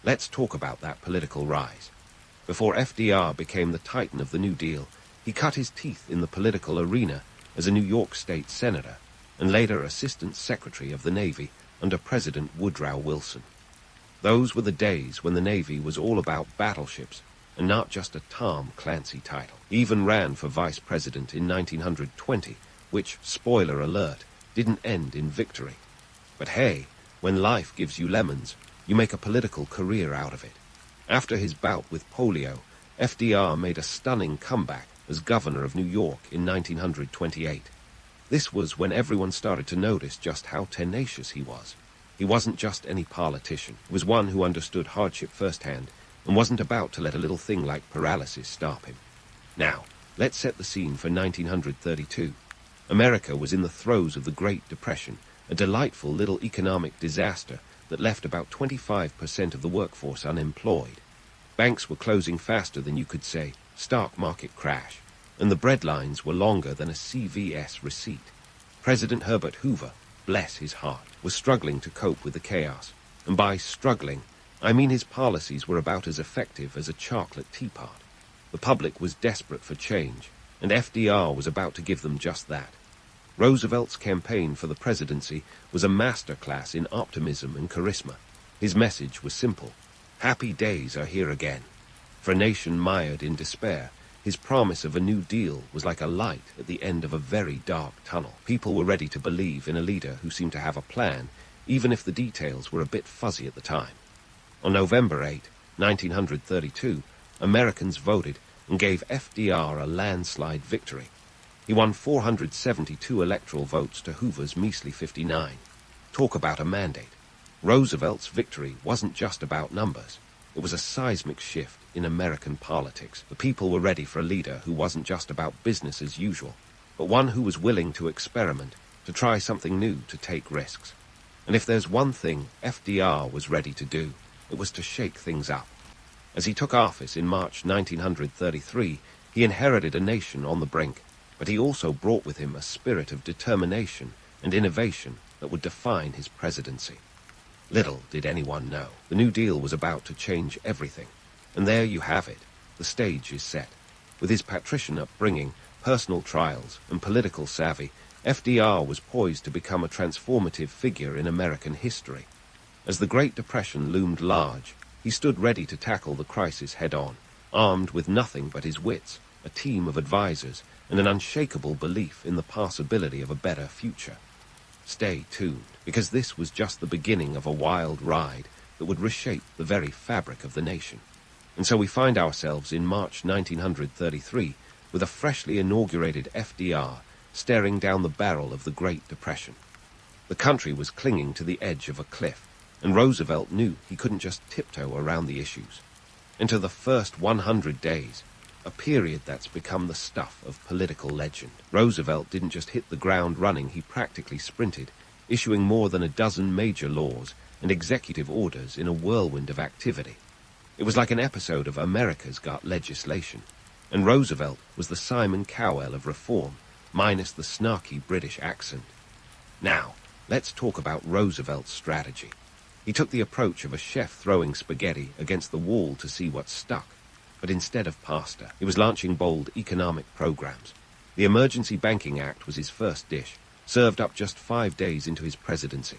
Let's talk about that political rise. Before FDR became the titan of the New Deal, he cut his teeth in the political arena as a New York State senator, and later Assistant Secretary of the Navy under President Woodrow Wilson. Those were the days when the Navy was all about battleships, and not just a Tom Clancy title. He even ran for vice president in 1920, which, spoiler alert, didn't end in victory. But hey, when life gives you lemons, you make a political career out of it. After his bout with polio, FDR made a stunning comeback as governor of New York in 1928. This was when everyone started to notice just how tenacious he was. He wasn't just any politician. He was one who understood hardship firsthand and wasn't about to let a little thing like paralysis stop him. Now, let's set the scene for 1932. America was in the throes of the Great Depression, a delightful little economic disaster that left about 25% of the workforce unemployed. Banks were closing faster than you could say, stock market crash, and the bread lines were longer than a CVS receipt. President Herbert Hoover, bless his heart, was struggling to cope with the chaos, and by struggling, I mean his policies were about as effective as a chocolate teapot. The public was desperate for change, and FDR was about to give them just that. Roosevelt's campaign for the presidency was a masterclass in optimism and charisma. His message was simple: happy days are here again. For a nation mired in despair, his promise of a New Deal was like a light at the end of a very dark tunnel. People were ready to believe in a leader who seemed to have a plan, even if the details were a bit fuzzy at the time. On November 8, 1932, Americans voted and gave FDR a landslide victory. He won 472 electoral votes to Hoover's measly 59. Talk about a mandate. Roosevelt's victory wasn't just about numbers. It was a seismic shift in American politics. The people were ready for a leader who wasn't just about business as usual, but one who was willing to experiment, to try something new, to take risks. And if there's one thing FDR was ready to do, it was to shake things up. As he took office in March 1933, he inherited a nation on the brink. but he also brought with him a spirit of determination and innovation that would define his presidency. Little did anyone know, the New Deal was about to change everything. And there you have it. The stage is set. With his patrician upbringing, personal trials, and political savvy, FDR was poised to become a transformative figure in American history. As the Great Depression loomed large, he stood ready to tackle the crisis head-on, armed with nothing but his wits, a team of advisors, and an unshakable belief in the possibility of a better future. Stay tuned, because this was just the beginning of a wild ride that would reshape the very fabric of the nation. And so we find ourselves in March 1933 with a freshly inaugurated FDR staring down the barrel of the Great Depression. The country was clinging to the edge of a cliff, and Roosevelt knew he couldn't just tiptoe around the issues. Into the first 100 days, a period that's become the stuff of political legend. Roosevelt didn't just hit the ground running, he practically sprinted, issuing more than a dozen major laws and executive orders in a whirlwind of activity. It was like an episode of America's Got Legislation, and Roosevelt was the Simon Cowell of reform, minus the snarky British accent. Now, let's talk about Roosevelt's strategy. He took the approach of a chef throwing spaghetti against the wall to see what stuck. But instead of pasta, he was launching bold economic programs. The Emergency Banking Act was his first dish, served up just 5 days into his presidency.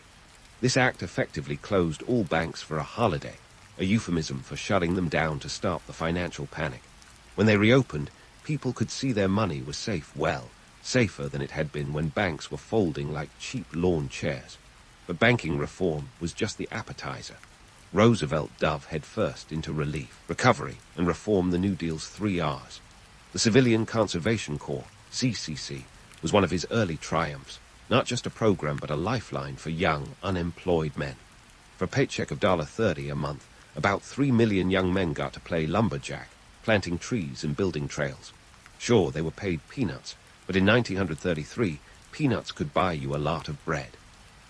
This act effectively closed all banks for a holiday, a euphemism for shutting them down to stop the financial panic. When they reopened, people could see their money was safe, well, safer than it had been when banks were folding like cheap lawn chairs. But banking reform was just the appetizer. Roosevelt dove headfirst into relief, recovery, and reform, the New Deal's 3 R's. The Civilian Conservation Corps, CCC, was one of his early triumphs, not just a program but a lifeline for young, unemployed men. For a paycheck of $30 a month, about 3 million young men got to play lumberjack, planting trees and building trails. Sure, they were paid peanuts, but in 1933, peanuts could buy you a lot of bread.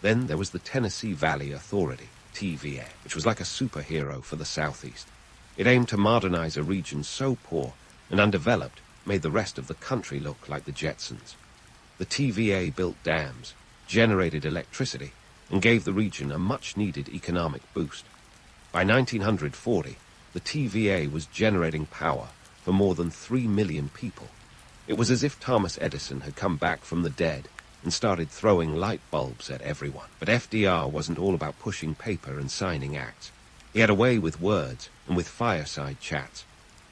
Then there was the Tennessee Valley Authority, TVA, which was like a superhero for the Southeast. It aimed to modernize a region so poor and undeveloped, made the rest of the country look like the Jetsons. The TVA built dams, generated electricity, and gave the region a much-needed economic boost. By 1940, the TVA was generating power for more than 3 million people. It was as if Thomas Edison had come back from the dead and started throwing light bulbs at everyone. But FDR wasn't all about pushing paper and signing acts. He had a way with words and with fireside chats.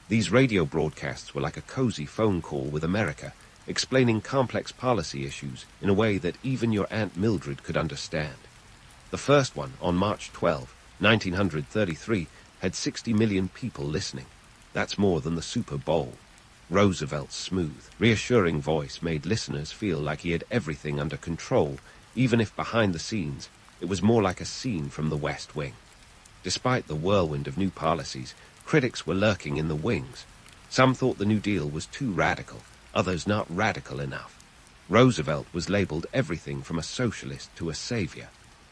These radio broadcasts were like a cozy phone call with America, explaining complex policy issues in a way that even your Aunt Mildred could understand. The first one, on March 12, 1933, had 60 million people listening. That's more than the Super Bowl. Roosevelt's smooth, reassuring voice made listeners feel like he had everything under control, even if behind the scenes it was more like a scene from the West Wing. Despite the whirlwind of new policies, critics were lurking in the wings. Some thought the New Deal was too radical, others not radical enough. Roosevelt was labeled everything from a socialist to a savior.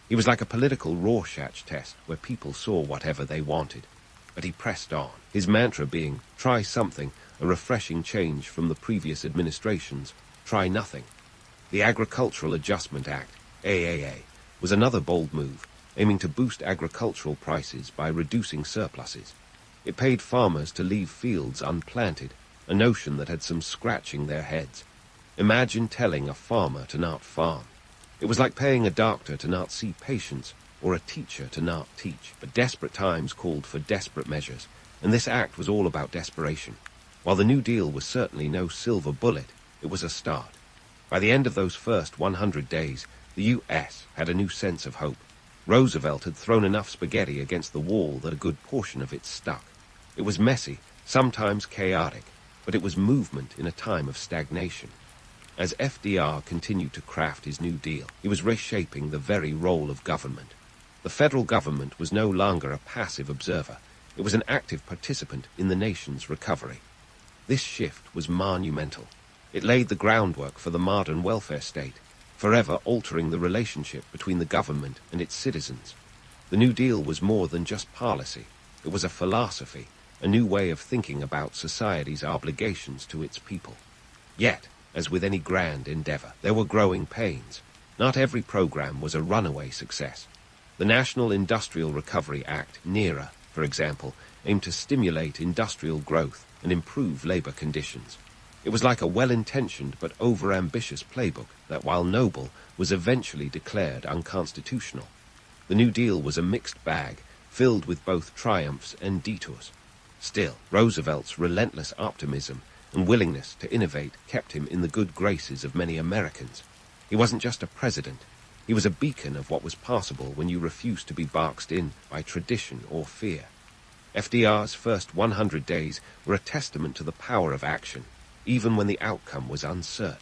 He was like a political Rorschach test where people saw whatever they wanted. But he pressed on, his mantra being, try something, a refreshing change from the previous administration's try nothing. The Agricultural Adjustment Act, AAA, was another bold move, aiming to boost agricultural prices by reducing surpluses. It paid farmers to leave fields unplanted, a notion that had some scratching their heads. Imagine telling a farmer to not farm. It was like paying a doctor to not see patients, or a teacher to not teach. But desperate times called for desperate measures, and this act was all about desperation. While the New Deal was certainly no silver bullet, it was a start. By the end of those first 100 days, the U.S. had a new sense of hope. Roosevelt had thrown enough spaghetti against the wall that a good portion of it stuck. It was messy, sometimes chaotic, but it was movement in a time of stagnation. As FDR continued to craft his New Deal, he was reshaping the very role of government. The federal government was no longer a passive observer. It was an active participant in the nation's recovery. This shift was monumental. It laid the groundwork for the modern welfare state, forever altering the relationship between the government and its citizens. The New Deal was more than just policy. It was a philosophy, a new way of thinking about society's obligations to its people. Yet, as with any grand endeavor, there were growing pains. Not every program was a runaway success. The National Industrial Recovery Act, NIRA, for example, aimed to stimulate industrial growth and improve labor conditions. It was like a well-intentioned but over-ambitious playbook that, while noble, was eventually declared unconstitutional. The New Deal was a mixed bag, filled with both triumphs and detours. Still, Roosevelt's relentless optimism and willingness to innovate kept him in the good graces of many Americans. He wasn't just a president. He was a beacon of what was possible when you refused to be boxed in by tradition or fear. FDR's first 100 days were a testament to the power of action, even when the outcome was uncertain.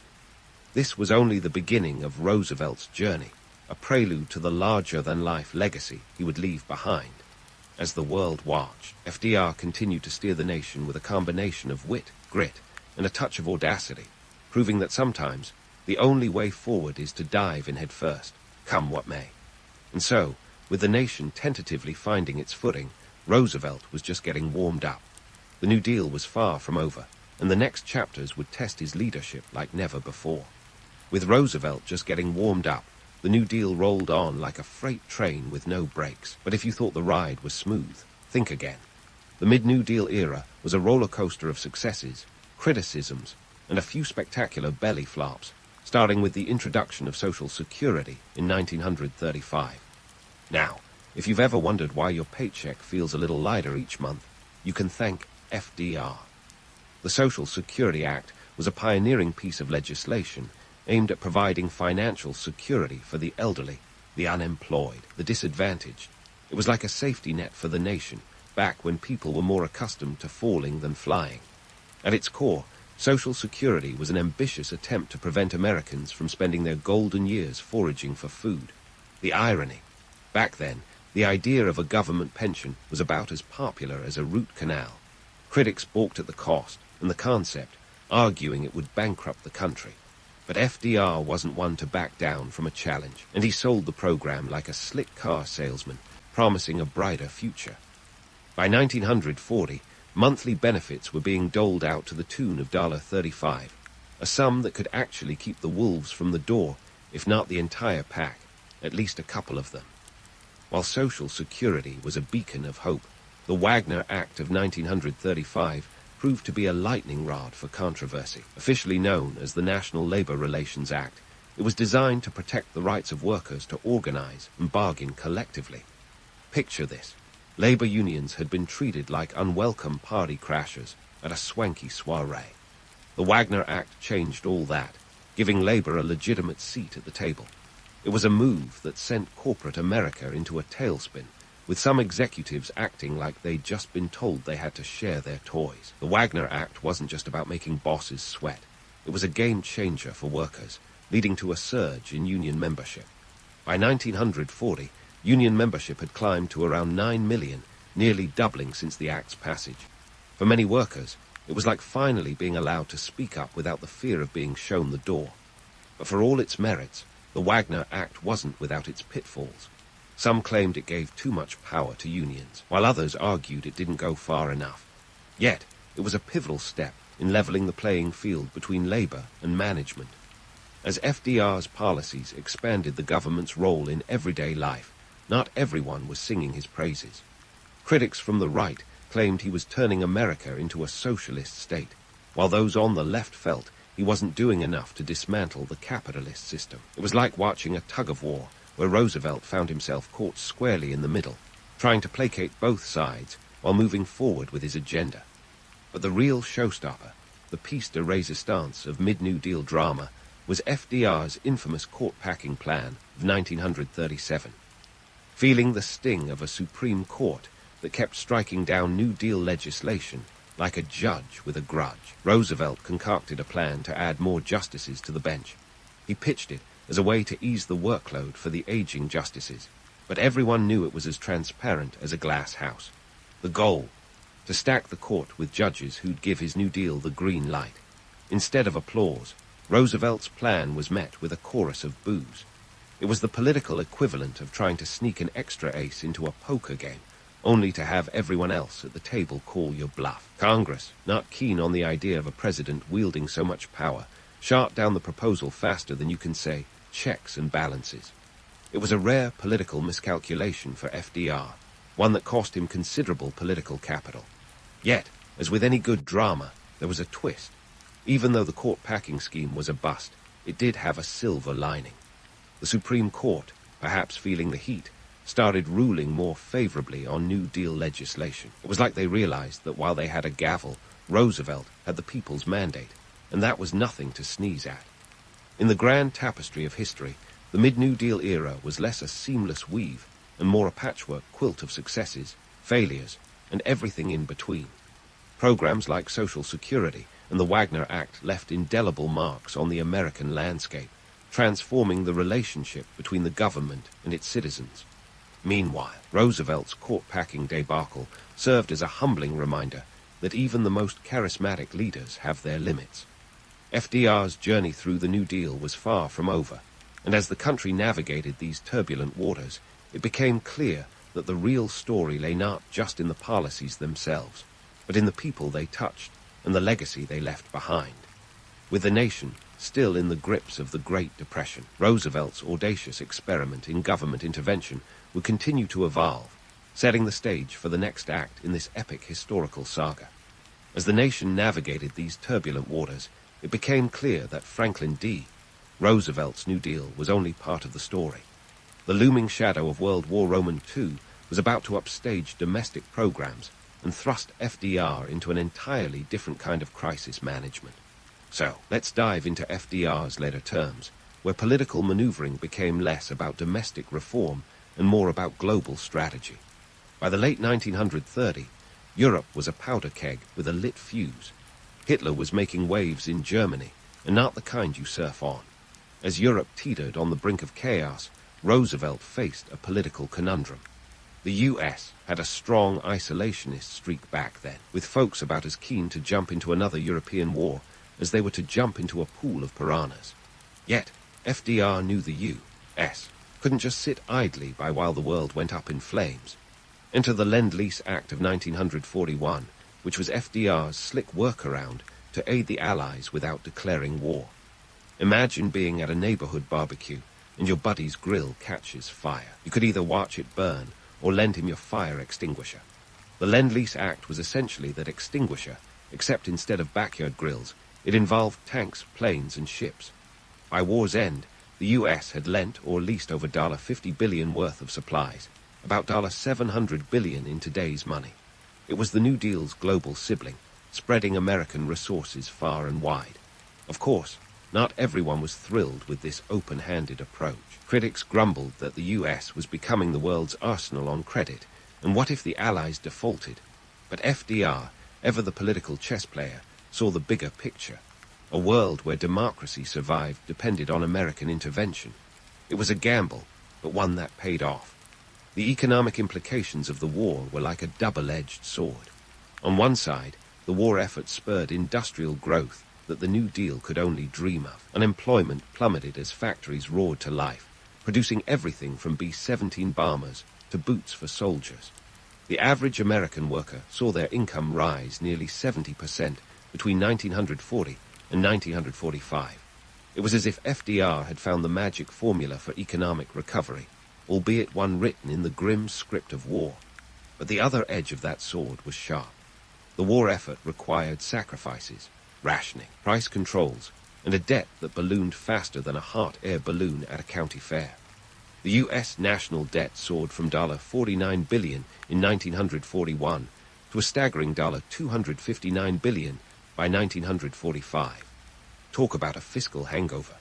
This was only the beginning of Roosevelt's journey, a prelude to the larger-than-life legacy he would leave behind. As the world watched, FDR continued to steer the nation with a combination of wit, grit, and a touch of audacity, proving that sometimes the only way forward is to dive in head first, come what may. And so, with the nation tentatively finding its footing, Roosevelt was just getting warmed up. The New Deal was far from over, and the next chapters would test his leadership like never before. With Roosevelt just getting warmed up, the New Deal rolled on like a freight train with no brakes. But if you thought the ride was smooth, think again. The mid-New Deal era was a roller coaster of successes, criticisms, and a few spectacular belly flops, starting with the introduction of Social Security in 1935. Now, if you've ever wondered why your paycheck feels a little lighter each month, you can thank FDR. The Social Security Act was a pioneering piece of legislation aimed at providing financial security for the elderly, the unemployed, the disadvantaged. It was like a safety net for the nation, back when people were more accustomed to falling than flying. At its core, Social Security was an ambitious attempt to prevent Americans from spending their golden years foraging for food. The irony. Back then, the idea of a government pension was about as popular as a root canal. Critics balked at the cost and the concept, arguing it would bankrupt the country. But FDR wasn't one to back down from a challenge, and he sold the program like a slick car salesman, promising a brighter future. By 1940, monthly benefits were being doled out to the tune of $35, a sum that could actually keep the wolves from the door, if not the entire pack, at least a couple of them. While Social Security was a beacon of hope, the Wagner Act of 1935 proved to be a lightning rod for controversy. Officially known as the National Labor Relations Act, it was designed to protect the rights of workers to organize and bargain collectively. Picture this. Labor unions had been treated like unwelcome party crashers at a swanky soiree. The Wagner Act changed all that, giving labor a legitimate seat at the table. It was a move that sent corporate America into a tailspin, with some executives acting like they'd just been told they had to share their toys. The Wagner Act wasn't just about making bosses sweat. It was a game changer for workers, leading to a surge in union membership. By 1940, union membership had climbed to around 9 million, nearly doubling since the Act's passage. For many workers, it was like finally being allowed to speak up without the fear of being shown the door. But for all its merits, the Wagner Act wasn't without its pitfalls. Some claimed it gave too much power to unions, while others argued it didn't go far enough. Yet, it was a pivotal step in leveling the playing field between labor and management. As FDR's policies expanded the government's role in everyday life, not everyone was singing his praises. Critics from the right claimed he was turning America into a socialist state, while those on the left felt he wasn't doing enough to dismantle the capitalist system. It was like watching a tug-of-war, where Roosevelt found himself caught squarely in the middle, trying to placate both sides while moving forward with his agenda. But the real showstopper, the piece de resistance of mid-New Deal drama, was FDR's infamous court-packing plan of 1937. Feeling the sting of a Supreme Court that kept striking down New Deal legislation like a judge with a grudge, Roosevelt concocted a plan to add more justices to the bench. He pitched it as a way to ease the workload for the aging justices, but everyone knew it was as transparent as a glass house. The goal, to stack the court with judges who'd give his New Deal the green light. Instead of applause, Roosevelt's plan was met with a chorus of boos. It was the political equivalent of trying to sneak an extra ace into a poker game, only to have everyone else at the table call your bluff. Congress, not keen on the idea of a president wielding so much power, shot down the proposal faster than you can say checks and balances. It was a rare political miscalculation for FDR, one that cost him considerable political capital. Yet, as with any good drama, there was a twist. Even though the court packing scheme was a bust, it did have a silver lining. The Supreme Court, perhaps feeling the heat, started ruling more favorably on New Deal legislation. It was like they realized that while they had a gavel, Roosevelt had the people's mandate, and that was nothing to sneeze at. In the grand tapestry of history, the mid-New Deal era was less a seamless weave and more a patchwork quilt of successes, failures, and everything in between. Programs like Social Security and the Wagner Act left indelible marks on the American landscape, transforming the relationship between the government and its citizens. Meanwhile, Roosevelt's court-packing debacle served as a humbling reminder that even the most charismatic leaders have their limits. FDR's journey through the New Deal was far from over, and as the country navigated these turbulent waters, it became clear that the real story lay not just in the policies themselves, but in the people they touched and the legacy they left behind. With the nation still in the grips of the Great Depression, Roosevelt's audacious experiment in government intervention would continue to evolve, setting the stage for the next act in this epic historical saga. As the nation navigated these turbulent waters, it became clear that Franklin D. Roosevelt's New Deal was only part of the story. The looming shadow of World War II was about to upstage domestic programs and thrust FDR into an entirely different kind of crisis management. So, let's dive into FDR's later terms, where political maneuvering became less about domestic reform and more about global strategy. By the late 1930s, Europe was a powder keg with a lit fuse. Hitler was making waves in Germany, and not the kind you surf on. As Europe teetered on the brink of chaos, Roosevelt faced a political conundrum. The U.S. had a strong isolationist streak back then, with folks about as keen to jump into another European war as they were to jump into a pool of piranhas. Yet, FDR knew the U.S. couldn't just sit idly by while the world went up in flames. Enter the Lend-Lease Act of 1941, which was FDR's slick workaround to aid the Allies without declaring war. Imagine being at a neighborhood barbecue and your buddy's grill catches fire. You could either watch it burn or lend him your fire extinguisher. The Lend-Lease Act was essentially that extinguisher, except instead of backyard grills, it involved tanks, planes, and ships. By war's end, the U.S. had lent or leased over $50 billion worth of supplies, about $700 billion in today's money. It was the New Deal's global sibling, spreading American resources far and wide. Of course, not everyone was thrilled with this open-handed approach. Critics grumbled that the U.S. was becoming the world's arsenal on credit, and what if the Allies defaulted? But FDR, ever the political chess player, saw the bigger picture. A world where democracy survived depended on American intervention. It was a gamble, but one that paid off. The economic implications of the war were like a double-edged sword. On one side, the war effort spurred industrial growth that the New Deal could only dream of. Unemployment plummeted as factories roared to life, producing everything from B-17 bombers to boots for soldiers. The average American worker saw their income rise nearly 70% between 1940 and 1945. It was as if FDR had found the magic formula for economic recovery, albeit one written in the grim script of war. But the other edge of that sword was sharp. The war effort required sacrifices, rationing, price controls, and a debt that ballooned faster than a hot air balloon at a county fair. The U.S. national debt soared from $49 billion in 1941 to a staggering $259 billion by 1945. Talk about a fiscal hangover.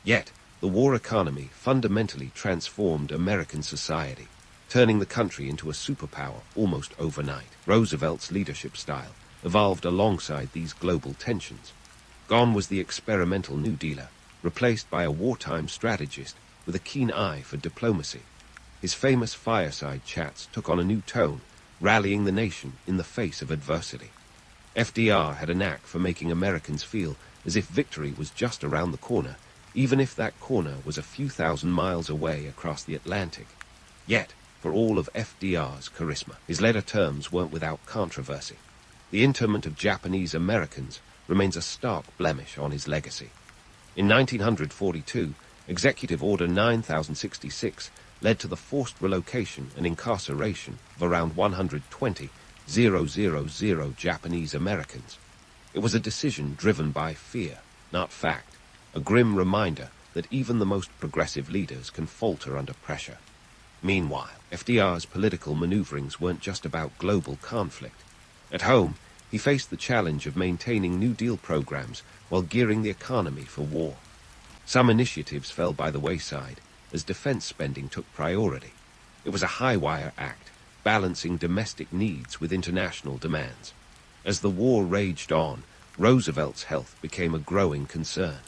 Yet, the war economy fundamentally transformed American society, turning the country into a superpower almost overnight. Roosevelt's leadership style evolved alongside these global tensions. Gone was the experimental New Dealer, replaced by a wartime strategist with a keen eye for diplomacy. His famous fireside chats took on a new tone, rallying the nation in the face of adversity. FDR had a knack for making Americans feel as if victory was just around the corner, even if that corner was a few thousand miles away across the Atlantic. Yet, for all of FDR's charisma, his later terms weren't without controversy. The internment of Japanese Americans remains a stark blemish on his legacy. In 1942, Executive Order 9066 led to the forced relocation and incarceration of around 120,000 Japanese Americans. It was a decision driven by fear, not fact, a grim reminder that even the most progressive leaders can falter under pressure. Meanwhile, FDR's political maneuverings weren't just about global conflict. At home, he faced the challenge of maintaining New Deal programs while gearing the economy for war. Some initiatives fell by the wayside as defense spending took priority. It was a high-wire act, balancing domestic needs with international demands. As the war raged on, Roosevelt's health became a growing concern.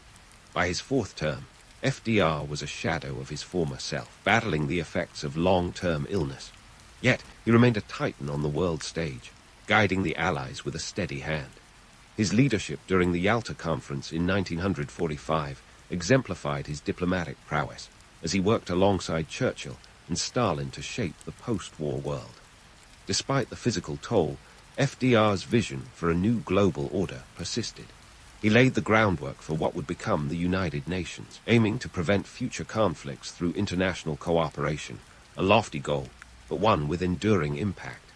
By his fourth term, FDR was a shadow of his former self, battling the effects of long-term illness. Yet he remained a titan on the world stage, guiding the Allies with a steady hand. His leadership during the Yalta Conference in 1945 exemplified his diplomatic prowess as he worked alongside Churchill and Stalin to shape the post-war world. Despite the physical toll, FDR's vision for a new global order persisted. He laid the groundwork for what would become the United Nations, aiming to prevent future conflicts through international cooperation, a lofty goal, but one with enduring impact.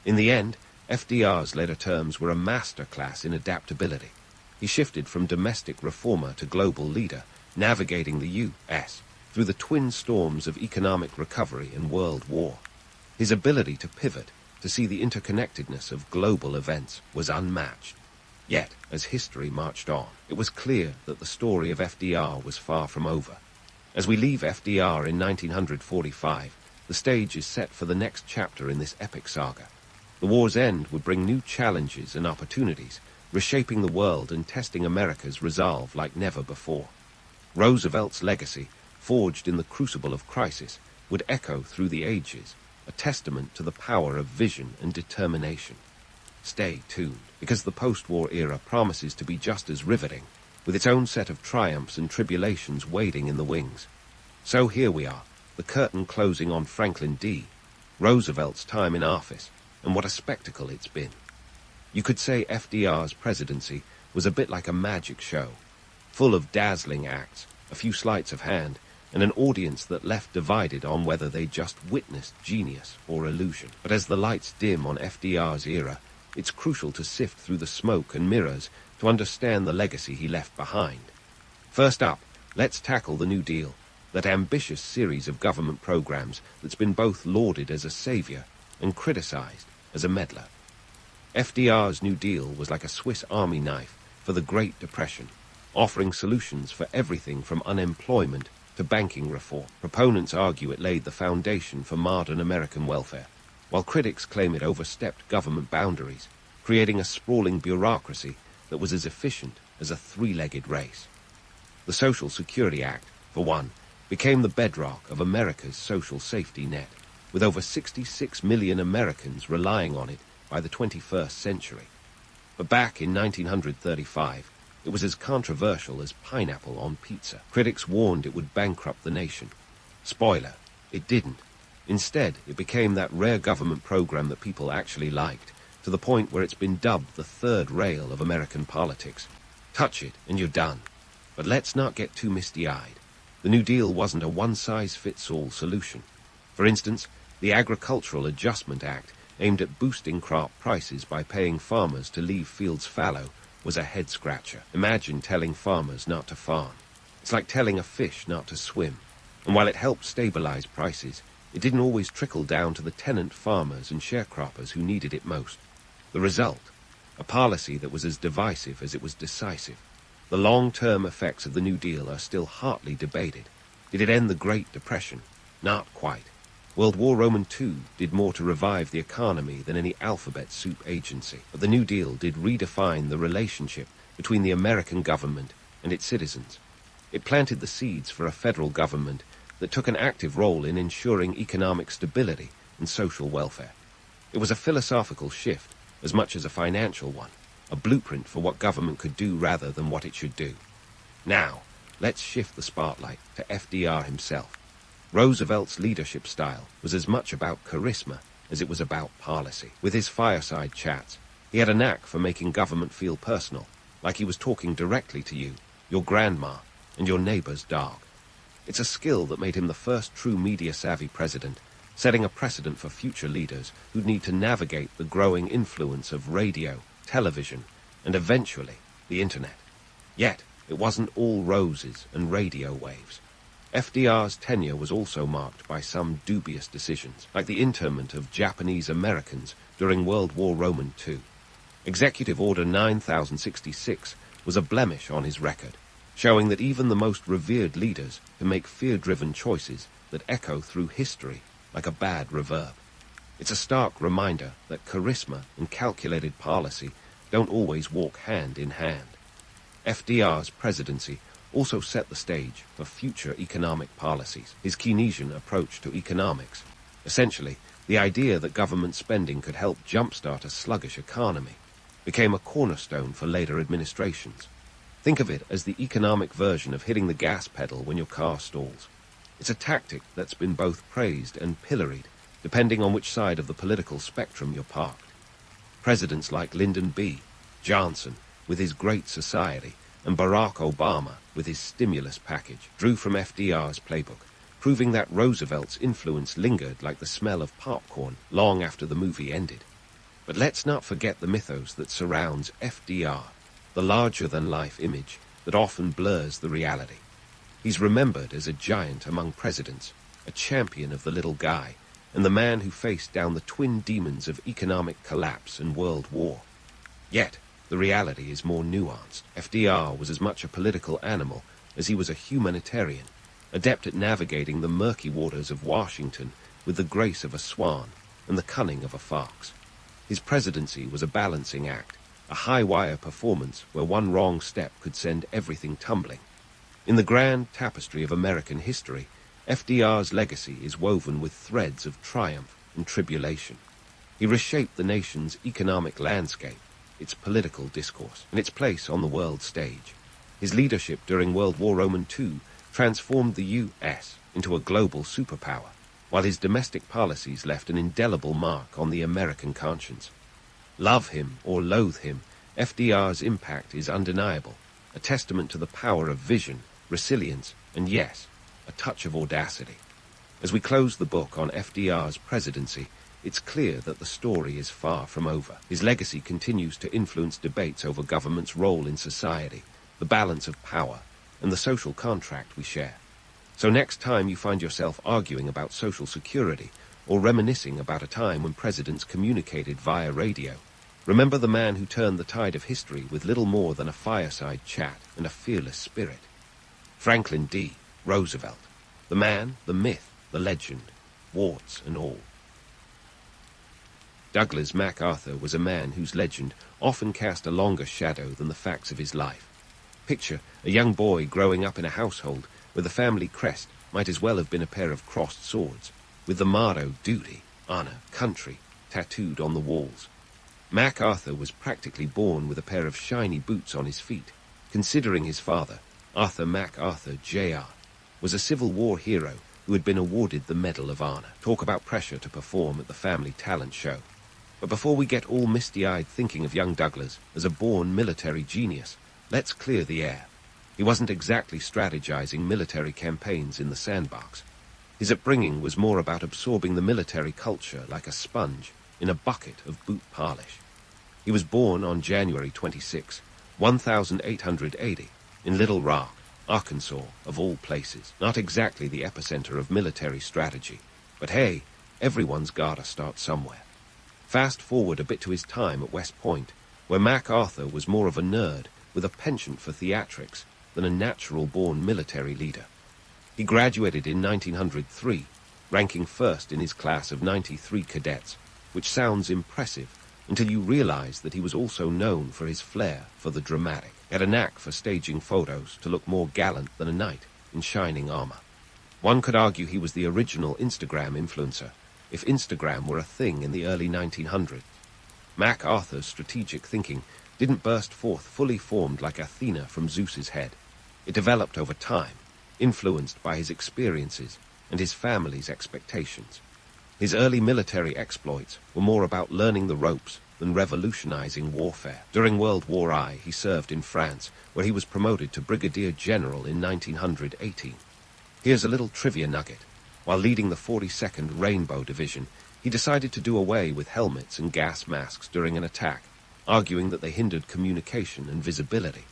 In the end, FDR's later terms were a masterclass in adaptability. He shifted from domestic reformer to global leader, navigating the U.S. through the twin storms of economic recovery and world war. His ability to pivot, to see the interconnectedness of global events, was unmatched. Yet, as history marched on, it was clear that the story of FDR was far from over. As we leave FDR in 1945, the stage is set for the next chapter in this epic saga. The war's end would bring new challenges and opportunities, reshaping the world and testing America's resolve like never before. Roosevelt's legacy, forged in the crucible of crisis, would echo through the ages, a testament to the power of vision and determination. Stay tuned, because the post-war era promises to be just as riveting, with its own set of triumphs and tribulations waiting in the wings. So here we are, the curtain closing on Franklin D., Roosevelt's time in office, and what a spectacle it's been. You could say FDR's presidency was a bit like a magic show, full of dazzling acts, a few sleights of hand, and an audience that left divided on whether they just witnessed genius or illusion. But as the lights dim on FDR's era, it's crucial to sift through the smoke and mirrors to understand the legacy he left behind. First up, let's tackle the New Deal, that ambitious series of government programs that's been both lauded as a savior and criticized as a meddler. FDR's New Deal was like a Swiss Army knife for the Great Depression, offering solutions for everything from unemployment to banking reform. Proponents argue it laid the foundation for modern American welfare, while critics claim it overstepped government boundaries, creating a sprawling bureaucracy that was as efficient as a three-legged race. The Social Security Act, for one, became the bedrock of America's social safety net, with over 66 million Americans relying on it by the 21st century. But back in 1935, it was as controversial as pineapple on pizza. Critics warned it would bankrupt the nation. Spoiler, it didn't. Instead, it became that rare government program that people actually liked, to the point where it's been dubbed the third rail of American politics. Touch it and you're done. But let's not get too misty-eyed. The New Deal wasn't a one-size-fits-all solution. For instance, the Agricultural Adjustment Act, aimed at boosting crop prices by paying farmers to leave fields fallow, was a head-scratcher. Imagine telling farmers not to farm. It's like telling a fish not to swim. And while it helped stabilize prices, it didn't always trickle down to the tenant farmers and sharecroppers who needed it most. The result? A policy that was as divisive as it was decisive. The long-term effects of the New Deal are still hotly debated. Did it end the Great Depression? Not quite. World War II did more to revive the economy than any alphabet soup agency. But the New Deal did redefine the relationship between the American government and its citizens. It planted the seeds for a federal government that took an active role in ensuring economic stability and social welfare. It was a philosophical shift as much as a financial one, a blueprint for what government could do rather than what it should do. Now, let's shift the spotlight to FDR himself. Roosevelt's leadership style was as much about charisma as it was about policy. With his fireside chats, he had a knack for making government feel personal, like he was talking directly to you, your grandma, and your neighbor's dog. It's a skill that made him the first true media-savvy president, setting a precedent for future leaders who'd need to navigate the growing influence of radio, television, and eventually the internet. Yet, it wasn't all roses and radio waves. FDR's tenure was also marked by some dubious decisions, like the internment of Japanese Americans during World War II. Executive Order 9066 was a blemish on his record, showing that even the most revered leaders can make fear-driven choices that echo through history like a bad reverb. It's a stark reminder that charisma and calculated policy don't always walk hand in hand. FDR's presidency also set the stage for future economic policies. His Keynesian approach to economics, essentially the idea that government spending could help jumpstart a sluggish economy, became a cornerstone for later administrations. Think of it as the economic version of hitting the gas pedal when your car stalls. It's a tactic that's been both praised and pilloried, depending on which side of the political spectrum you're parked. Presidents like Lyndon B. Johnson, with his Great Society, and Barack Obama, with his stimulus package, drew from FDR's playbook, proving that Roosevelt's influence lingered like the smell of popcorn long after the movie ended. But let's not forget the mythos that surrounds FDR, the larger-than-life image that often blurs the reality. He's remembered as a giant among presidents, a champion of the little guy, and the man who faced down the twin demons of economic collapse and world war. Yet, the reality is more nuanced. FDR was as much a political animal as he was a humanitarian, adept at navigating the murky waters of Washington with the grace of a swan and the cunning of a fox. His presidency was a balancing act, a high-wire performance where one wrong step could send everything tumbling. In the grand tapestry of American history, FDR's legacy is woven with threads of triumph and tribulation. He reshaped the nation's economic landscape, its political discourse, and its place on the world stage. His leadership during World War II transformed the U.S. into a global superpower, while his domestic policies left an indelible mark on the American conscience. Love him or loathe him, FDR's impact is undeniable, a testament to the power of vision, resilience, and yes, a touch of audacity. As we close the book on FDR's presidency, it's clear that the story is far from over. His legacy continues to influence debates over government's role in society, the balance of power, and the social contract we share. So next time you find yourself arguing about Social Security or reminiscing about a time when presidents communicated via radio, remember the man who turned the tide of history with little more than a fireside chat and a fearless spirit. Franklin D. Roosevelt, the man, the myth, the legend, warts and all. Douglas MacArthur was a man whose legend often cast a longer shadow than the facts of his life. Picture a young boy growing up in a household where the family crest might as well have been a pair of crossed swords, with the motto duty, honor, country tattooed on the walls. MacArthur was practically born with a pair of shiny boots on his feet, considering his father, Arthur MacArthur Jr., was a Civil War hero who had been awarded the Medal of Honor. Talk about pressure to perform at the family talent show. But before we get all misty-eyed thinking of young Douglas as a born military genius, let's clear the air. He wasn't exactly strategizing military campaigns in the sandbox. His upbringing was more about absorbing the military culture like a sponge in a bucket of boot polish. He was born on January 26, 1880, in Little Rock, Arkansas, of all places. Not exactly the epicenter of military strategy, but hey, everyone's gotta start somewhere. Fast forward a bit to his time at West Point, where MacArthur was more of a nerd with a penchant for theatrics than a natural-born military leader. He graduated in 1903, ranking first in his class of 93 cadets, which sounds impressive until you realize that he was also known for his flair for the dramatic. He had a knack for staging photos to look more gallant than a knight in shining armor. One could argue he was the original Instagram influencer, if Instagram were a thing in the early 1900s. MacArthur's strategic thinking didn't burst forth fully formed like Athena from Zeus's head. It developed over time, influenced by his experiences and his family's expectations. His early military exploits were more about learning the ropes than revolutionizing warfare. During World War I, he served in France, where he was promoted to brigadier general in 1918. Here's a little trivia nugget. While leading the 42nd Rainbow Division, he decided to do away with helmets and gas masks during an attack, arguing that they hindered communication and visibility.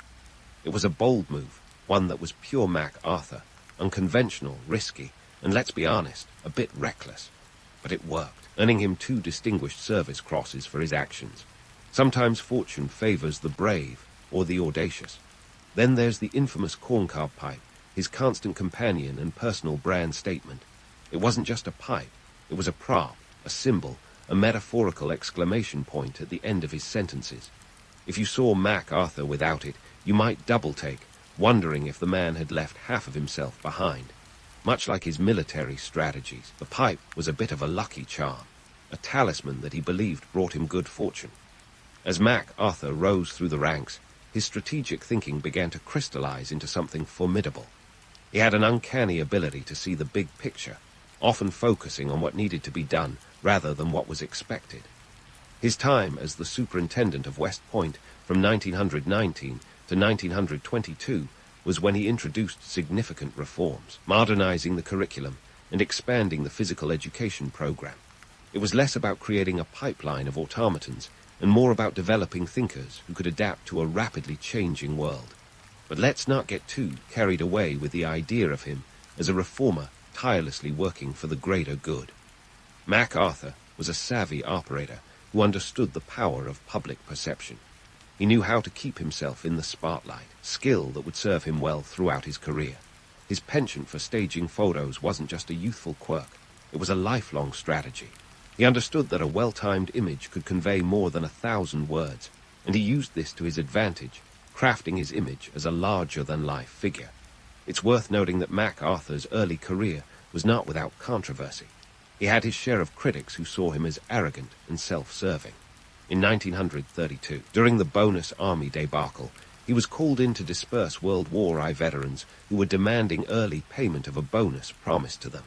It was a bold move, one that was pure MacArthur, unconventional, risky, and let's be honest, a bit reckless. But it worked, earning him 2 Distinguished Service Crosses for his actions. Sometimes fortune favors the brave or the audacious. Then there's the infamous corncob pipe, his constant companion and personal brand statement. It wasn't just a pipe, it was a prop, a symbol, a metaphorical exclamation point at the end of his sentences. If you saw MacArthur without it, you might double-take, wondering if the man had left half of himself behind. Much like his military strategies, the pipe was a bit of a lucky charm, a talisman that he believed brought him good fortune. As MacArthur rose through the ranks, his strategic thinking began to crystallize into something formidable. He had an uncanny ability to see the big picture, often focusing on what needed to be done rather than what was expected. His time as the superintendent of West Point from 1919 to 1922 was when he introduced significant reforms, modernizing the curriculum and expanding the physical education program. It was less about creating a pipeline of automatons and more about developing thinkers who could adapt to a rapidly changing world. But let's not get too carried away with the idea of him as a reformer tirelessly working for the greater good. MacArthur was a savvy operator who understood the power of public perception. He knew how to keep himself in the spotlight, skill that would serve him well throughout his career. His penchant for staging photos wasn't just a youthful quirk, it was a lifelong strategy. He understood that a well-timed image could convey more than 1,000 words, and he used this to his advantage, crafting his image as a larger-than-life figure. It's worth noting that MacArthur's early career was not without controversy. He had his share of critics who saw him as arrogant and self-serving. In 1932, during the Bonus Army debacle, he was called in to disperse World War I veterans who were demanding early payment of a bonus promised to them.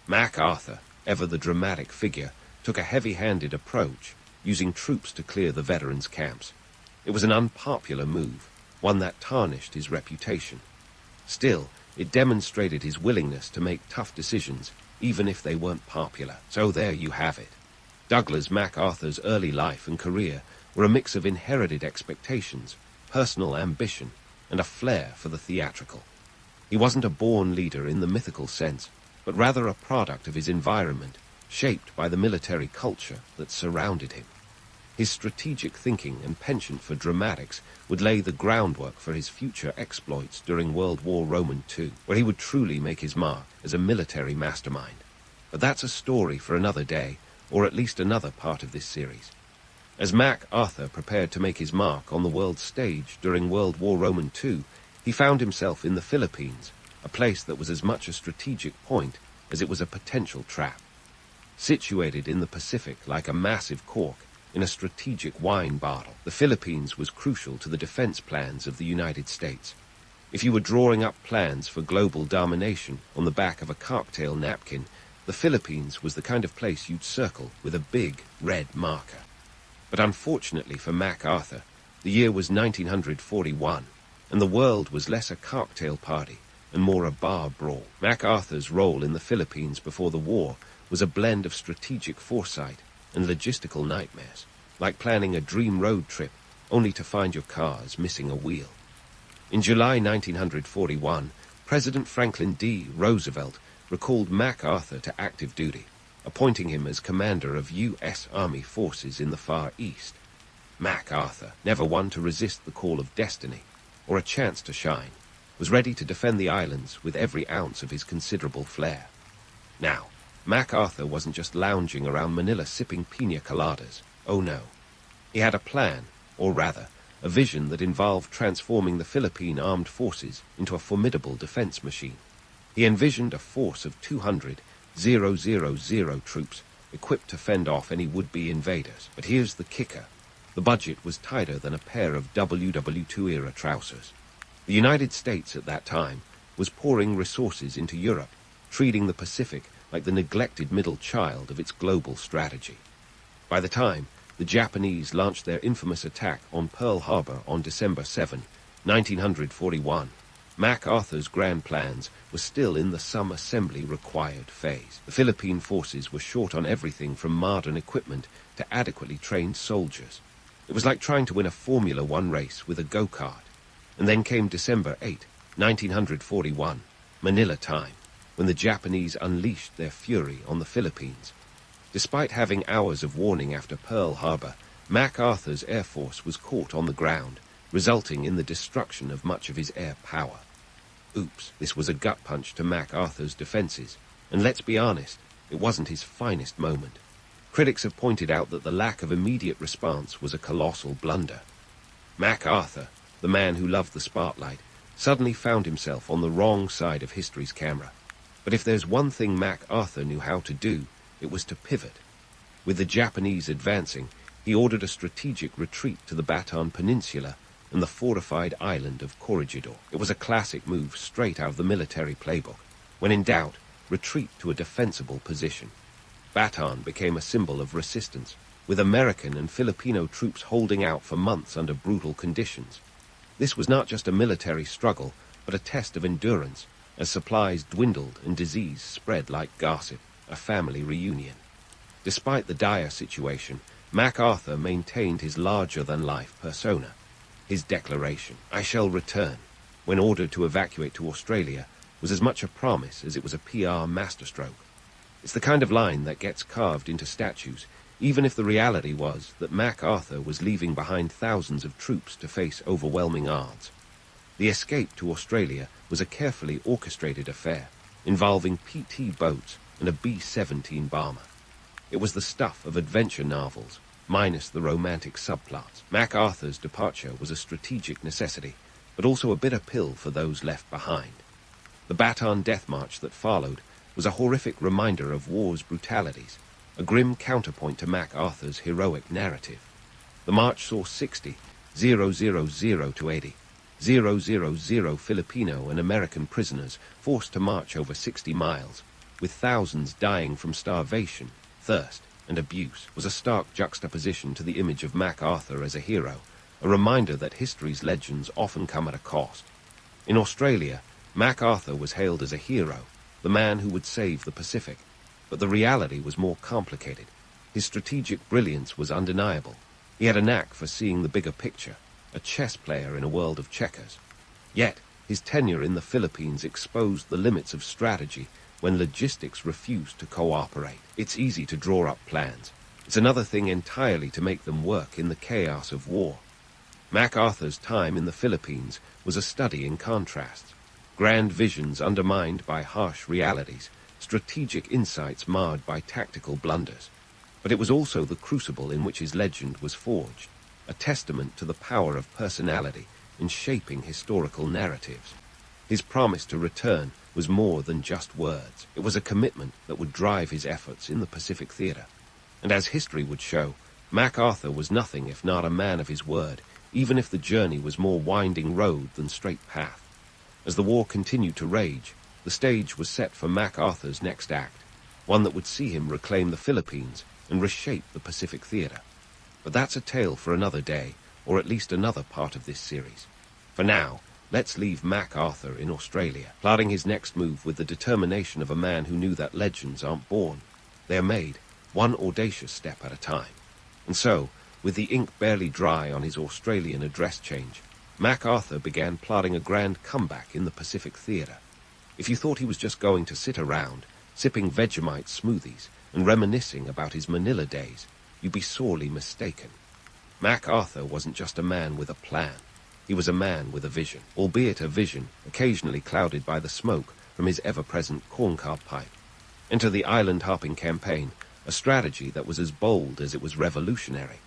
MacArthur, ever the dramatic figure, took a heavy-handed approach, using troops to clear the veterans' camps. It was an unpopular move, one that tarnished his reputation. Still, it demonstrated his willingness to make tough decisions, even if they weren't popular. So there you have it. Douglas MacArthur's early life and career were a mix of inherited expectations, personal ambition, and a flair for the theatrical. He wasn't a born leader in the mythical sense, but rather a product of his environment, shaped by the military culture that surrounded him. His strategic thinking and penchant for dramatics would lay the groundwork for his future exploits during World War II, where he would truly make his mark as a military mastermind. But that's a story for another day, or at least another part of this series. As MacArthur prepared to make his mark on the world stage during World War II, he found himself in the Philippines, a place that was as much a strategic point as it was a potential trap. Situated in the Pacific like a massive cork in a strategic wine bottle, the Philippines was crucial to the defense plans of the United States. If you were drawing up plans for global domination on the back of a cocktail napkin, the Philippines was the kind of place you'd circle with a big red marker. But unfortunately for MacArthur, the year was 1941, and the world was less a cocktail party and more a bar brawl. MacArthur's role in the Philippines before the war was a blend of strategic foresight and logistical nightmares, like planning a dream road trip only to find your cars missing a wheel. In July 1941, President Franklin D. Roosevelt recalled MacArthur to active duty, appointing him as commander of U.S. Army forces in the Far East. MacArthur, never one to resist the call of destiny or a chance to shine, was ready to defend the islands with every ounce of his considerable flair. Now, MacArthur wasn't just lounging around Manila sipping pina coladas. Oh no. He had a plan, or rather, a vision that involved transforming the Philippine armed forces into a formidable defense machine. He envisioned a force of 200,000 troops equipped to fend off any would-be invaders. But here's the kicker. The budget was tighter than a pair of WWII-era trousers. The United States at that time was pouring resources into Europe, treating the Pacific like the neglected middle child of its global strategy. By the time the Japanese launched their infamous attack on Pearl Harbor on December 7, 1941. MacArthur's grand plans were still in the some assembly required phase. The Philippine forces were short on everything from modern equipment to adequately trained soldiers. It was like trying to win a Formula One race with a go-kart. And then came December 8, 1941, Manila time, when the Japanese unleashed their fury on the Philippines. Despite having hours of warning after Pearl Harbor, MacArthur's air force was caught on the ground, resulting in the destruction of much of his air power. Oops, this was a gut punch to MacArthur's defenses, and let's be honest, it wasn't his finest moment. Critics have pointed out that the lack of immediate response was a colossal blunder. MacArthur, the man who loved the spotlight, suddenly found himself on the wrong side of history's camera. But if there's one thing MacArthur knew how to do, it was to pivot. With the Japanese advancing, he ordered a strategic retreat to the Bataan Peninsula and the fortified island of Corregidor. It was a classic move straight out of the military playbook. When in doubt, retreat to a defensible position. Bataan became a symbol of resistance, with American and Filipino troops holding out for months under brutal conditions. This was not just a military struggle, but a test of endurance, as supplies dwindled and disease spread like gossip, a family reunion. Despite the dire situation, MacArthur maintained his larger-than-life persona. His declaration, "I shall return," when ordered to evacuate to Australia, was as much a promise as it was a PR masterstroke. It's the kind of line that gets carved into statues, even if the reality was that MacArthur was leaving behind thousands of troops to face overwhelming odds. The escape to Australia was a carefully orchestrated affair, involving PT boats and a B-17 bomber. It was the stuff of adventure novels, minus the romantic subplots. MacArthur's departure was a strategic necessity, but also a bitter pill for those left behind. The Bataan Death March that followed was a horrific reminder of war's brutalities, a grim counterpoint to MacArthur's heroic narrative. The march saw 60,000 to 80,000 Filipino and American prisoners forced to march over 60 miles, with thousands dying from starvation, thirst, and abuse, was a stark juxtaposition to the image of MacArthur as a hero, a reminder that history's legends often come at a cost. In Australia, MacArthur was hailed as a hero, the man who would save the Pacific. But the reality was more complicated. His strategic brilliance was undeniable. He had a knack for seeing the bigger picture, a chess player in a world of checkers. Yet, his tenure in the Philippines exposed the limits of strategy when logistics refused to cooperate. It's easy to draw up plans. It's another thing entirely to make them work in the chaos of war. MacArthur's time in the Philippines was a study in contrasts. Grand visions undermined by harsh realities, strategic insights marred by tactical blunders. But it was also the crucible in which his legend was forged, a testament to the power of personality in shaping historical narratives. His promise to return was more than just words. It was a commitment that would drive his efforts in the Pacific theater. And as history would show, MacArthur was nothing if not a man of his word, even if the journey was more winding road than straight path. As the war continued to rage, the stage was set for MacArthur's next act, one that would see him reclaim the Philippines and reshape the Pacific theater. But that's a tale for another day, or at least another part of this series. For now, let's leave MacArthur in Australia, plotting his next move with the determination of a man who knew that legends aren't born. They are made, one audacious step at a time. And so, with the ink barely dry on his Australian address change, MacArthur began plotting a grand comeback in the Pacific theater. If you thought he was just going to sit around, sipping Vegemite smoothies and reminiscing about his Manila days, you'd be sorely mistaken. MacArthur wasn't just a man with a plan. He was a man with a vision, albeit a vision occasionally clouded by the smoke from his ever-present corncob pipe. Enter the island-hopping campaign, a strategy that was as bold as it was revolutionary.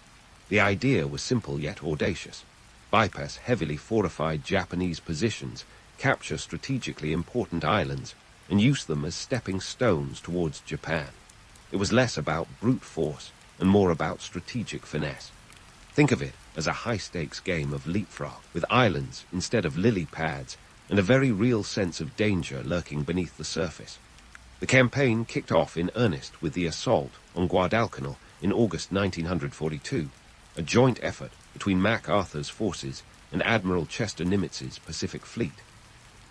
The idea was simple yet audacious. Bypass heavily fortified Japanese positions, capture strategically important islands, and use them as stepping stones towards Japan. It was less about brute force and more about strategic finesse. Think of it as a high-stakes game of leapfrog, with islands instead of lily pads and a very real sense of danger lurking beneath the surface. The campaign kicked off in earnest with the assault on Guadalcanal in August 1942, a joint effort between MacArthur's forces and Admiral Chester Nimitz's Pacific Fleet.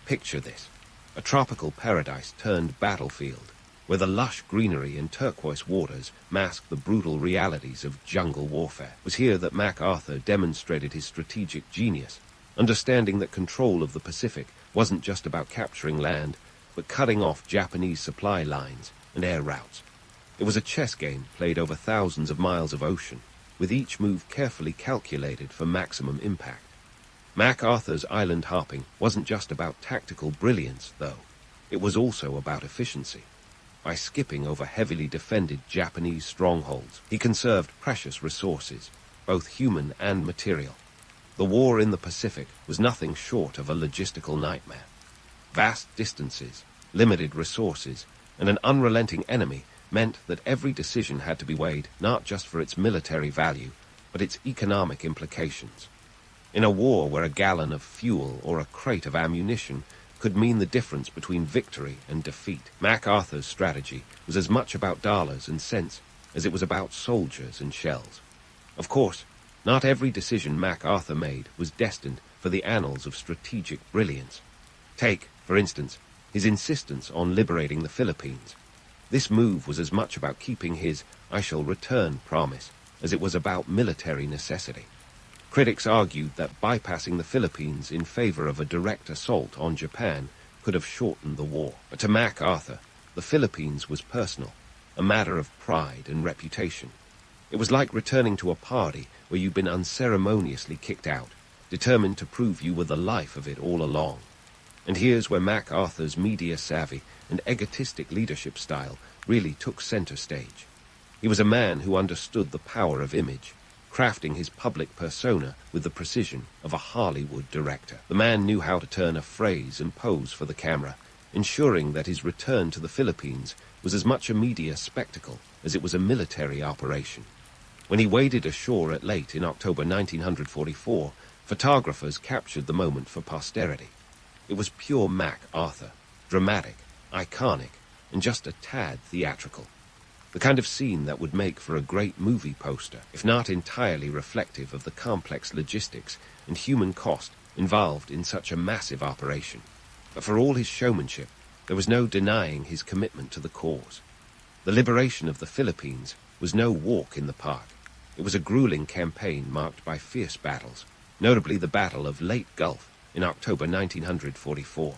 Picture this: a tropical paradise turned battlefield, where the lush greenery and turquoise waters mask the brutal realities of jungle warfare. It was here that MacArthur demonstrated his strategic genius, understanding that control of the Pacific wasn't just about capturing land, but cutting off Japanese supply lines and air routes. It was a chess game played over thousands of miles of ocean, with each move carefully calculated for maximum impact. MacArthur's island hopping wasn't just about tactical brilliance, though. It was also about efficiency. By skipping over heavily defended Japanese strongholds, he conserved precious resources, both human and material. The war in the Pacific was nothing short of a logistical nightmare. Vast distances, limited resources, and an unrelenting enemy meant that every decision had to be weighed not just for its military value, but its economic implications. In a war where a gallon of fuel or a crate of ammunition could mean the difference between victory and defeat, MacArthur's strategy was as much about dollars and cents as it was about soldiers and shells. Of course, not every decision MacArthur made was destined for the annals of strategic brilliance. Take, for instance, his insistence on liberating the Philippines. This move was as much about keeping his "I shall return" promise as it was about military necessity. Critics argued that bypassing the Philippines in favor of a direct assault on Japan could have shortened the war. But to MacArthur, the Philippines was personal, a matter of pride and reputation. It was like returning to a party where you'd been unceremoniously kicked out, determined to prove you were the life of it all along. And here's where MacArthur's media savvy and egotistic leadership style really took center stage. He was a man who understood the power of image, crafting his public persona with the precision of a Hollywood director. The man knew how to turn a phrase and pose for the camera, ensuring that his return to the Philippines was as much a media spectacle as it was a military operation. When he waded ashore at Leyte in October 1944, photographers captured the moment for posterity. It was pure MacArthur, dramatic, iconic, and just a tad theatrical. The kind of scene that would make for a great movie poster, if not entirely reflective of the complex logistics and human cost involved in such a massive operation. But for all his showmanship, there was no denying his commitment to the cause. The liberation of the Philippines was no walk in the park. It was a grueling campaign marked by fierce battles, notably the Battle of Leyte Gulf in October 1944.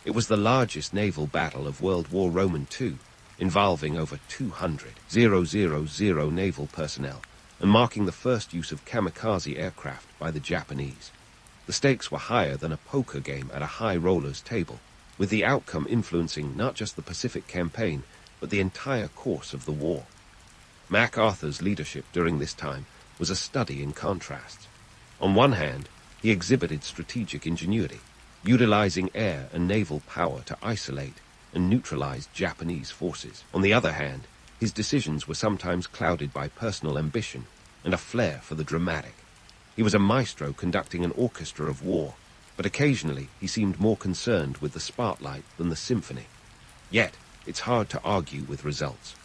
It was the largest naval battle of World War II, involving over 200,000 naval personnel and marking the first use of kamikaze aircraft by the Japanese. The stakes were higher than a poker game at a high rollers table, with the outcome influencing not just the Pacific campaign, but the entire course of the war. MacArthur's leadership during this time was a study in contrasts. On one hand, he exhibited strategic ingenuity, utilizing air and naval power to isolate and neutralize Japanese forces. On the other hand, his decisions were sometimes clouded by personal ambition and a flair for the dramatic. He was a maestro conducting an orchestra of war, but occasionally he seemed more concerned with the spotlight than the symphony. Yet, it's hard to argue with results.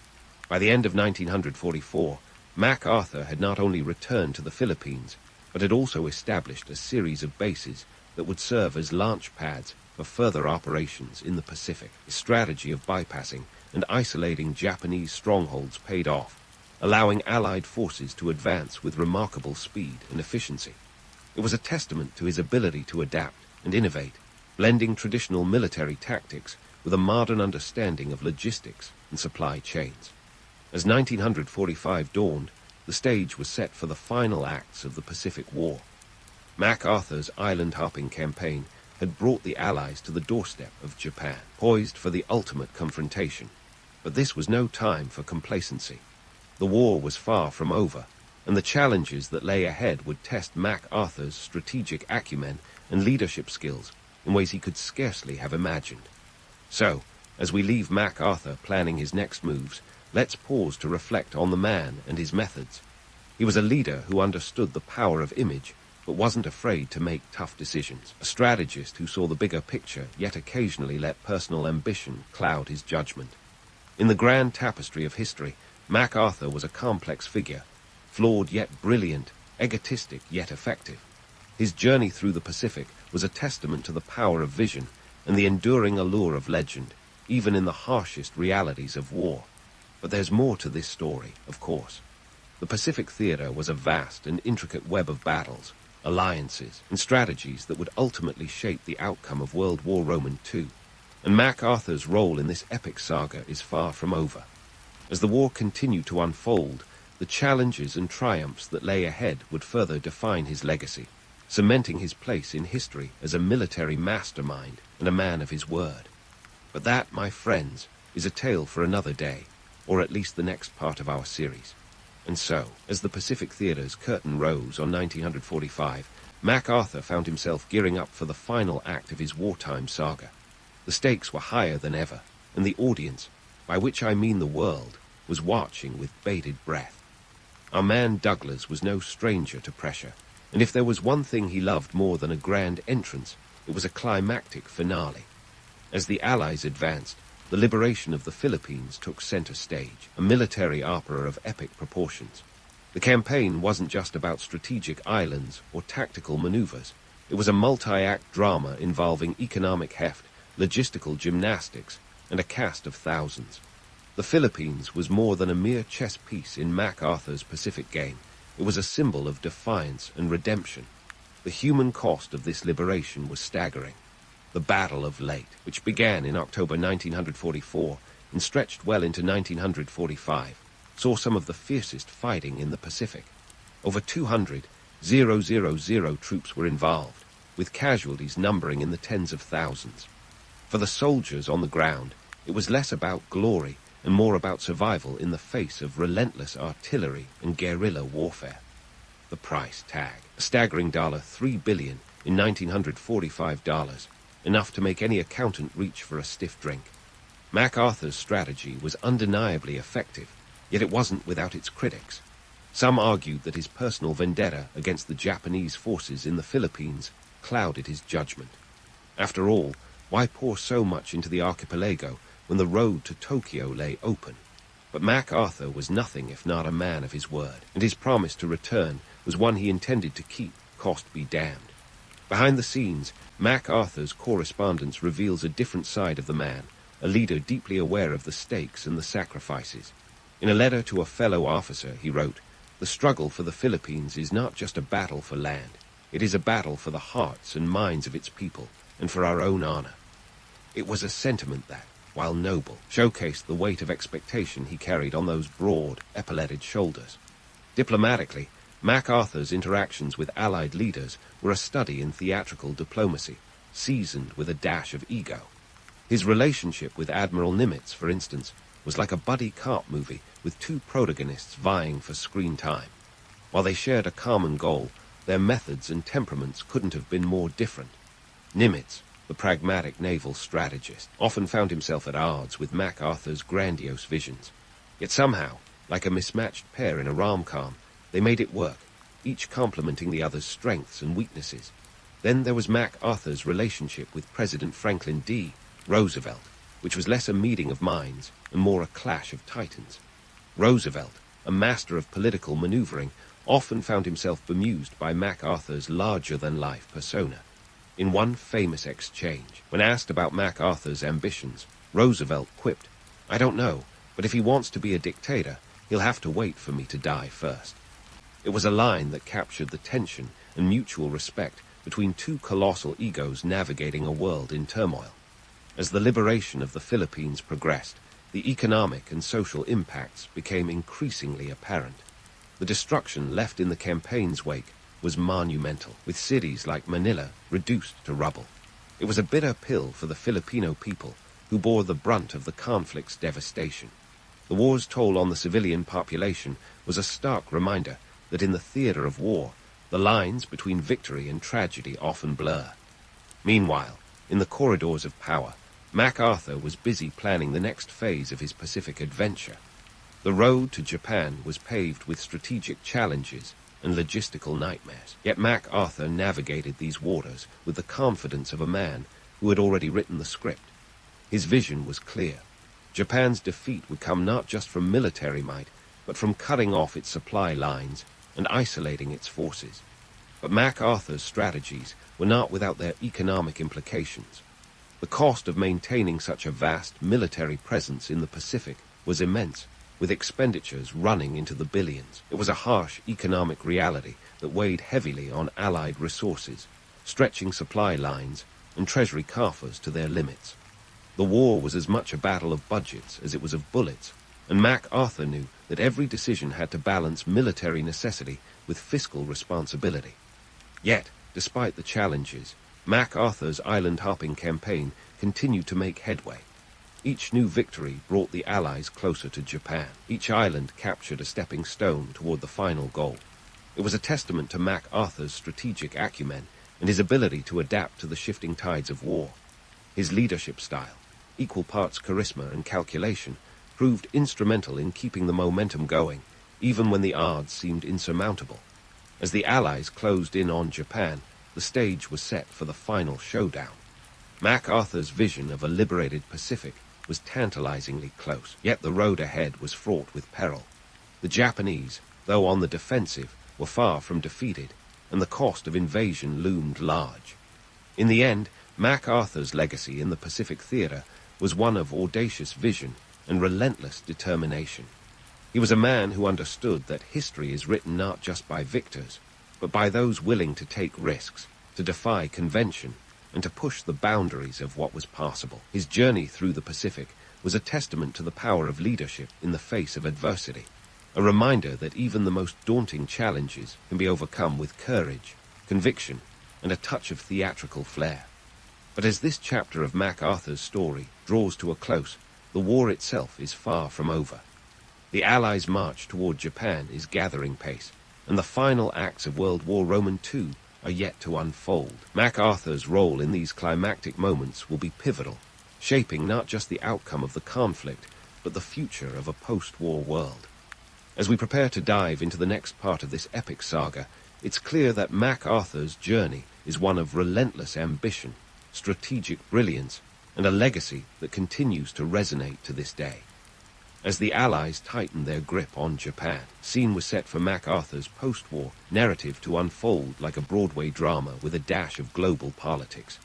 By the end of 1944, MacArthur had not only returned to the Philippines, but had also established a series of bases that would serve as launch pads for further operations in the Pacific. His strategy of bypassing and isolating Japanese strongholds paid off, allowing Allied forces to advance with remarkable speed and efficiency. It was a testament to his ability to adapt and innovate, blending traditional military tactics with a modern understanding of logistics and supply chains. As 1945 dawned, the stage was set for the final acts of the Pacific War. MacArthur's island-hopping campaign had brought the Allies to the doorstep of Japan, poised for the ultimate confrontation. But this was no time for complacency. The war was far from over, and the challenges that lay ahead would test MacArthur's strategic acumen and leadership skills in ways he could scarcely have imagined. So, as we leave MacArthur planning his next moves, let's pause to reflect on the man and his methods. He was a leader who understood the power of image, but wasn't afraid to make tough decisions. A strategist who saw the bigger picture, yet occasionally let personal ambition cloud his judgment. In the grand tapestry of history, MacArthur was a complex figure, flawed yet brilliant, egotistic yet effective. His journey through the Pacific was a testament to the power of vision and the enduring allure of legend, even in the harshest realities of war. But there's more to this story, of course. The Pacific theater was a vast and intricate web of battles, alliances, and strategies that would ultimately shape the outcome of World War II, and MacArthur's role in this epic saga is far from over. As the war continued to unfold, the challenges and triumphs that lay ahead would further define his legacy, cementing his place in history as a military mastermind and a man of his word. But that, my friends, is a tale for another day, or at least the next part of our series. And so, as the Pacific Theater's curtain rose on 1945, MacArthur found himself gearing up for the final act of his wartime saga. The stakes were higher than ever, and the audience, by which I mean the world, was watching with bated breath. Our man Douglas was no stranger to pressure, and if there was one thing he loved more than a grand entrance, it was a climactic finale. As the Allies advanced, the liberation of the Philippines took center stage, a military opera of epic proportions. The campaign wasn't just about strategic islands or tactical maneuvers. It was a multi-act drama involving economic heft, logistical gymnastics, and a cast of thousands. The Philippines was more than a mere chess piece in MacArthur's Pacific game. It was a symbol of defiance and redemption. The human cost of this liberation was staggering. The Battle of Leyte, which began in October 1944 and stretched well into 1945, saw some of the fiercest fighting in the Pacific. Over 200,000 troops were involved, with casualties numbering in the tens of thousands. For the soldiers on the ground, it was less about glory and more about survival in the face of relentless artillery and guerrilla warfare. The price tag, a staggering $3 billion in 1945 dollars, enough to make any accountant reach for a stiff drink. MacArthur's strategy was undeniably effective, yet it wasn't without its critics. Some argued that his personal vendetta against the Japanese forces in the Philippines clouded his judgment. After all, why pour so much into the archipelago when the road to Tokyo lay open? But MacArthur was nothing if not a man of his word, and his promise to return was one he intended to keep, cost be damned. Behind the scenes, MacArthur's correspondence reveals a different side of the man, a leader deeply aware of the stakes and the sacrifices. In a letter to a fellow officer, he wrote, "The struggle for the Philippines is not just a battle for land. It is a battle for the hearts and minds of its people, and for our own honor." It was a sentiment that, while noble, showcased the weight of expectation he carried on those broad, epauletted shoulders. Diplomatically, MacArthur's interactions with Allied leaders were a study in theatrical diplomacy, seasoned with a dash of ego. His relationship with Admiral Nimitz, for instance, was like a buddy cop movie with two protagonists vying for screen time. While they shared a common goal, their methods and temperaments couldn't have been more different. Nimitz, the pragmatic naval strategist, often found himself at odds with MacArthur's grandiose visions. Yet somehow, like a mismatched pair in a rom-com, they made it work, each complementing the other's strengths and weaknesses. Then there was MacArthur's relationship with President Franklin D. Roosevelt, which was less a meeting of minds and more a clash of titans. Roosevelt, a master of political maneuvering, often found himself bemused by MacArthur's larger-than-life persona. In one famous exchange, when asked about MacArthur's ambitions, Roosevelt quipped, "I don't know, but if he wants to be a dictator, he'll have to wait for me to die first." It was a line that captured the tension and mutual respect between two colossal egos navigating a world in turmoil. As the liberation of the Philippines progressed, the economic and social impacts became increasingly apparent. The destruction left in the campaign's wake was monumental, with cities like Manila reduced to rubble. It was a bitter pill for the Filipino people, who bore the brunt of the conflict's devastation. The war's toll on the civilian population was a stark reminder that in the theater of war, the lines between victory and tragedy often blur. Meanwhile, in the corridors of power, MacArthur was busy planning the next phase of his Pacific adventure. The road to Japan was paved with strategic challenges and logistical nightmares. Yet MacArthur navigated these waters with the confidence of a man who had already written the script. His vision was clear. Japan's defeat would come not just from military might, but from cutting off its supply lines and isolating its forces. But MacArthur's strategies were not without their economic implications. The cost of maintaining such a vast military presence in the Pacific was immense, with expenditures running into the billions. It was a harsh economic reality that weighed heavily on Allied resources, stretching supply lines and treasury coffers to their limits. The war was as much a battle of budgets as it was of bullets, and MacArthur knew that every decision had to balance military necessity with fiscal responsibility. Yet, despite the challenges, MacArthur's island-hopping campaign continued to make headway. Each new victory brought the Allies closer to Japan. Each island captured a stepping stone toward the final goal. It was a testament to MacArthur's strategic acumen and his ability to adapt to the shifting tides of war. His leadership style, equal parts charisma and calculation, proved instrumental in keeping the momentum going, even when the odds seemed insurmountable. As the Allies closed in on Japan, the stage was set for the final showdown. MacArthur's vision of a liberated Pacific was tantalizingly close, yet the road ahead was fraught with peril. The Japanese, though on the defensive, were far from defeated, and the cost of invasion loomed large. In the end, MacArthur's legacy in the Pacific theater was one of audacious vision and relentless determination. He was a man who understood that history is written not just by victors, but by those willing to take risks, to defy convention, and to push the boundaries of what was possible. His journey through the Pacific was a testament to the power of leadership in the face of adversity, a reminder that even the most daunting challenges can be overcome with courage, conviction, and a touch of theatrical flair. But as this chapter of MacArthur's story draws to a close, the war itself is far from over. The Allies' march toward Japan is gathering pace, and the final acts of World War II are yet to unfold. MacArthur's role in these climactic moments will be pivotal, shaping not just the outcome of the conflict, but the future of a post-war world. As we prepare to dive into the next part of this epic saga, it's clear that MacArthur's journey is one of relentless ambition, strategic brilliance, and a legacy that continues to resonate to this day. As the Allies tightened their grip on Japan, scene was set for MacArthur's post-war narrative to unfold like a Broadway drama with a dash of global politics.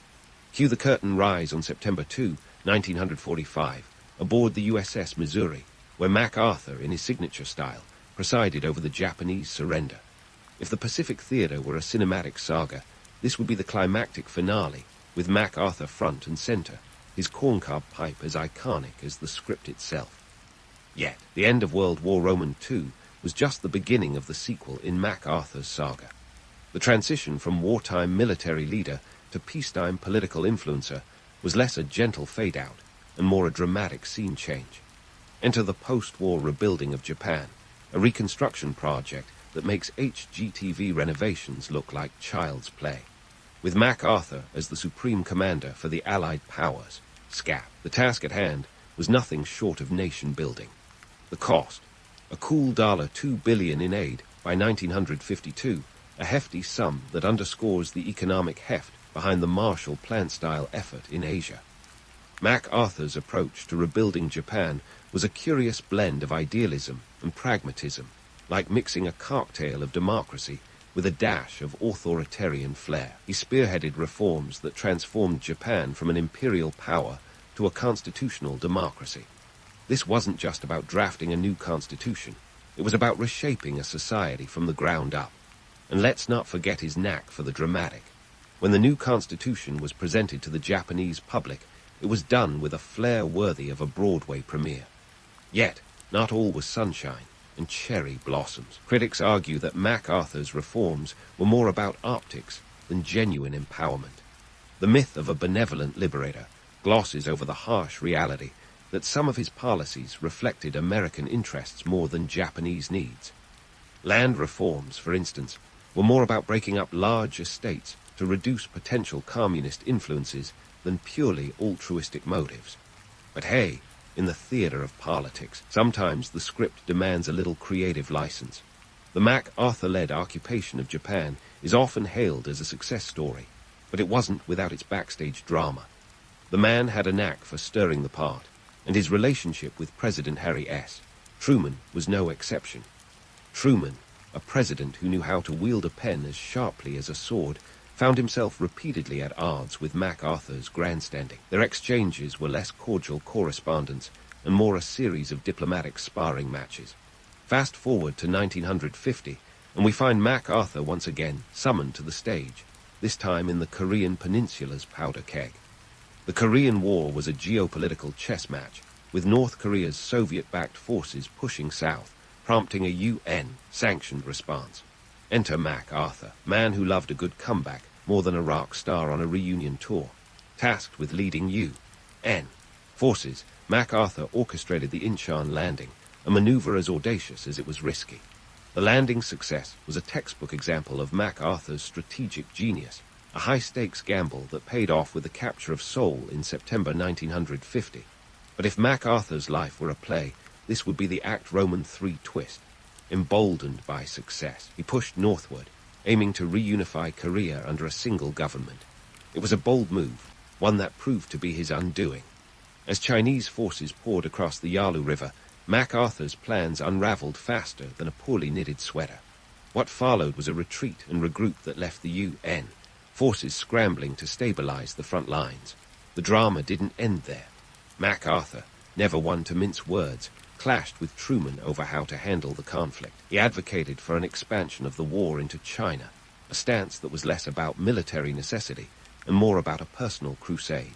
Cue the curtain rise on September 2, 1945, aboard the USS Missouri, where MacArthur, in his signature style, presided over the Japanese surrender. If the Pacific Theater were a cinematic saga, this would be the climactic finale, with MacArthur front and center, his corncob pipe as iconic as the script itself. Yet, the end of World War II was just the beginning of the sequel in MacArthur's saga. The transition from wartime military leader to peacetime political influencer was less a gentle fade-out and more a dramatic scene change. Enter the post-war rebuilding of Japan, a reconstruction project that makes HGTV renovations look like child's play. With MacArthur as the supreme commander for the Allied powers, SCAP, the task at hand was nothing short of nation-building. The cost, a cool $2 billion in aid by 1952, a hefty sum that underscores the economic heft behind the Marshall Plan-style effort in Asia. MacArthur's approach to rebuilding Japan was a curious blend of idealism and pragmatism, like mixing a cocktail of democracy with a dash of authoritarian flair. He spearheaded reforms that transformed Japan from an imperial power to a constitutional democracy. This wasn't just about drafting a new constitution. It was about reshaping a society from the ground up. And let's not forget his knack for the dramatic. When the new constitution was presented to the Japanese public, it was done with a flair worthy of a Broadway premiere. Yet, not all was sunshine and cherry blossoms. Critics argue that MacArthur's reforms were more about optics than genuine empowerment. The myth of a benevolent liberator glosses over the harsh reality that some of his policies reflected American interests more than Japanese needs. Land reforms, for instance, were more about breaking up large estates to reduce potential communist influences than purely altruistic motives. But hey, in the theater of politics, sometimes the script demands a little creative license. The MacArthur-led occupation of Japan is often hailed as a success story, but it wasn't without its backstage drama. The man had a knack for stirring the pot, and his relationship with President Harry S. Truman was no exception. Truman, a president who knew how to wield a pen as sharply as a sword, found himself repeatedly at odds with MacArthur's grandstanding. Their exchanges were less cordial correspondence and more a series of diplomatic sparring matches. Fast forward to 1950, and we find MacArthur once again summoned to the stage, this time in the Korean Peninsula's powder keg. The Korean War was a geopolitical chess match, with North Korea's Soviet-backed forces pushing south, prompting a UN-sanctioned response. Enter MacArthur, man who loved a good comeback more than a rock star on a reunion tour. Tasked with leading UN forces, MacArthur orchestrated the Incheon landing, a maneuver as audacious as it was risky. The landing's success was a textbook example of MacArthur's strategic genius, a high-stakes gamble that paid off with the capture of Seoul in September 1950. But if MacArthur's life were a play, this would be the Act Roman III twist. Emboldened by success, he pushed northward, aiming to reunify Korea under a single government. It was a bold move, one that proved to be his undoing. As Chinese forces poured across the Yalu River, MacArthur's plans unraveled faster than a poorly knitted sweater. What followed was a retreat and regroup that left the UN forces scrambling to stabilize the front lines. The drama didn't end there. MacArthur, never one to mince words, clashed with Truman over how to handle the conflict. He advocated for an expansion of the war into China, a stance that was less about military necessity and more about a personal crusade.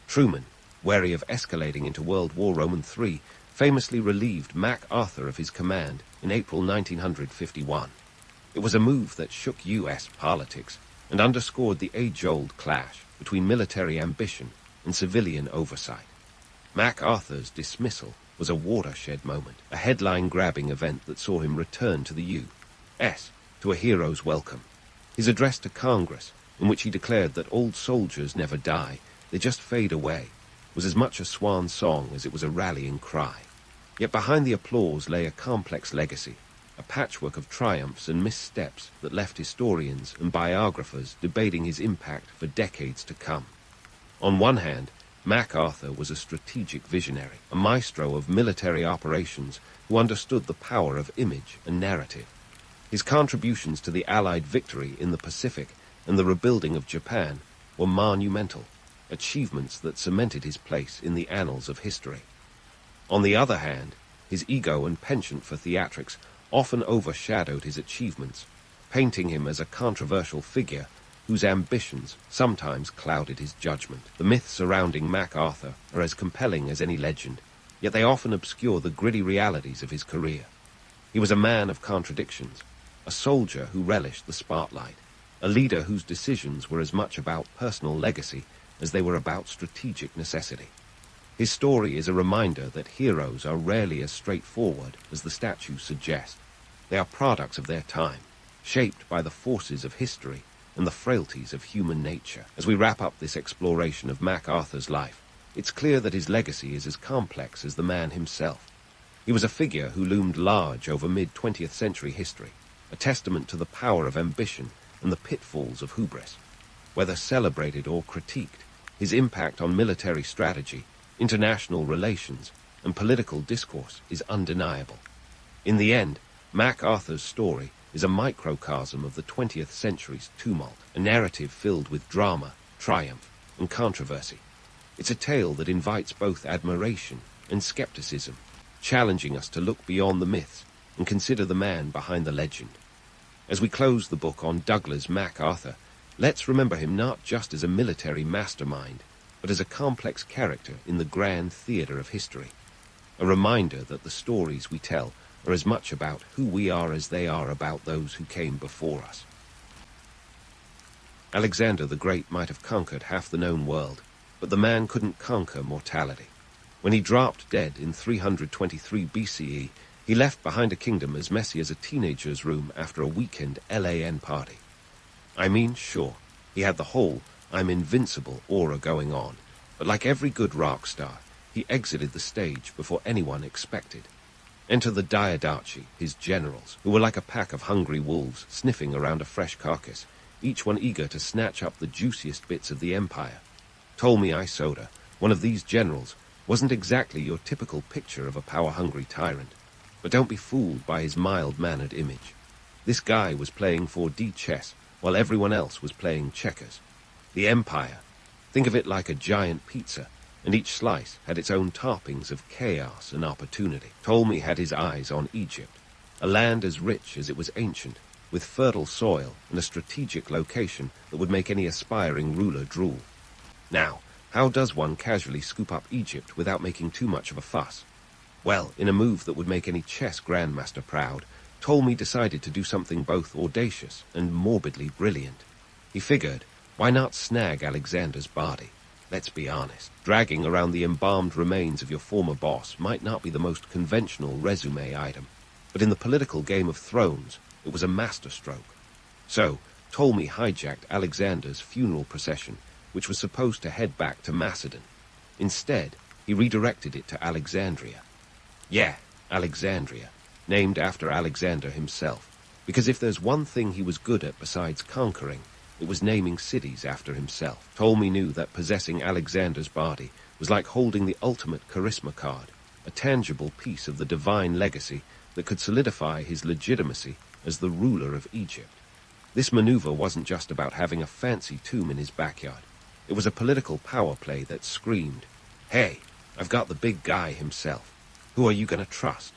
Truman, wary of escalating into World War III, famously relieved MacArthur of his command in April 1951. It was a move that shook U.S. politics and underscored the age-old clash between military ambition and civilian oversight. MacArthur's dismissal was a watershed moment, a headline-grabbing event that saw him return to the U.S. to a hero's welcome. His address to Congress, in which he declared that old soldiers never die, they just fade away, was as much a swan song as it was a rallying cry. Yet behind the applause lay a complex legacy, a patchwork of triumphs and missteps that left historians and biographers debating his impact for decades to come. On one hand, MacArthur was a strategic visionary, a maestro of military operations who understood the power of image and narrative. His contributions to the Allied victory in the Pacific and the rebuilding of Japan were monumental, achievements that cemented his place in the annals of history. On the other hand, his ego and penchant for theatrics often overshadowed his achievements, painting him as a controversial figure whose ambitions sometimes clouded his judgment. The myths surrounding MacArthur are as compelling as any legend, yet they often obscure the gritty realities of his career. He was a man of contradictions, a soldier who relished the spotlight, a leader whose decisions were as much about personal legacy as they were about strategic necessity. His story is a reminder that heroes are rarely as straightforward as the statues suggest. They are products of their time, shaped by the forces of history and the frailties of human nature. As we wrap up this exploration of MacArthur's life, it's clear that his legacy is as complex as the man himself. He was a figure who loomed large over mid-20th century history, a testament to the power of ambition and the pitfalls of hubris. Whether celebrated or critiqued, his impact on military strategy, international relations, and political discourse is undeniable. In the end, MacArthur's story is a microcosm of the 20th century's tumult, a narrative filled with drama, triumph, and controversy. It's a tale that invites both admiration and skepticism, challenging us to look beyond the myths and consider the man behind the legend. As we close the book on Douglas MacArthur, let's remember him not just as a military mastermind, but as a complex character in the grand theater of history. A reminder that the stories we tell are as much about who we are as they are about those who came before us. Alexander the Great might have conquered half the known world, but the man couldn't conquer mortality. When he dropped dead in 323 BCE, he left behind a kingdom as messy as a teenager's room after a weekend LAN party. I mean, sure, he had the whole "I'm invincible" aura going on, but like every good rock star, he exited the stage before anyone expected. Enter the Diadachi, his generals, who were like a pack of hungry wolves sniffing around a fresh carcass, each one eager to snatch up the juiciest bits of the empire. Ptolemaic Soda, one of these generals, wasn't exactly your typical picture of a power-hungry tyrant. But don't be fooled by his mild-mannered image. This guy was playing 4D chess, while everyone else was playing checkers. The Empire. Think of it like a giant pizza, and each slice had its own toppings of chaos and opportunity. Ptolemy had his eyes on Egypt, a land as rich as it was ancient, with fertile soil and a strategic location that would make any aspiring ruler drool. Now, how does one casually scoop up Egypt without making too much of a fuss? Well, in a move that would make any chess grandmaster proud, Ptolemy decided to do something both audacious and morbidly brilliant. He figured, why not snag Alexander's body? Let's be honest, dragging around the embalmed remains of your former boss might not be the most conventional resume item, but in the political Game of Thrones, it was a masterstroke. So, Ptolemy hijacked Alexander's funeral procession, which was supposed to head back to Macedon. Instead, he redirected it to Alexandria. Yeah, Alexandria, named after Alexander himself, because if there's one thing he was good at besides conquering, it was naming cities after himself. Ptolemy knew that possessing Alexander's body was like holding the ultimate charisma card, a tangible piece of the divine legacy that could solidify his legitimacy as the ruler of Egypt. This maneuver wasn't just about having a fancy tomb in his backyard. It was a political power play that screamed, "Hey, I've got the big guy himself. Who are you going to trust?"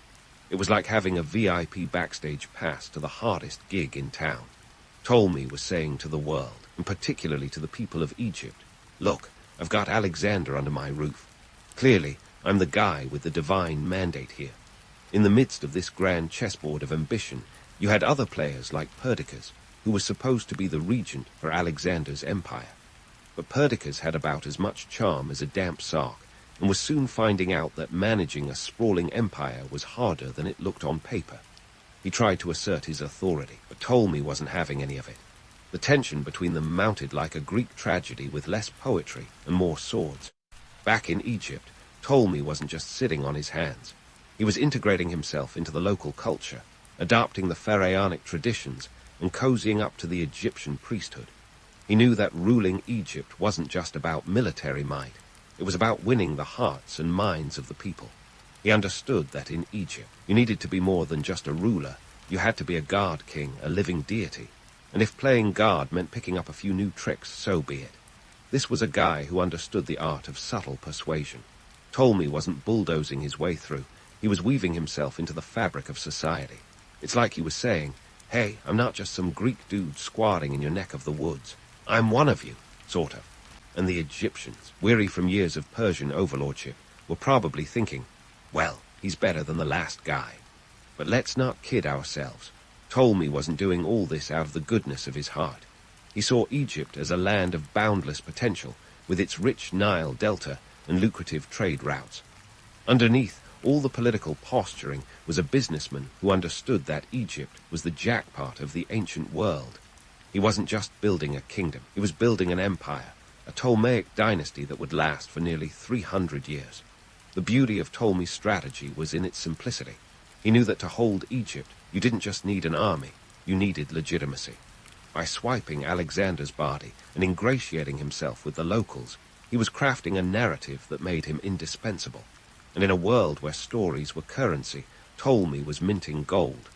It was like having a VIP backstage pass to the hardest gig in town. Ptolemy was saying to the world, and particularly to the people of Egypt, "Look, I've got Alexander under my roof. Clearly, I'm the guy with the divine mandate here." In the midst of this grand chessboard of ambition, you had other players like Perdiccas, who was supposed to be the regent for Alexander's empire. But Perdiccas had about as much charm as a damp sock, and was soon finding out that managing a sprawling empire was harder than it looked on paper. He tried to assert his authority, but Ptolemy wasn't having any of it. The tension between them mounted like a Greek tragedy with less poetry and more swords. Back in Egypt, Ptolemy wasn't just sitting on his hands. He was integrating himself into the local culture, adopting the pharaonic traditions, and cozying up to the Egyptian priesthood. He knew that ruling Egypt wasn't just about military might. It was about winning the hearts and minds of the people. He understood that in Egypt, you needed to be more than just a ruler. You had to be a god king, a living deity. And if playing god meant picking up a few new tricks, so be it. This was a guy who understood the art of subtle persuasion. Ptolemy wasn't bulldozing his way through. He was weaving himself into the fabric of society. It's like he was saying, "Hey, I'm not just some Greek dude squatting in your neck of the woods. I'm one of you," sort of. And the Egyptians, weary from years of Persian overlordship, were probably thinking, well, he's better than the last guy. But let's not kid ourselves. Ptolemy wasn't doing all this out of the goodness of his heart. He saw Egypt as a land of boundless potential, with its rich Nile delta and lucrative trade routes. Underneath all the political posturing was a businessman who understood that Egypt was the jackpot of the ancient world. He wasn't just building a kingdom, he was building an empire, a Ptolemaic dynasty that would last for nearly 300 years. The beauty of Ptolemy's strategy was in its simplicity. He knew that to hold Egypt, you didn't just need an army, you needed legitimacy. By swiping Alexander's body and ingratiating himself with the locals, he was crafting a narrative that made him indispensable. And in a world where stories were currency, Ptolemy was minting gold.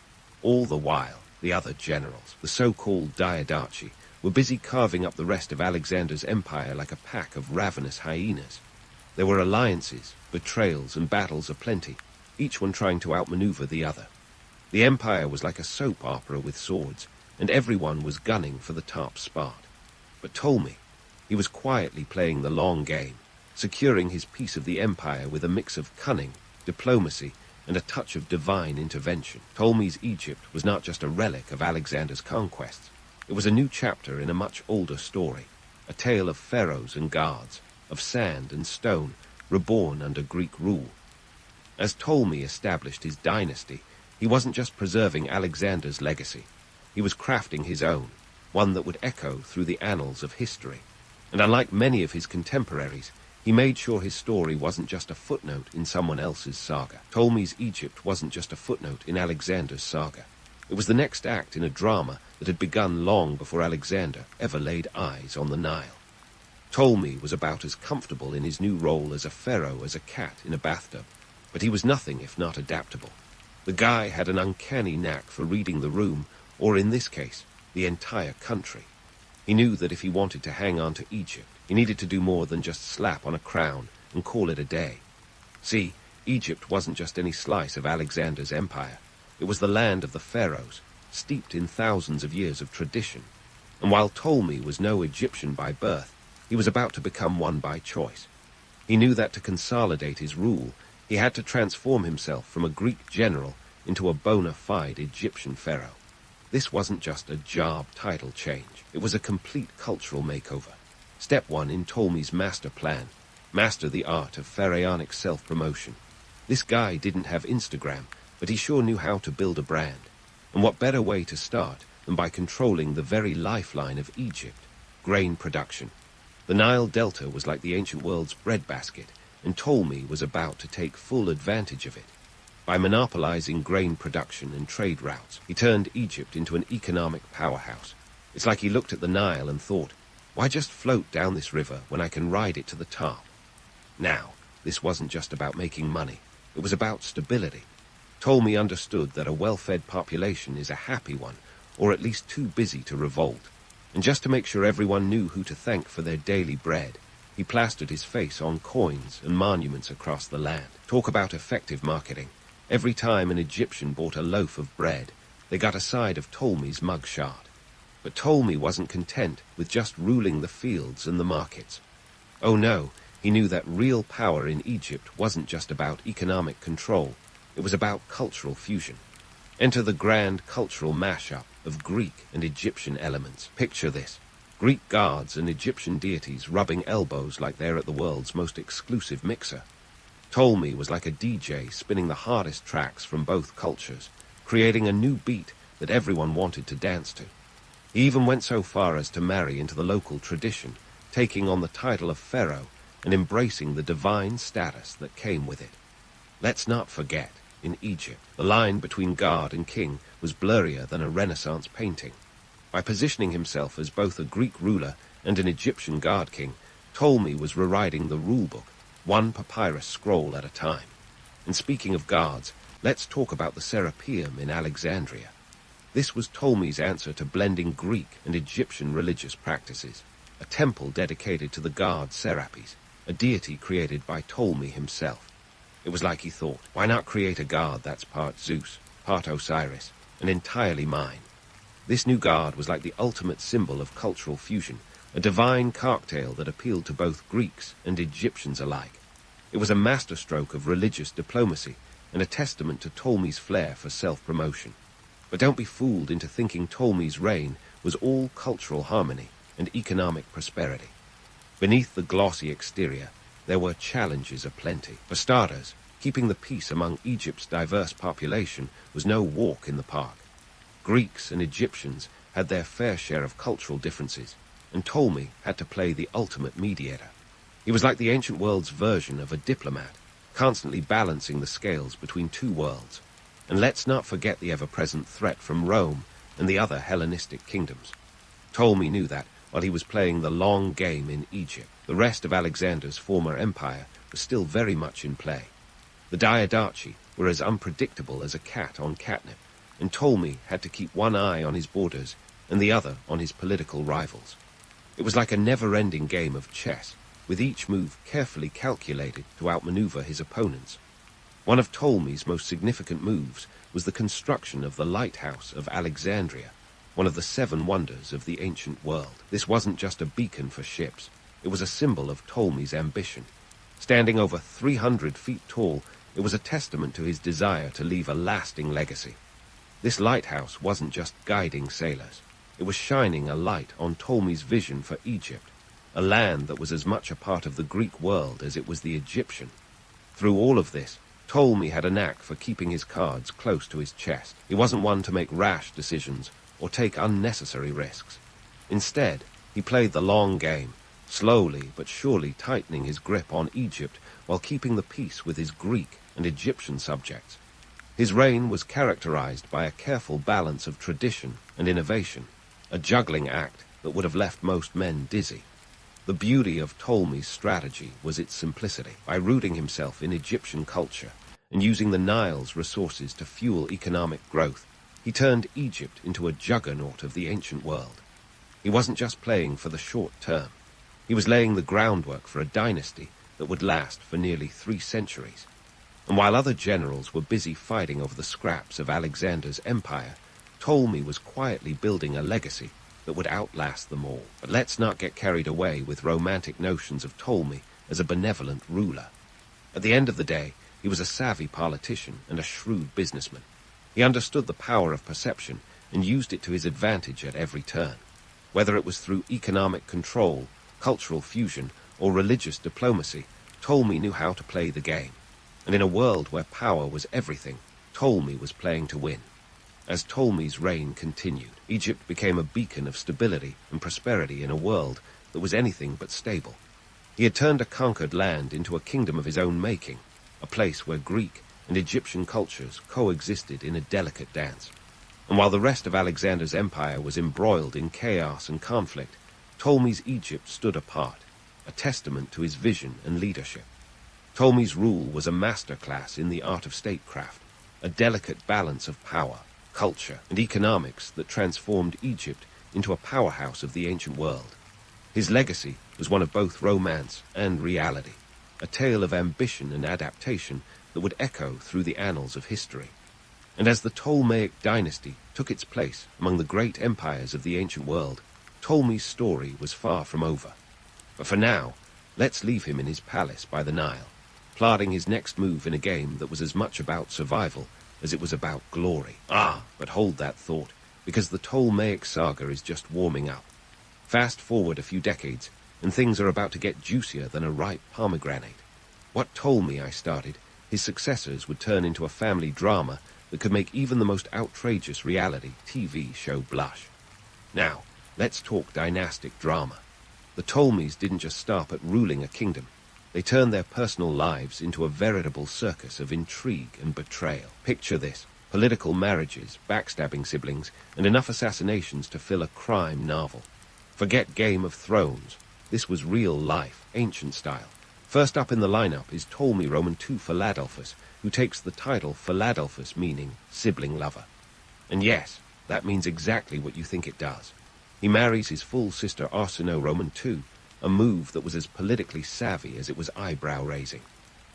All the while, the other generals, the so-called Diadochi, were busy carving up the rest of Alexander's empire like a pack of ravenous hyenas. There were alliances, betrayals, and battles aplenty, each one trying to outmaneuver the other. The empire was like a soap opera with swords, and everyone was gunning for the top spot. But Ptolemy, he was quietly playing the long game, securing his piece of the empire with a mix of cunning, diplomacy, and a touch of divine intervention. Ptolemy's Egypt was not just a relic of Alexander's conquests. It was a new chapter in a much older story, a tale of pharaohs and gods, of sand and stone, reborn under Greek rule. As Ptolemy established his dynasty, he wasn't just preserving Alexander's legacy. He was crafting his own, one that would echo through the annals of history. And unlike many of his contemporaries, he made sure his story wasn't just a footnote in someone else's saga. Ptolemy's Egypt wasn't just a footnote in Alexander's saga. It was the next act in a drama that had begun long before Alexander ever laid eyes on the Nile. Ptolemy was about as comfortable in his new role as a pharaoh as a cat in a bathtub, but he was nothing if not adaptable. The guy had an uncanny knack for reading the room, or in this case, the entire country. He knew that if he wanted to hang on to Egypt, he needed to do more than just slap on a crown and call it a day. See, Egypt wasn't just any slice of Alexander's empire. It was the land of the pharaohs, steeped in thousands of years of tradition. And while Ptolemy was no Egyptian by birth, he was about to become one by choice. He knew that to consolidate his rule, he had to transform himself from a Greek general into a bona fide Egyptian pharaoh. This wasn't just a job title change. It was a complete cultural makeover. Step 1 in Ptolemy's master plan: master the art of pharaonic self-promotion. This guy didn't have Instagram, but he sure knew how to build a brand. And what better way to start than by controlling the very lifeline of Egypt, grain production. The Nile Delta was like the ancient world's breadbasket, and Ptolemy was about to take full advantage of it. By monopolizing grain production and trade routes, he turned Egypt into an economic powerhouse. It's like he looked at the Nile and thought, why just float down this river when I can ride it to the top? Now, this wasn't just about making money. It was about stability. Ptolemy understood that a well-fed population is a happy one, or at least too busy to revolt. And just to make sure everyone knew who to thank for their daily bread, he plastered his face on coins and monuments across the land. Talk about effective marketing. Every time an Egyptian bought a loaf of bread, they got a side of Ptolemy's mugshot. But Ptolemy wasn't content with just ruling the fields and the markets. Oh no, he knew that real power in Egypt wasn't just about economic control. It was about cultural fusion. Enter the grand cultural mashup of Greek and Egyptian elements. Picture this: Greek gods and Egyptian deities rubbing elbows like they're at the world's most exclusive mixer. Ptolemy was like a DJ spinning the hardest tracks from both cultures, creating a new beat that everyone wanted to dance to. He even went so far as to marry into the local tradition, taking on the title of pharaoh and embracing the divine status that came with it. Let's not forget, in Egypt, the line between god and king was blurrier than a Renaissance painting. By positioning himself as both a Greek ruler and an Egyptian god king, Ptolemy was rewriting the rulebook, one papyrus scroll at a time. And speaking of gods, let's talk about the Serapeum in Alexandria. This was Ptolemy's answer to blending Greek and Egyptian religious practices. A temple dedicated to the god Serapis, a deity created by Ptolemy himself. It was like he thought, why not create a god that's part Zeus, part Osiris, and entirely mine? This new god was like the ultimate symbol of cultural fusion, a divine cocktail that appealed to both Greeks and Egyptians alike. It was a masterstroke of religious diplomacy and a testament to Ptolemy's flair for self-promotion. But don't be fooled into thinking Ptolemy's reign was all cultural harmony and economic prosperity. Beneath the glossy exterior, there were challenges aplenty. For starters, keeping the peace among Egypt's diverse population was no walk in the park. Greeks and Egyptians had their fair share of cultural differences, and Ptolemy had to play the ultimate mediator. He was like the ancient world's version of a diplomat, constantly balancing the scales between two worlds. And let's not forget the ever-present threat from Rome and the other Hellenistic kingdoms. Ptolemy knew that, while he was playing the long game in Egypt, the rest of Alexander's former empire was still very much in play. The Diadochi were as unpredictable as a cat on catnip, and Ptolemy had to keep one eye on his borders and the other on his political rivals. It was like a never-ending game of chess, with each move carefully calculated to outmaneuver his opponents. One of Ptolemy's most significant moves was the construction of the lighthouse of Alexandria, one of the 7 wonders of the ancient world. This wasn't just a beacon for ships. It was a symbol of Ptolemy's ambition. Standing over 300 feet tall, it was a testament to his desire to leave a lasting legacy. This lighthouse wasn't just guiding sailors. It was shining a light on Ptolemy's vision for Egypt, a land that was as much a part of the Greek world as it was the Egyptian. Through all of this, Ptolemy had a knack for keeping his cards close to his chest. He wasn't one to make rash decisions or take unnecessary risks. Instead, he played the long game, slowly but surely tightening his grip on Egypt while keeping the peace with his Greek and Egyptian subjects. His reign was characterized by a careful balance of tradition and innovation, a juggling act that would have left most men dizzy. The beauty of Ptolemy's strategy was its simplicity. By rooting himself in Egyptian culture and using the Nile's resources to fuel economic growth, he turned Egypt into a juggernaut of the ancient world. He wasn't just playing for the short term. He was laying the groundwork for a dynasty that would last for nearly 3 centuries. And while other generals were busy fighting over the scraps of Alexander's empire, Ptolemy was quietly building a legacy that would outlast them all. But let's not get carried away with romantic notions of Ptolemy as a benevolent ruler. At the end of the day, he was a savvy politician and a shrewd businessman. He understood the power of perception and used it to his advantage at every turn. Whether it was through economic control, cultural fusion, or religious diplomacy, Ptolemy knew how to play the game. And in a world where power was everything, Ptolemy was playing to win. As Ptolemy's reign continued, Egypt became a beacon of stability and prosperity in a world that was anything but stable. He had turned a conquered land into a kingdom of his own making, a place where Greek and Egyptian cultures coexisted in a delicate dance. And while the rest of Alexander's empire was embroiled in chaos and conflict, Ptolemy's Egypt stood apart, a testament to his vision and leadership. Ptolemy's rule was a masterclass in the art of statecraft, a delicate balance of power, culture, and economics that transformed Egypt into a powerhouse of the ancient world. His legacy was one of both romance and reality, a tale of ambition and adaptation that would echo through the annals of history. And as the Ptolemaic dynasty took its place among the great empires of the ancient world, Ptolemy's story was far from over. But for now, let's leave him in his palace by the Nile, plotting his next move in a game that was as much about survival as it was about glory. But hold that thought, because the Ptolemaic saga is just warming up. Fast forward a few decades, and things are about to get juicier than a ripe pomegranate. What Ptolemy I started, his successors would turn into a family drama that could make even the most outrageous reality TV show blush. Now, let's talk dynastic drama. The Ptolemies didn't just stop at ruling a kingdom. They turned their personal lives into a veritable circus of intrigue and betrayal. Picture this: political marriages, backstabbing siblings, and enough assassinations to fill a crime novel. Forget Game of Thrones. This was real life, ancient style. First up in the lineup is Ptolemy Roman II Philadelphus, who takes the title Philadelphus, meaning sibling lover. And yes, that means exactly what you think it does. He marries his full sister Arsinoe Roman II, a move that was as politically savvy as it was eyebrow-raising.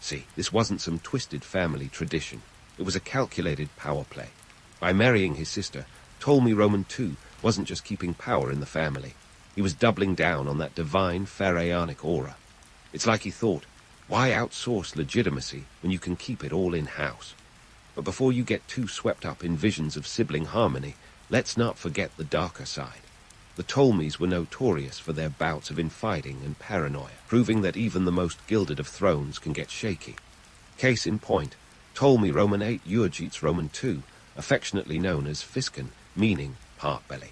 See, this wasn't some twisted family tradition. It was a calculated power play. By marrying his sister, Ptolemy Roman II wasn't just keeping power in the family. He was doubling down on that divine pharaonic aura. It's like he thought, why outsource legitimacy when you can keep it all in-house? But before you get too swept up in visions of sibling harmony, let's not forget the darker side. The Ptolemies were notorious for their bouts of infighting and paranoia, proving that even the most gilded of thrones can get shaky. Case in point, Ptolemy Roman VIII Euergetes Roman II, affectionately known as Fiscon, meaning part-belly.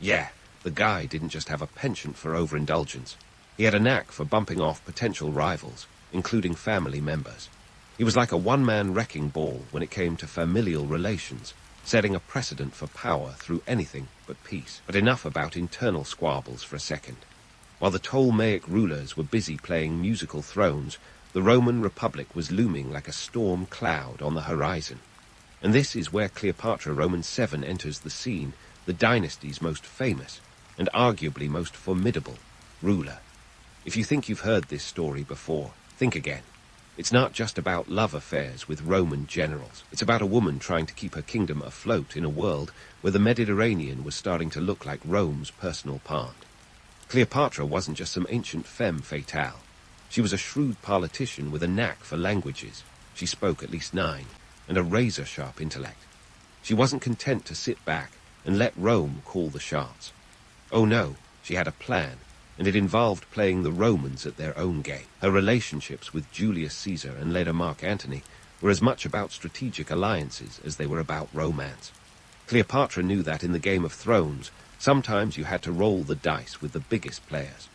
Yeah, the guy didn't just have a penchant for overindulgence. He had a knack for bumping off potential rivals, including family members. He was like a one-man wrecking ball when it came to familial relations, setting a precedent for power through anything but peace. But enough about internal squabbles for a second. While the Ptolemaic rulers were busy playing musical thrones, the Roman Republic was looming like a storm cloud on the horizon. And this is where Cleopatra Roman VII enters the scene, the dynasty's most famous, and arguably most formidable, ruler. If you think you've heard this story before, think again. It's not just about love affairs with Roman generals. It's about a woman trying to keep her kingdom afloat in a world where the Mediterranean was starting to look like Rome's personal pond. Cleopatra wasn't just some ancient femme fatale. She was a shrewd politician with a knack for languages. She spoke at least 9, and a razor-sharp intellect. She wasn't content to sit back and let Rome call the shots. Oh no, she had a plan, and it involved playing the Romans at their own game. Her relationships with Julius Caesar and later Mark Antony were as much about strategic alliances as they were about romance. Cleopatra knew that in the Game of Thrones, sometimes you had to roll the dice with the biggest players.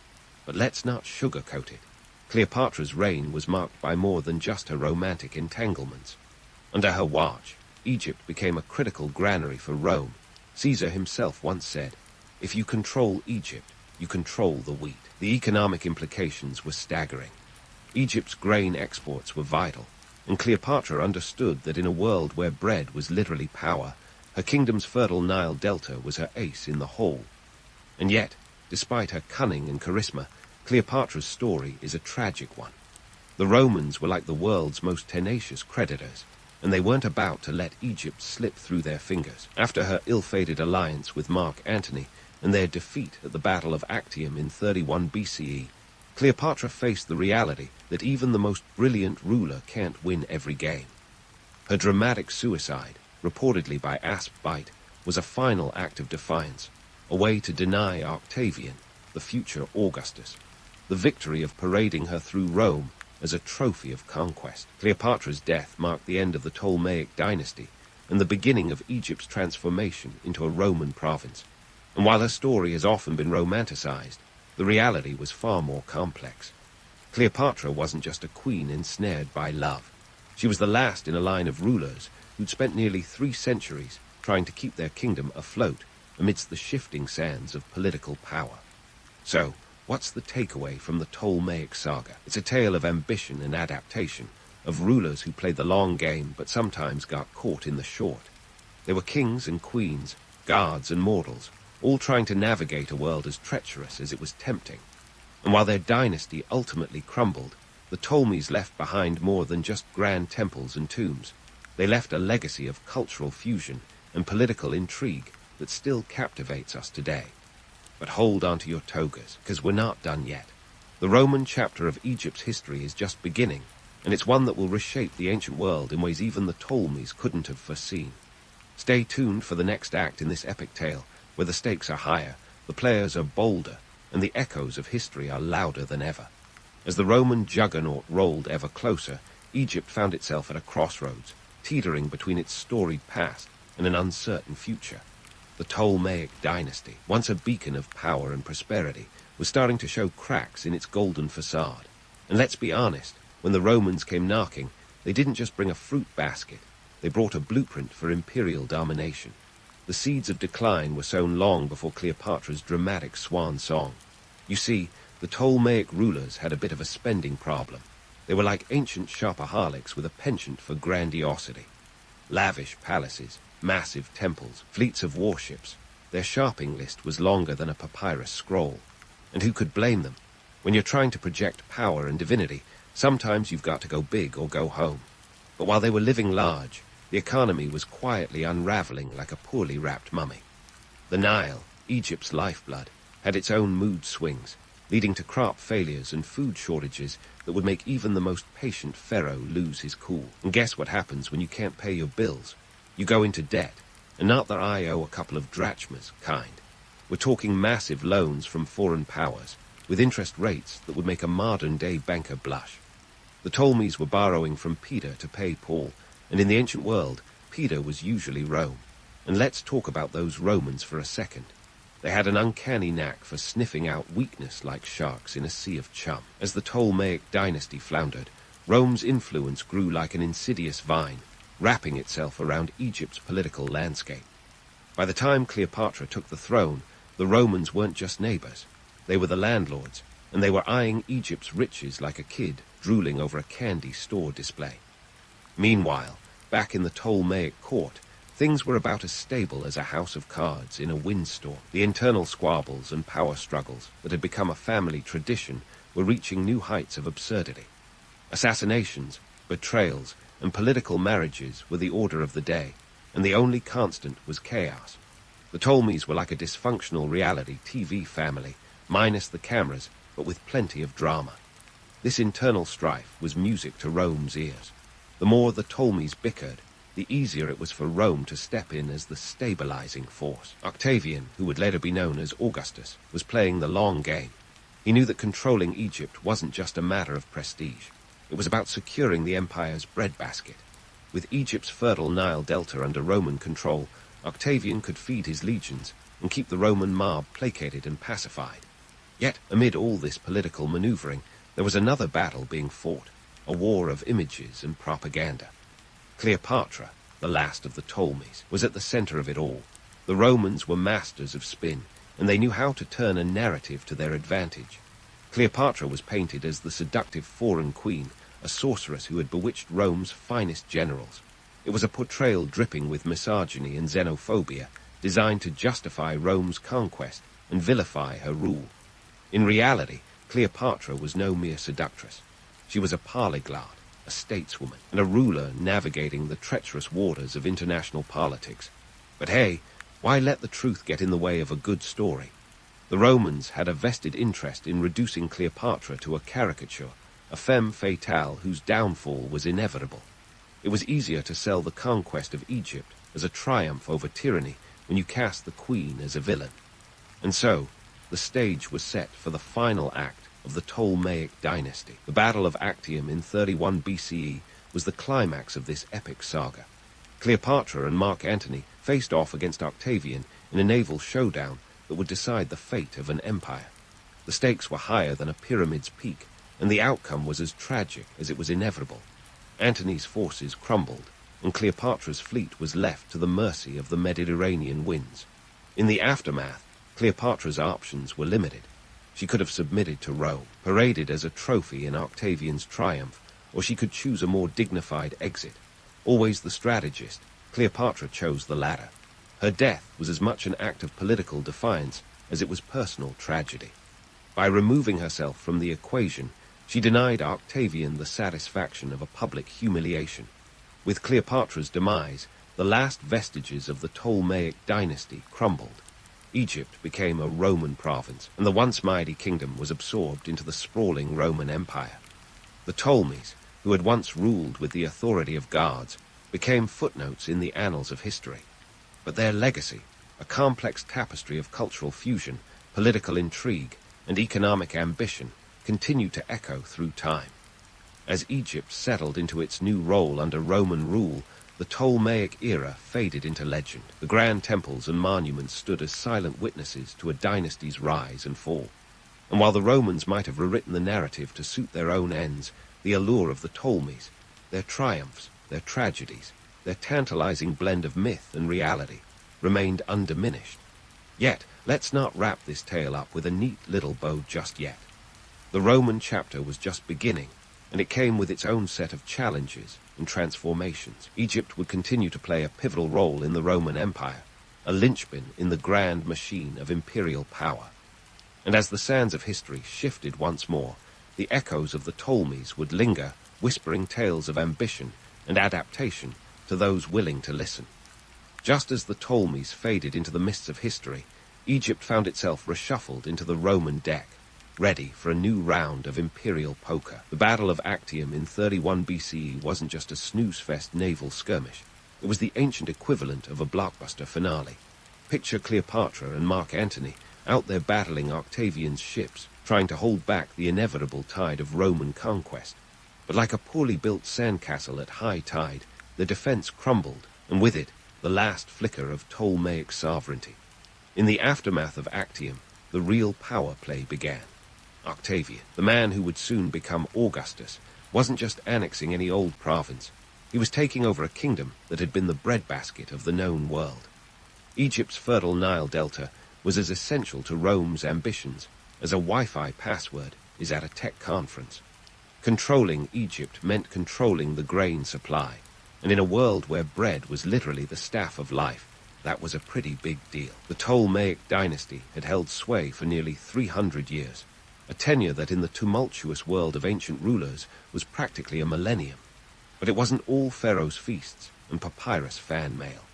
But let's not sugarcoat it. Cleopatra's reign was marked by more than just her romantic entanglements. Under her watch, Egypt became a critical granary for Rome. Caesar himself once said, "If you control Egypt, you control the wheat." The economic implications were staggering. Egypt's grain exports were vital. and Cleopatra understood that in a world where bread was literally power, her kingdom's fertile Nile delta was her ace in the hole. And yet, despite her cunning and charisma, Cleopatra's story is a tragic one. The Romans were like the world's most tenacious creditors, and they weren't about to let Egypt slip through their fingers. After her ill-fated alliance with Mark Antony and their defeat at the Battle of Actium in 31 BCE, Cleopatra faced the reality that even the most brilliant ruler can't win every game. Her dramatic suicide, reportedly by asp bite, was a final act of defiance, a way to deny Octavian, the future Augustus, the victory of parading her through Rome as a trophy of conquest. Cleopatra's death marked the end of the Ptolemaic dynasty and the beginning of Egypt's transformation into a Roman province. And while her story has often been romanticized, the reality was far more complex. Cleopatra wasn't just a queen ensnared by love. She was the last in a line of rulers who'd spent nearly 3 centuries trying to keep their kingdom afloat amidst the shifting sands of political power. So, what's the takeaway from the Ptolemaic saga? It's a tale of ambition and adaptation, of rulers who played the long game but sometimes got caught in the short. They were kings and queens, guards and mortals, all trying to navigate a world as treacherous as it was tempting. And while their dynasty ultimately crumbled, the Ptolemies left behind more than just grand temples and tombs. They left a legacy of cultural fusion and political intrigue that still captivates us today. But hold on to your togas, because we're not done yet. The Roman chapter of Egypt's history is just beginning, and it's one that will reshape the ancient world in ways even the Ptolemies couldn't have foreseen. Stay tuned for the next act in this epic tale, where the stakes are higher, the players are bolder, and the echoes of history are louder than ever. As the Roman juggernaut rolled ever closer, Egypt found itself at a crossroads, teetering between its storied past and an uncertain future. The Ptolemaic dynasty, once a beacon of power and prosperity, was starting to show cracks in its golden facade. And let's be honest, when the Romans came knocking, they didn't just bring a fruit basket. They brought a blueprint for imperial domination. The seeds of decline were sown long before Cleopatra's dramatic swan song. You see, the Ptolemaic rulers had a bit of a spending problem. They were like ancient shopaholics with a penchant for grandiosity. Lavish palaces, massive temples, fleets of warships. Their shopping list was longer than a papyrus scroll. And who could blame them? When you're trying to project power and divinity, sometimes you've got to go big or go home. But while they were living large, the economy was quietly unraveling like a poorly wrapped mummy. The Nile, Egypt's lifeblood, had its own mood swings, leading to crop failures and food shortages that would make even the most patient pharaoh lose his cool. And guess what happens when you can't pay your bills? You go into debt, and not that I owe a couple of drachmas kind. We're talking massive loans from foreign powers, with interest rates that would make a modern-day banker blush. The Ptolemies were borrowing from Peter to pay Paul, and in the ancient world, Peter was usually Rome. And let's talk about those Romans for a second. They had an uncanny knack for sniffing out weakness like sharks in a sea of chum. As the Ptolemaic dynasty floundered, Rome's influence grew like an insidious vine, wrapping itself around Egypt's political landscape. By the time Cleopatra took the throne, the Romans weren't just neighbors. They were the landlords, and they were eyeing Egypt's riches like a kid drooling over a candy store display. Meanwhile, back in the Ptolemaic court, things were about as stable as a house of cards in a windstorm. The internal squabbles and power struggles that had become a family tradition were reaching new heights of absurdity. Assassinations, betrayals, and political marriages were the order of the day, and the only constant was chaos. The Ptolemies were like a dysfunctional reality TV family, minus the cameras, but with plenty of drama. This internal strife was music to Rome's ears. The more the Ptolemies bickered, the easier it was for Rome to step in as the stabilizing force. Octavian, who would later be known as Augustus, was playing the long game. He knew that controlling Egypt wasn't just a matter of prestige. It was about securing the empire's breadbasket. With Egypt's fertile Nile delta under Roman control, Octavian could feed his legions and keep the Roman mob placated and pacified. Yet, amid all this political maneuvering, there was another battle being fought, a war of images and propaganda. Cleopatra, the last of the Ptolemies, was at the center of it all. The Romans were masters of spin, and they knew how to turn a narrative to their advantage. Cleopatra was painted as the seductive foreign queen, a sorceress who had bewitched Rome's finest generals. It was a portrayal dripping with misogyny and xenophobia, designed to justify Rome's conquest and vilify her rule. In reality, Cleopatra was no mere seductress. She was a polyglot, a stateswoman, and a ruler navigating the treacherous waters of international politics. But hey, why let the truth get in the way of a good story? The Romans had a vested interest in reducing Cleopatra to a caricature, a femme fatale whose downfall was inevitable. It was easier to sell the conquest of Egypt as a triumph over tyranny when you cast the queen as a villain. And so, the stage was set for the final act of the Ptolemaic dynasty. The Battle of Actium in 31 BCE was the climax of this epic saga. Cleopatra and Mark Antony faced off against Octavian in a naval showdown that would decide the fate of an empire. The stakes were higher than a pyramid's peak, and the outcome was as tragic as it was inevitable. Antony's forces crumbled, and Cleopatra's fleet was left to the mercy of the Mediterranean winds. In the aftermath, Cleopatra's options were limited. She could have submitted to Rome, paraded as a trophy in Octavian's triumph, or she could choose a more dignified exit. Always the strategist, Cleopatra chose the latter. Her death was as much an act of political defiance as it was personal tragedy. By removing herself from the equation, she denied Octavian the satisfaction of a public humiliation. With Cleopatra's demise, the last vestiges of the Ptolemaic dynasty crumbled. Egypt became a Roman province, and the once mighty kingdom was absorbed into the sprawling Roman Empire. The Ptolemies, who had once ruled with the authority of gods, became footnotes in the annals of history. But their legacy, a complex tapestry of cultural fusion, political intrigue, and economic ambition, continued to echo through time. As Egypt settled into its new role under Roman rule, the Ptolemaic era faded into legend. The grand temples and monuments stood as silent witnesses to a dynasty's rise and fall. And while the Romans might have rewritten the narrative to suit their own ends, the allure of the Ptolemies, their triumphs, their tragedies, their tantalizing blend of myth and reality, remained undiminished. Yet, let's not wrap this tale up with a neat little bow just yet. The Roman chapter was just beginning, and it came with its own set of challenges and transformations. Egypt would continue to play a pivotal role in the Roman Empire, a linchpin in the grand machine of imperial power. And as the sands of history shifted once more, the echoes of the Ptolemies would linger, whispering tales of ambition and adaptation to those willing to listen. Just as the Ptolemies faded into the mists of history, Egypt found itself reshuffled into the Roman deck, ready for a new round of imperial poker. The Battle of Actium in 31 BCE wasn't just a snooze-fest naval skirmish. It was the ancient equivalent of a blockbuster finale. Picture Cleopatra and Mark Antony out there battling Octavian's ships, trying to hold back the inevitable tide of Roman conquest. But like a poorly built sandcastle at high tide, the defense crumbled, and with it, the last flicker of Ptolemaic sovereignty. In the aftermath of Actium, the real power play began. Octavian, the man who would soon become Augustus, wasn't just annexing any old province. He was taking over a kingdom that had been the breadbasket of the known world. Egypt's fertile Nile Delta was as essential to Rome's ambitions as a Wi-Fi password is at a tech conference. Controlling Egypt meant controlling the grain supply, and in a world where bread was literally the staff of life, that was a pretty big deal. The Ptolemaic dynasty had held sway for nearly 300 years, a tenure that in the tumultuous world of ancient rulers was practically a millennium. But it wasn't all pharaoh's feasts and papyrus fan mail.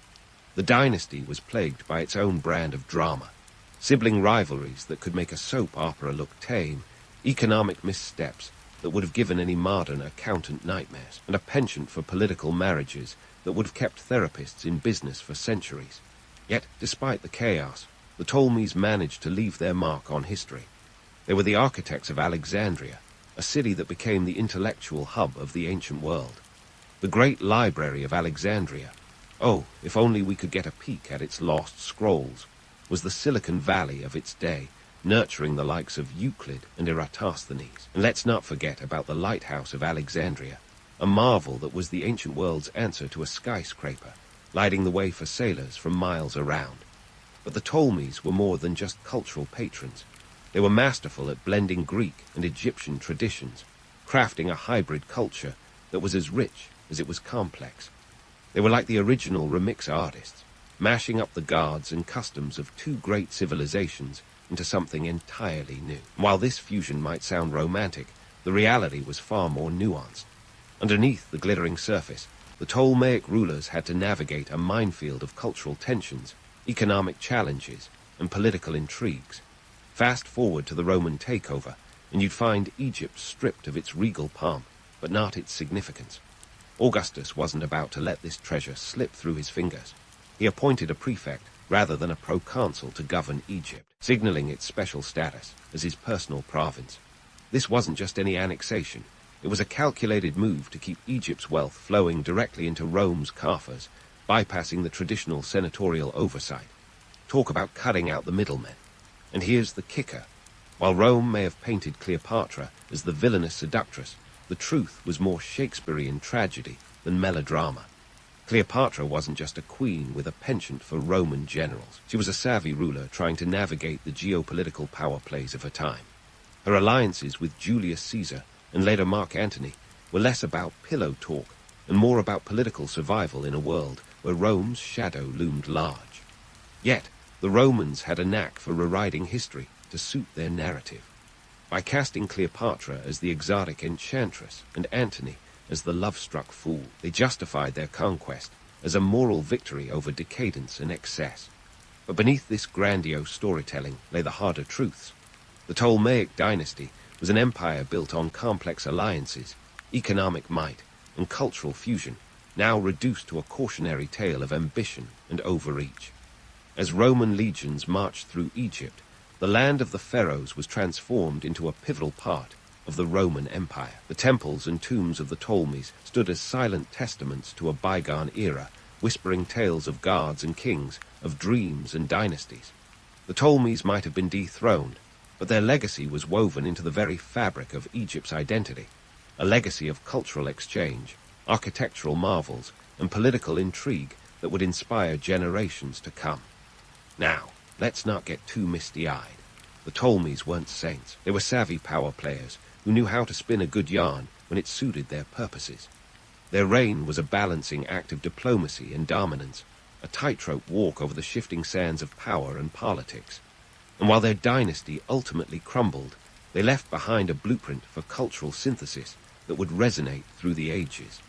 The dynasty was plagued by its own brand of drama, sibling rivalries that could make a soap opera look tame, economic missteps that would have given any modern accountant nightmares, and a penchant for political marriages that would have kept therapists in business for centuries. Yet, despite the chaos, the Ptolemies managed to leave their mark on history. They were the architects of Alexandria, a city that became the intellectual hub of the ancient world. The great library of Alexandria, oh, if only we could get a peek at its lost scrolls, was the Silicon Valley of its day, nurturing the likes of Euclid and Eratosthenes. And let's not forget about the lighthouse of Alexandria, a marvel that was the ancient world's answer to a skyscraper, lighting the way for sailors from miles around. But the Ptolemies were more than just cultural patrons. They were masterful at blending Greek and Egyptian traditions. crafting a hybrid culture that was as rich as it was complex. They were like the original remix artists, mashing up the gods and customs of two great civilizations into something entirely new. While this fusion might sound romantic, the reality was far more nuanced. Underneath the glittering surface, the Ptolemaic rulers had to navigate a minefield of cultural tensions, economic challenges, and political intrigues. Fast forward to the Roman takeover, and you'd find Egypt stripped of its regal pomp, but not its significance. Augustus wasn't about to let this treasure slip through his fingers. He appointed a prefect rather than a proconsul to govern Egypt, signaling its special status as his personal province. This wasn't just any annexation. It was a calculated move to keep Egypt's wealth flowing directly into Rome's coffers, bypassing the traditional senatorial oversight. Talk about cutting out the middlemen. And here's the kicker. While Rome may have painted Cleopatra as the villainous seductress, the truth was more Shakespearean tragedy than melodrama. Cleopatra wasn't just a queen with a penchant for Roman generals. She was a savvy ruler trying to navigate the geopolitical power plays of her time. Her alliances with Julius Caesar and later Mark Antony were less about pillow talk and more about political survival in a world where Rome's shadow loomed large. Yet, the Romans had a knack for rewriting history to suit their narrative. By casting Cleopatra as the exotic enchantress and Antony as the love-struck fool, they justified their conquest as a moral victory over decadence and excess. But beneath this grandiose storytelling lay the harder truths. The Ptolemaic dynasty was an empire built on complex alliances, economic might, and cultural fusion, now reduced to a cautionary tale of ambition and overreach. As Roman legions marched through Egypt, the land of the pharaohs was transformed into a pivotal part of the Roman Empire. The temples and tombs of the Ptolemies stood as silent testaments to a bygone era, whispering tales of gods and kings, of dreams and dynasties. The Ptolemies might have been dethroned, but their legacy was woven into the very fabric of Egypt's identity, a legacy of cultural exchange, architectural marvels, and political intrigue that would inspire generations to come. Now, let's not get too misty-eyed. The Ptolemies weren't saints. They were savvy power players who knew how to spin a good yarn when it suited their purposes. Their reign was a balancing act of diplomacy and dominance, a tightrope walk over the shifting sands of power and politics. And while their dynasty ultimately crumbled, they left behind a blueprint for cultural synthesis that would resonate through the ages.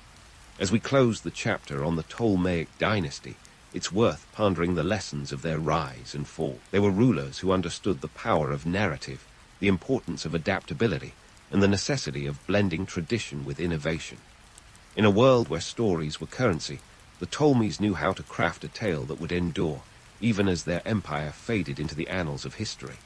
As we close the chapter on the Ptolemaic dynasty, it's worth pondering the lessons of their rise and fall. They were rulers who understood the power of narrative, the importance of adaptability, and the necessity of blending tradition with innovation. In a world where stories were currency, the Ptolemies knew how to craft a tale that would endure, even as their empire faded into the annals of history.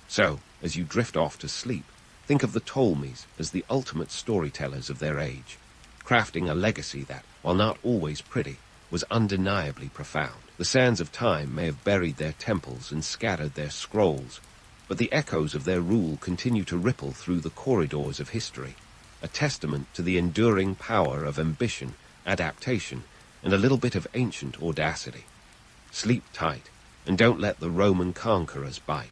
So, as you drift off to sleep, think of the Ptolemies as the ultimate storytellers of their age, crafting a legacy that, while not always pretty, was undeniably profound. The sands of time may have buried their temples and scattered their scrolls, but the echoes of their rule continue to ripple through the corridors of history, a testament to the enduring power of ambition, adaptation, and a little bit of ancient audacity. Sleep tight, and don't let the Roman conquerors bite.